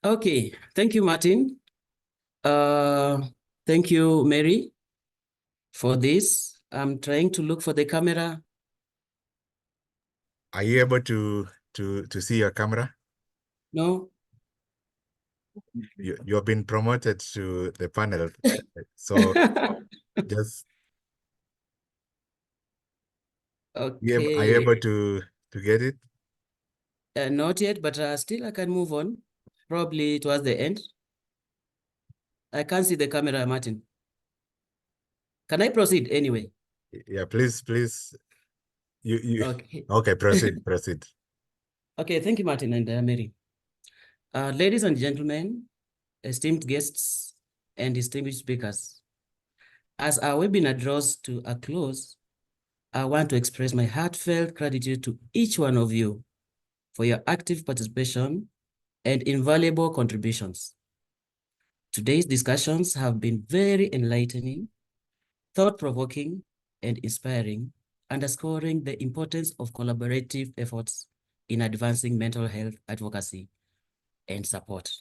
Okay, thank you, Martin. Thank you, Mary, for this. I'm trying to look for the camera. Are you able to see your camera? No. You have been promoted to the panel, so just Okay. are you able to get it? Not yet, but still I can move on. Probably towards the end. I can't see the camera, Martin. Can I proceed anyway? Yeah, please. You Okay. okay, proceed. Okay, thank you, Martin and Mary. Ladies and gentlemen, esteemed guests and distinguished speakers, as our webinar draws to a close, I want to express my heartfelt gratitude to each one of you for your active participation and invaluable contributions. Today's discussions have been very enlightening, thought-provoking, and inspiring, underscoring the importance of collaborative efforts in advancing mental health advocacy and support.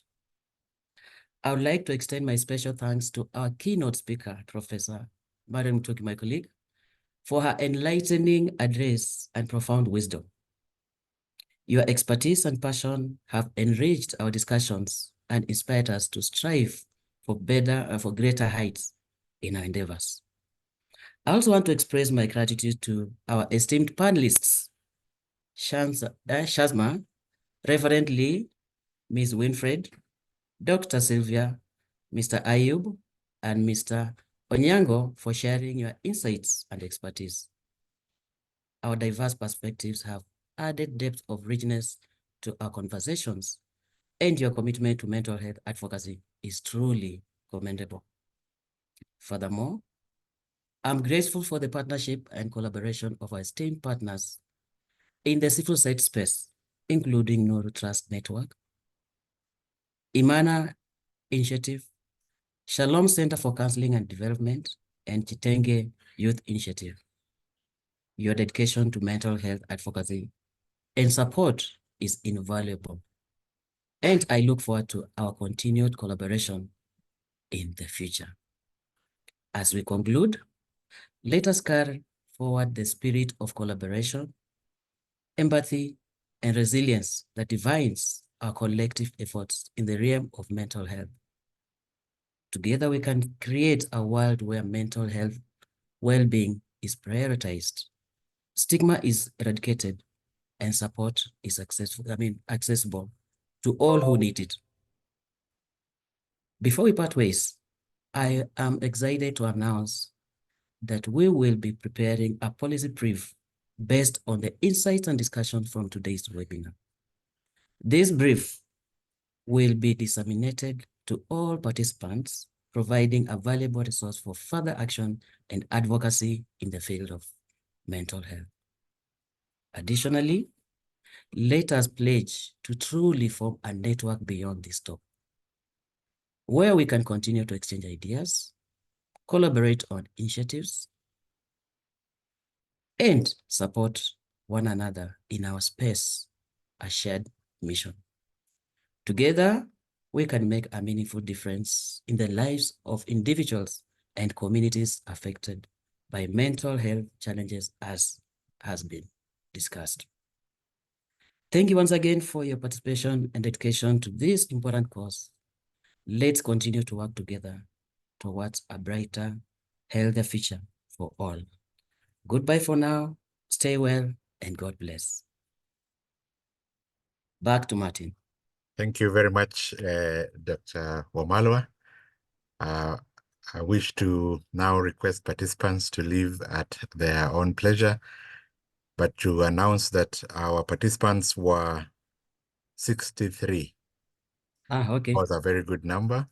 I would like to extend my special thanks to our keynote speaker, Professor Mariam Mutoki, my colleague, for her enlightening address and profound wisdom. Your expertise and passion have enriched our discussions and inspired us to strive for greater heights in our endeavors. I also want to express my gratitude to our esteemed panelists, Shazma, Reverend Lee, Ms. Winfred, Dr. Sylvia, Mr. Ayub, and Mr. Onyango for sharing your insights and expertise. Our diverse perspectives have added depth of richness to our conversations, and your commitment to mental health advocacy is truly commendable. Furthermore, I'm grateful for the partnership and collaboration of our esteemed partners in the civil society space, including Nuru Trust Network, Imana Initiative, Shalom Center for Counseling and Development, and Chitenge Youth Initiative. Your dedication to mental health advocacy and support is invaluable, and I look forward to our continued collaboration in the future. As we conclude, let us carry forward the spirit of collaboration, empathy, and resilience that defines our collective efforts in the realm of mental health. Together, we can create a world where mental health well-being is prioritized, stigma is eradicated, and support is accessible to all who need it. Before we part ways, I am excited to announce that we will be preparing a policy brief based on the insights and discussion from today's webinar. This brief will be disseminated to all participants, providing a valuable resource for further action and advocacy in the field of mental health. Additionally, let us pledge to truly form a network beyond this talk, where we can continue to exchange ideas, collaborate on initiatives, and support one another in our space, a shared mission. Together, we can make a meaningful difference in the lives of individuals and communities affected by mental health challenges, as has been discussed. Thank you once again for your participation and dedication to this important cause. Let's continue to work together towards a brighter, healthier future for all. Goodbye for now, stay well, and God bless. Back to Martin. Thank you very much, Dr. Wamalwa. I wish to now request participants to leave at their own pleasure, but to announce that our participants were 63. Okay. That was a very good number,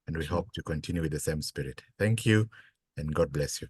and we hope to continue with the same spirit. Thank you, and God bless you.